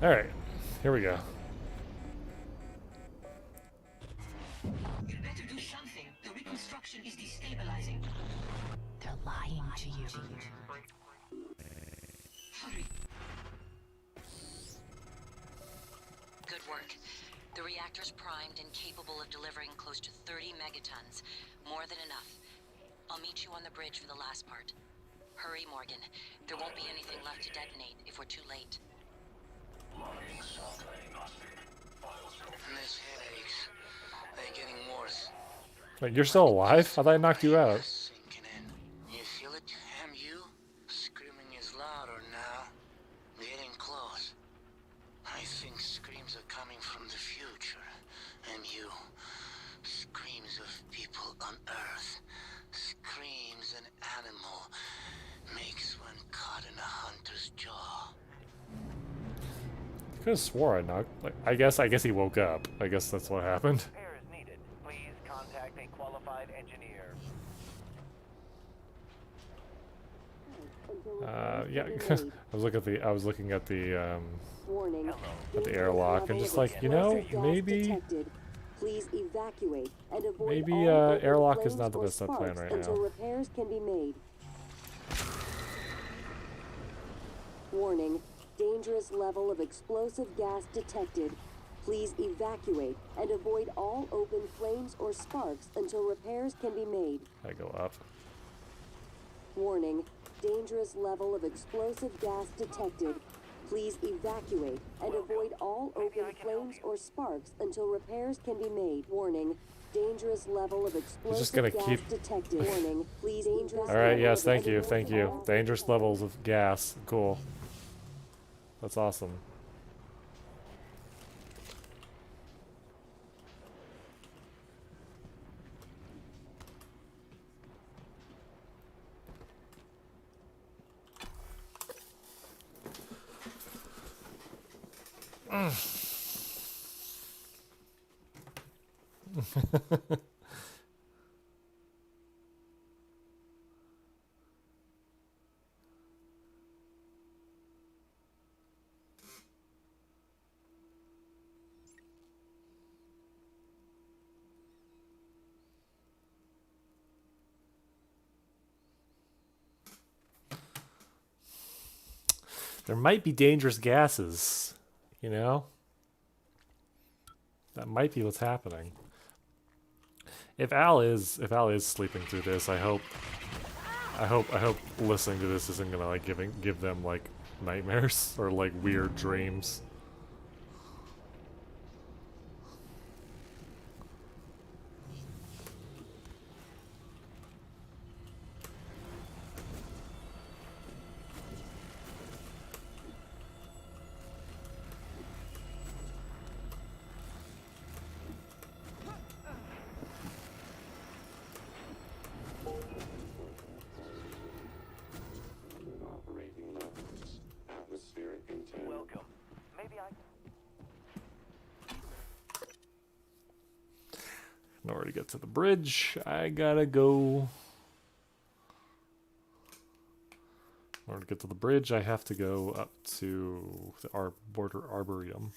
All right, here we go. You better do something. The reconstruction is destabilizing. They're lying to you. Hurry. Good work. The reactor's primed and capable of delivering close to 30 megatons. More than enough. I'll meet you on the bridge for the last part. Hurry, Morgan. There won't be anything left to detonate if we're too late. And this headaches. They're getting worse. Wait, you're still alive? I thought I knocked you out. Sinking in. You feel it, MU? Screaming is louder now. Getting close. I think screams are coming from the future. MU. Screams of people on Earth. Screams an animal makes when caught in a hunter's jaw. I could have swore I knocked. Like, I guess he woke up. I guess that's what happened. Repairs needed. Please contact a qualified engineer. Yeah. I was looking at the Warning. airlock and just like, you know, maybe Detected. Please evacuate and avoid maybe all open airlock is flames not the or best plan sparks right until now. repairs can be made. Warning. Dangerous level of explosive gas detected. Please evacuate and avoid all open flames or sparks until repairs can be made. I go up. Warning, dangerous level of explosive gas detected. Please evacuate and avoid all open flames or sparks until repairs can be made. Warning, dangerous level of explosive Just gonna gas keep. detected. Warning, please dangerous. All right. Yes. Thank you. Thank you. Dangerous levels of gas. Cool. That's awesome. There might be dangerous gases, you know? That might be what's happening. If Al is sleeping through this, I hope listening to this isn't gonna like give them like nightmares or like weird dreams. Operating levels. Atmospheric containment. Welcome. Maybe I... In order to get to the bridge, I gotta go. In order to get to the bridge, I have to go up to the border arboretum.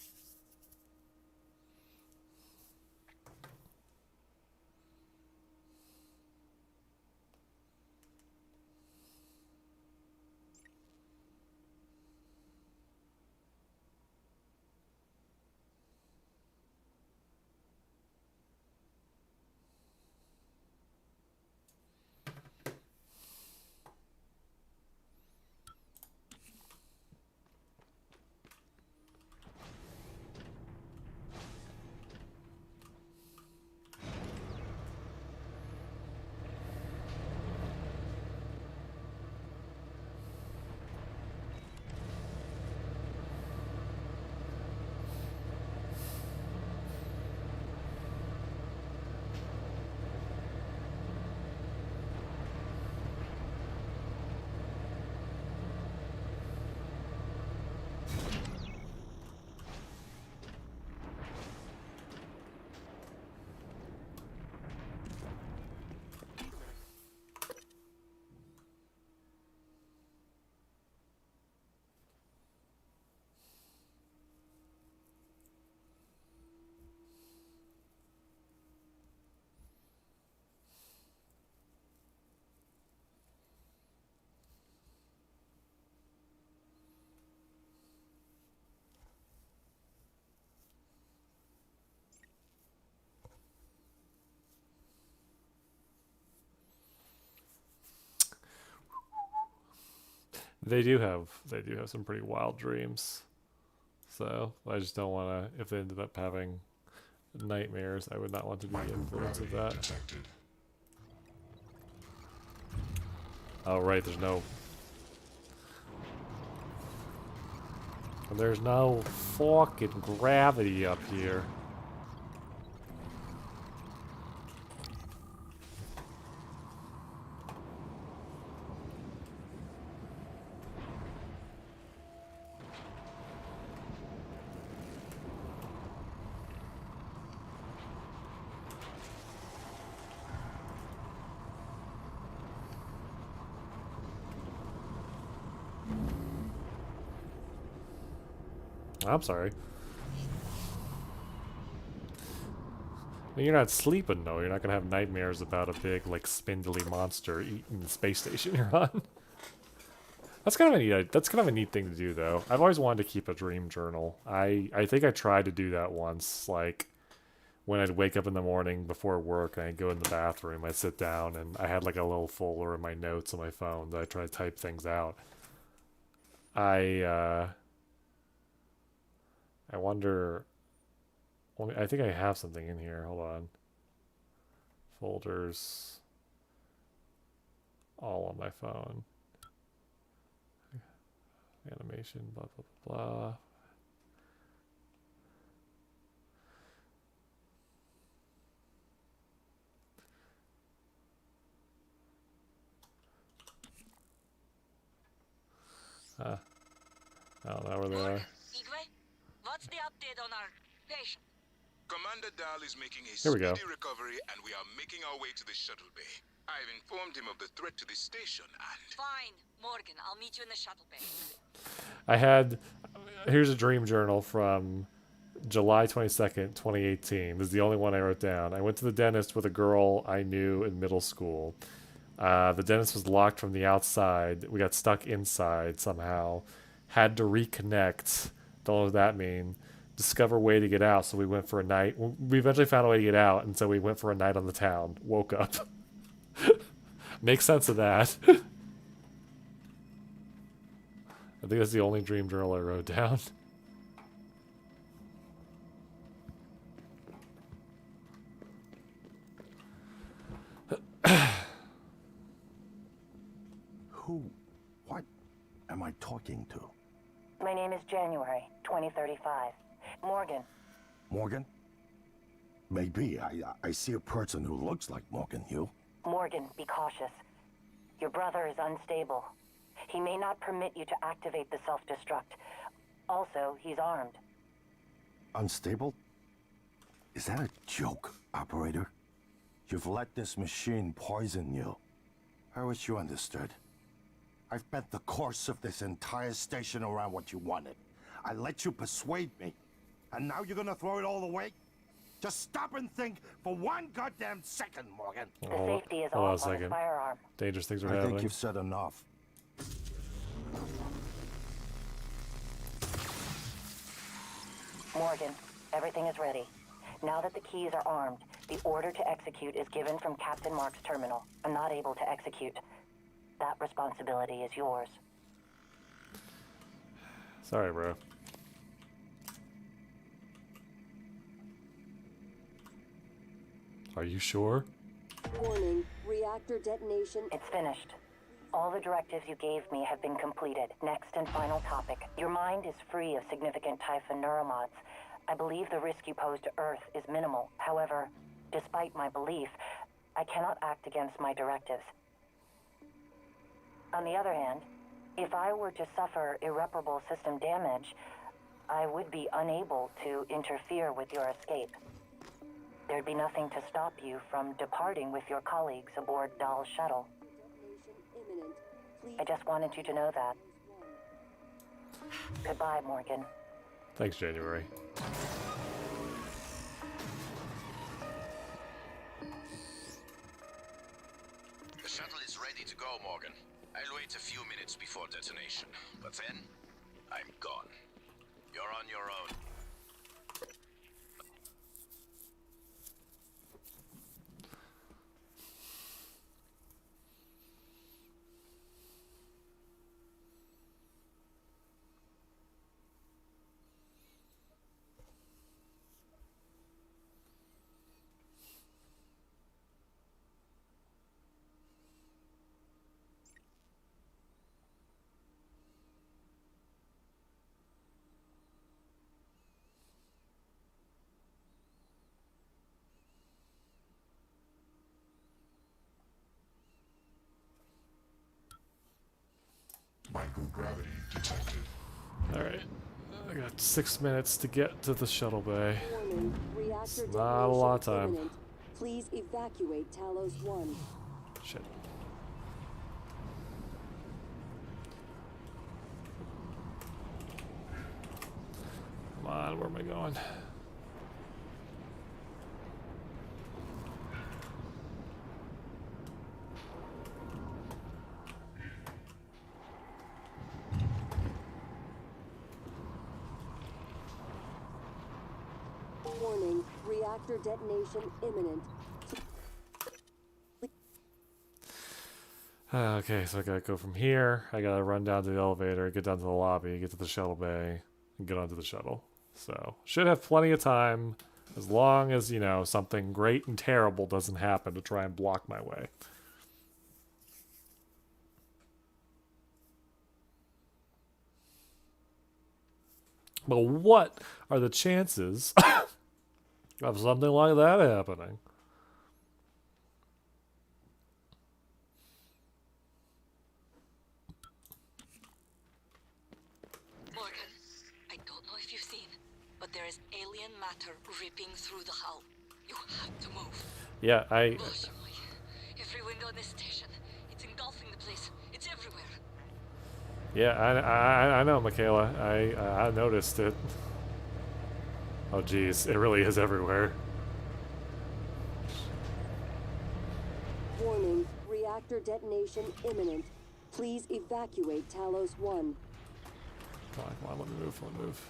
They do have some pretty wild dreams. So I just don't want to. If they ended up having nightmares, I would not want to be the influence of that. Oh right, there's no fucking gravity up here. I'm sorry. Well, you're not sleeping, though. You're not gonna have nightmares about a big, like, spindly monster eating the space station you're on. That's kind of a neat thing to do, though. I've always wanted to keep a dream journal. I think I tried to do that once, like when I'd wake up in the morning before work and I'd go in the bathroom, I'd sit down and I had like a little folder in my notes on my phone that I try to type things out. I wonder. Well, I think I have something in here. Hold on. Folders. All on my phone. Animation. Blah blah blah. I don't know where they are. What's the update on our patient? Commander Dahl is making a Here we go. speedy recovery, and we are making our way to the shuttle bay. I've informed him of the threat to the station, and... Fine, Morgan. I'll meet you in the shuttle bay. I had. Here's a dream journal from July 22nd, 2018. This is the only one I wrote down. I went to the dentist with a girl I knew in middle school. The dentist was locked from the outside. We got stuck inside somehow. Had to reconnect. Don't know what that means. Discover a way to get out. So we went for a night. We eventually found a way to get out, and so we went for a night on the town. Woke up. Makes sense of that. I think that's the only dream journal I wrote down. What am I talking to? My name is January, 2035. Morgan. Morgan? Maybe. I see a person who looks like Morgan, you. Morgan, be cautious. Your brother is unstable. He may not permit you to activate the self-destruct. Also, he's armed. Unstable? Is that a joke, operator? You've let this machine poison you. I wish you understood. I've bet the course of this entire station around what you wanted. I let you persuade me. And now you're gonna throw it all away? Just stop and think for one goddamn second, Morgan. The safety is hold on a off on his second. firearm. Dangerous things are I happening. think you've said enough. Morgan, everything is ready. Now that the keys are armed, the order to execute is given from Captain Mark's terminal. I'm not able to execute. That responsibility is yours. Sorry, bro. Are you sure? Warning, reactor detonation. It's finished. All the directives you gave me have been completed. Next and final topic. Your mind is free of significant Typhon neuromods. I believe the risk you pose to Earth is minimal. However, despite my belief, I cannot act against my directives. On the other hand, if I were to suffer irreparable system damage, I would be unable to interfere with your escape. There'd be nothing to stop you from departing with your colleagues aboard Dahl's shuttle. I just wanted you to know that. Goodbye, Morgan. Thanks, January. The shuttle is ready to go, Morgan. I'll wait a few minutes before detonation, but then I'm gone. You're on your own. Microgravity detected. Alright. I got 6 minutes to get to the shuttle bay. Warning, reactor It's not a lot of detonation time. imminent. Please evacuate Talos 1. Shit. Come on, where am I going? Warning, reactor detonation imminent. Okay, so I gotta go from here. I gotta run down to the elevator, get down to the lobby, get to the shuttle bay, and get onto the shuttle. So, should have plenty of time, as long as, you know, something great and terrible doesn't happen to try and block my way. But what are the chances of something like that happening? Morgan, I don't know if you've seen, but there is alien matter ripping through the hull. You have to move. Yeah, Gosh, every window in this station, it's engulfing the place. It's everywhere. Yeah, I know, Michaela. I noticed it. Oh, geez, it really is everywhere. Warning, reactor detonation imminent. Please evacuate Talos 1. Come on, let me move, let me move.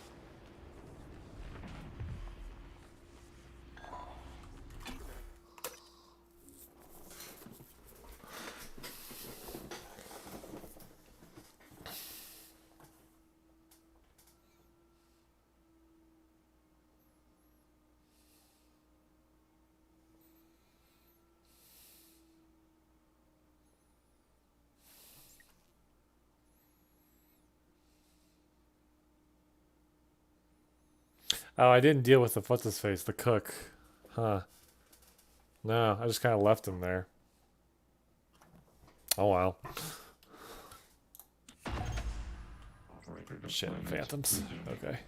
Oh, I didn't deal with the what's-his-face, the cook. Huh. No, I just kind of left him there. Oh, wow. Shit, phantoms. Okay.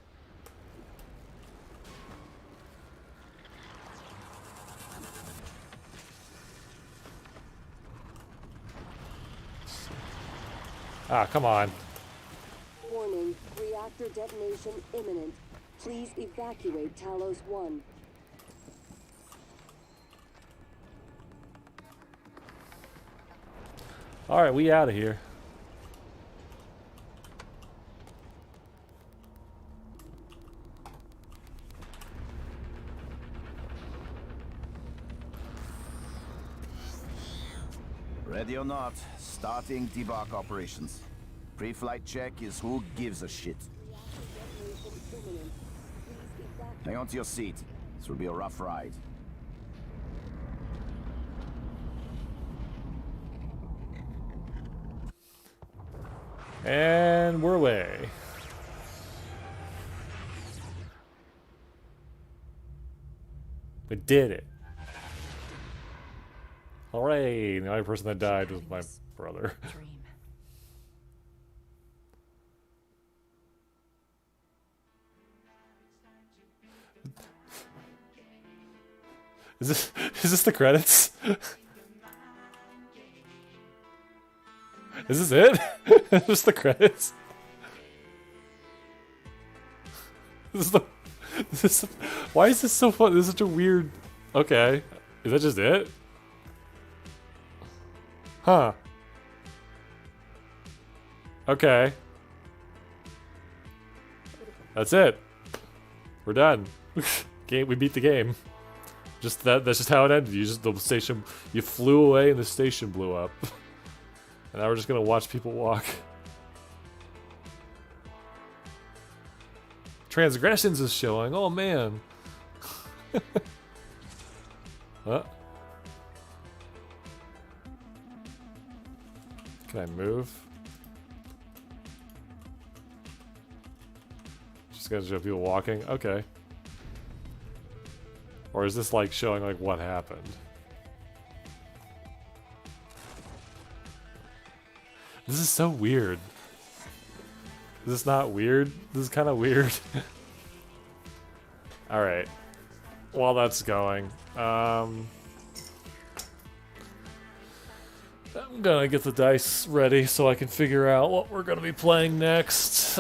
Ah, come on. Warning, reactor detonation imminent. Please evacuate Talos 1. Alright, we out of here. Ready or not, starting debark operations. Pre-flight check is who gives a shit. Hang on to your seat. This will be a rough ride. And we're away. We did it. Hooray! The only person that died was my brother. Is this the credits? Is this it? Is this the credits? Why is this so fun? This is such a weird... Okay. Is that just it? Huh. Okay. That's it. We're done. We beat the game. That's just how it ended. You flew away and the station blew up. And now we're just gonna watch people walk. Transgressions is showing. Oh man. Huh? Can I move? Just gonna show people walking? Okay. Or is this like showing like what happened? This is so weird. Is this not weird? This is kind of weird. Alright. While that's going, I'm gonna get the dice ready so I can figure out what we're gonna be playing next.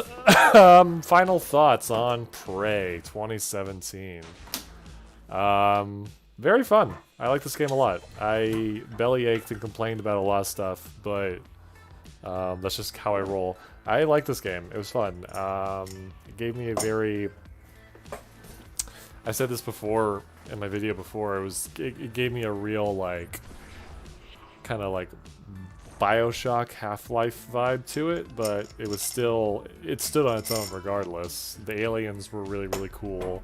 Final thoughts on Prey 2017. Very fun. I like this game a lot. I belly ached and complained about a lot of stuff, but that's just how I roll. I like this game. It was fun. It gave me a very... I said this before in my video before. It gave me a real like kind of like BioShock Half-Life vibe to it, but it stood on its own regardless. The aliens were really, really cool.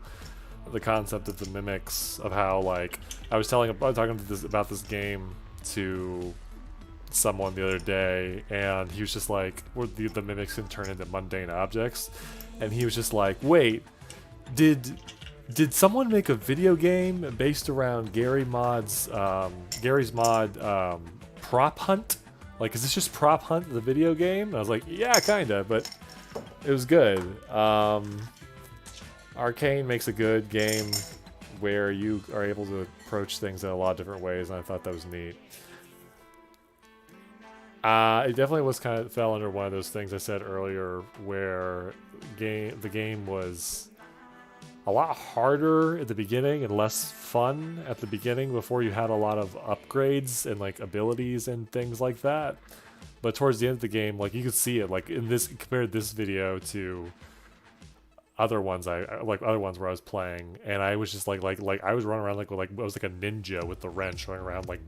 The concept of the mimics, of how like I was talking about this game to someone the other day, and he was just like, where the mimics can turn into mundane objects, and he was just like, wait, did someone make a video game based around Gary's mod Prop Hunt? Like, is this just Prop Hunt, the video game? And I was like, yeah, kinda, but it was good. Arcane makes a good game where you are able to approach things in a lot of different ways, and I thought that was neat. It definitely fell under one of those things I said earlier, where the game was a lot harder at the beginning and less fun at the beginning before you had a lot of upgrades and like abilities and things like that. But towards the end of the game, like you could see it, like in this, compared this video to other ones other ones where I was playing, and I was just like I was running around like I was like a ninja with the wrench, running around like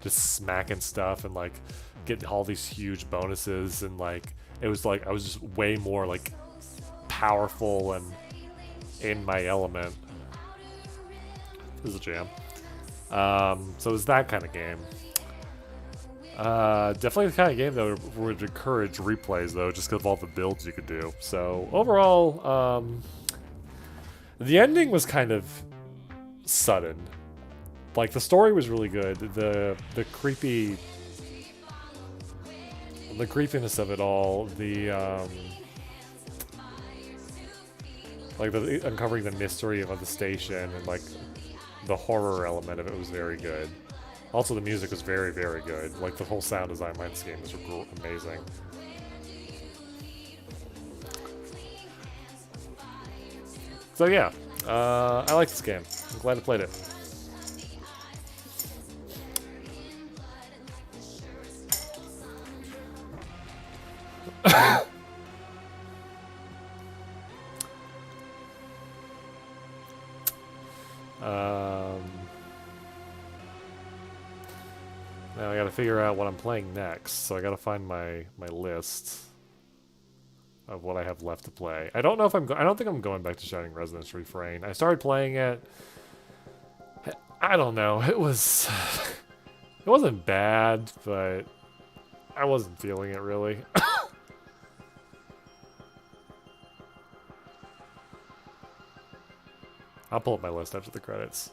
just smacking stuff and like getting all these huge bonuses, and like it was like I was just way more like powerful and in my element. This is a jam. So it's that kind of game. Definitely the kind of game that would encourage replays, though, just because of all the builds you could do. So overall, the ending was kind of sudden. Like, the story was really good. The creepiness of it all, like the uncovering the mystery of the station, and like the horror element of it was very good. Also, the music was very, very good. Like, the whole sound design behind this game was amazing. So yeah, I like this game. I'm glad I played it. Now I gotta figure out what I'm playing next, so I gotta find my list of what I have left to play. I don't know if I don't think I'm going back to Shining Resonance Refrain. I started playing it. I don't know. It wasn't bad, but I wasn't feeling it really. I'll pull up my list after the credits.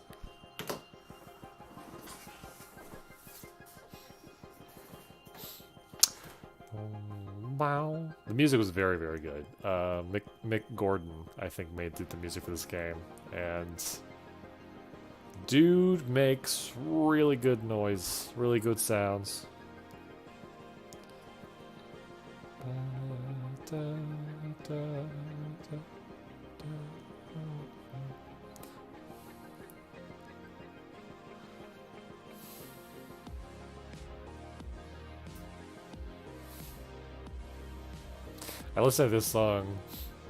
Wow. The music was very, very good. Mick Gordon, I think, did the music for this game, and dude makes really good noise, really good sounds. I listen to this song.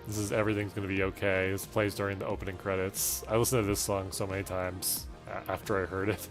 This is Everything's Gonna Be Okay. This plays during the opening credits. I listened to this song so many times after I heard it.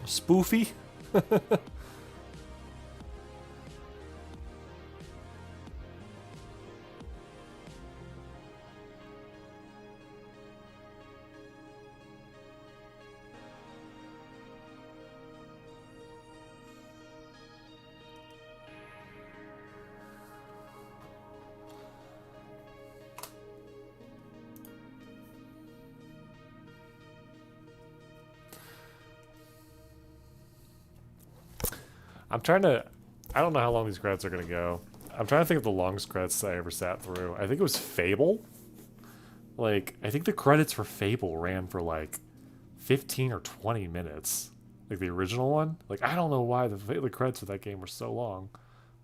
Spoofy? I'm trying to... I don't know how long these credits are going to go. I'm trying to think of the longest credits I ever sat through. I think it was Fable. Like, I think the credits for Fable ran for like 15 or 20 minutes. Like the original one. Like, I don't know why the credits of that game were so long.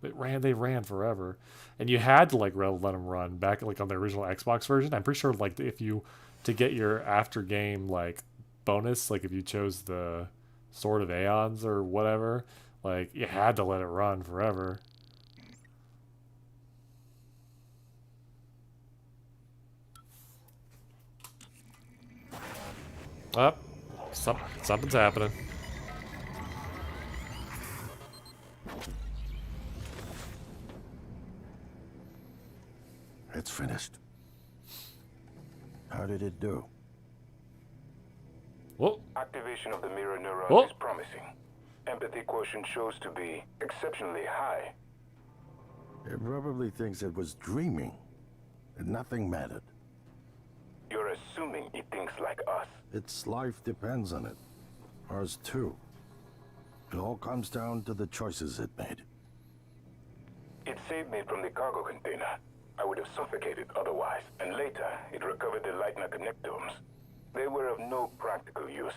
They ran forever. And you had to like let them run back like on the original Xbox version. I'm pretty sure like if you, to get your after game like bonus, like if you chose the Sword of Aeons or whatever, like you had to let it run forever. Oh, something's happening. It's finished. How did it do? Whoa. Activation of the mirror neuron Whoa. is promising. Empathy quotient shows to be exceptionally high. It probably thinks it was dreaming, and nothing mattered. You're assuming it thinks like us. Its life depends on it. Ours too. It all comes down to the choices it made. It saved me from the cargo container. I would have suffocated otherwise. And later, it recovered the Lightner connectomes. They were of no practical use,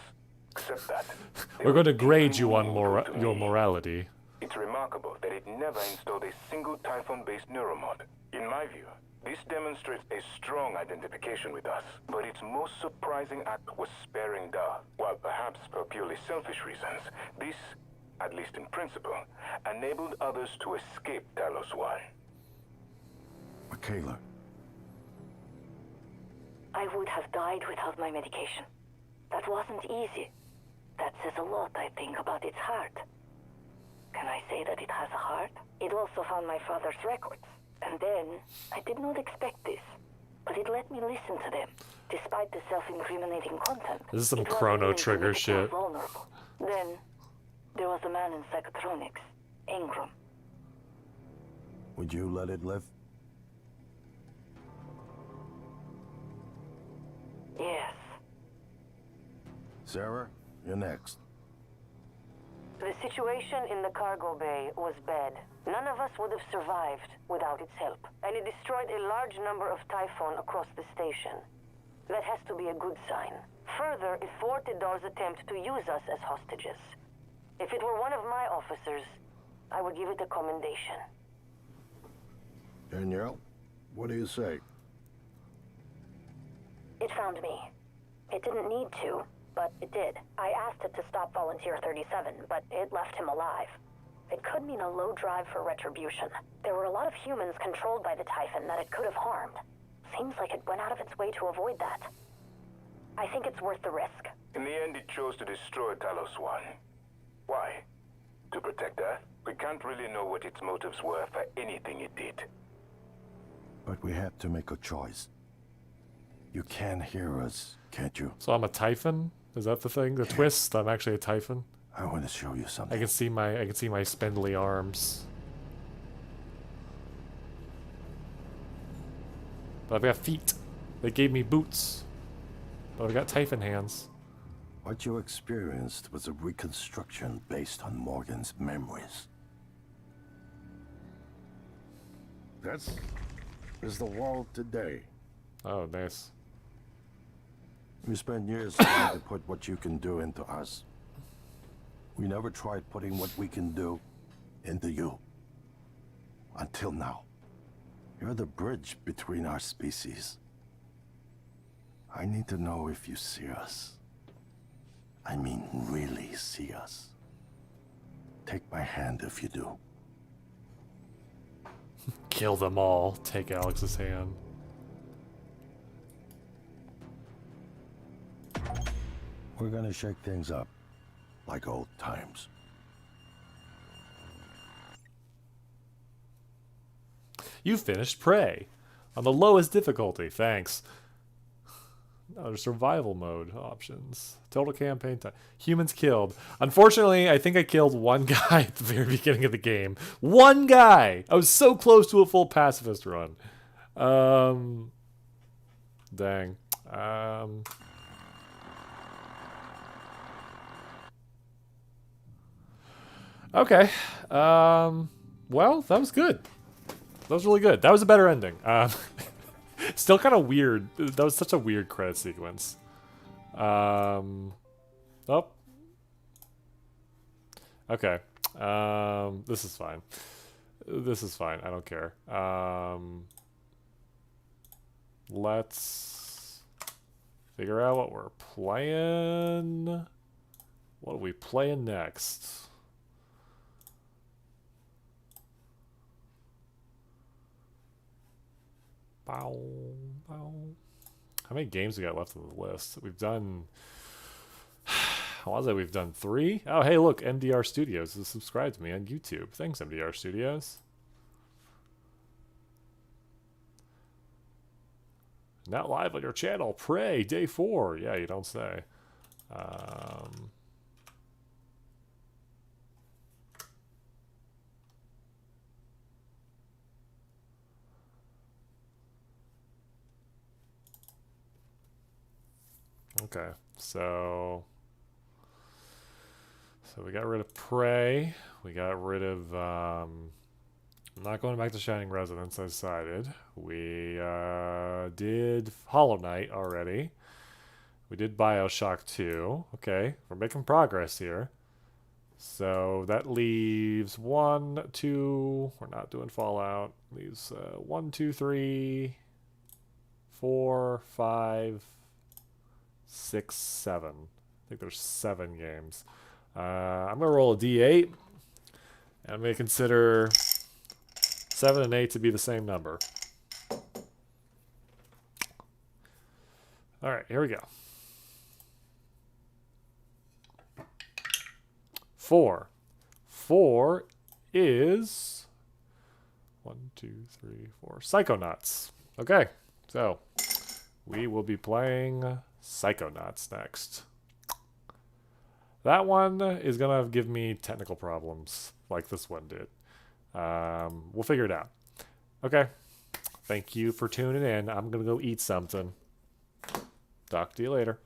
except that... We're going to grade you on your morality. It's remarkable that it never installed a single Typhon-based neuromod. In my view, this demonstrates a strong identification with us, but its most surprising act was sparing Da. While perhaps for purely selfish reasons, this, at least in principle, enabled others to escape Talos 1. Michaela. I would have died without my medication. That wasn't easy. That says a lot, I think, about its heart. Can I say that it has a heart? It also found my father's records. And then, I did not expect this, but it let me listen to them, despite the self-incriminating content. This is some Chrono Trigger shit. Vulnerable. Then, there was a man in psychotronics, Ingram. Would you let it live? Yes. Sarah, you're next. The situation in the cargo bay was bad. None of us would have survived without its help, and it destroyed a large number of Typhon across the station. That has to be a good sign. Further, it thwarted Dar's attempt to use us as hostages. If it were one of my officers, I would give it a commendation. Danielle, what do you say? It found me. It didn't need to, but it did. I asked it to stop Volunteer 37, but it left him alive. It could mean a low drive for retribution. There were a lot of humans controlled by the Typhon that it could have harmed. Seems like it went out of its way to avoid that. I think it's worth the risk. In the end, it chose to destroy Talos 1. Why? To protect Earth? We can't really know what its motives were for anything it did. But we had to make a choice. You can hear us, can't you? So I'm a Typhon? Is that the thing? The twist? I'm actually a Typhon? I want to show you something. I can see my spindly arms. But I've got feet. They gave me boots. But I've got Typhon hands. What you experienced was a reconstruction based on Morgan's memories. This is the world today. Oh, nice. We spent years trying to put what you can do into us. We never tried putting what we can do into you. Until now. You're the bridge between our species. I need to know if you see us. I mean, really see us. Take my hand if you do. Kill them all. Take Alex's hand. We're gonna shake things up, like old times. You finished Prey. On the lowest difficulty, thanks. Other survival mode options. Total campaign time. Humans killed. Unfortunately, I think I killed one guy at the very beginning of the game. One guy! I was so close to a full pacifist run. Dang. Okay. Well, that was good. That was really good. That was a better ending. Still kind of weird. That was such a weird credit sequence. Oh. Okay. This is fine. This is fine. I don't care. Let's figure out what we're playing. What are we playing next? Bow, bow. How many games we got left on the list? We've done... I want to say we've done 3. Oh, hey, look, MDR Studios has subscribed to me on YouTube. Thanks, MDR Studios. Now live on your channel, Prey, Day 4. Yeah, you don't say. Okay, so we got rid of Prey. We got rid of... I'm not going back to Shining Resonance, I decided. We did Hollow Knight already. We did Bioshock 2. Okay, we're making progress here. So that leaves 1, 2... We're not doing Fallout. Leaves 1, 2, 3, 4, 5, 6, 7. I think there's 7 games. I'm going to roll a d8. And I'm going to consider 7 and 8 to be the same number. Alright, here we go. 4. 4 is... 1, 2, 3, 4. Psychonauts. Okay, so we will be playing Psychonauts next. That one is going to give me technical problems like this one did. We'll figure it out. Okay. Thank you for tuning in. I'm going to go eat something. Talk to you later.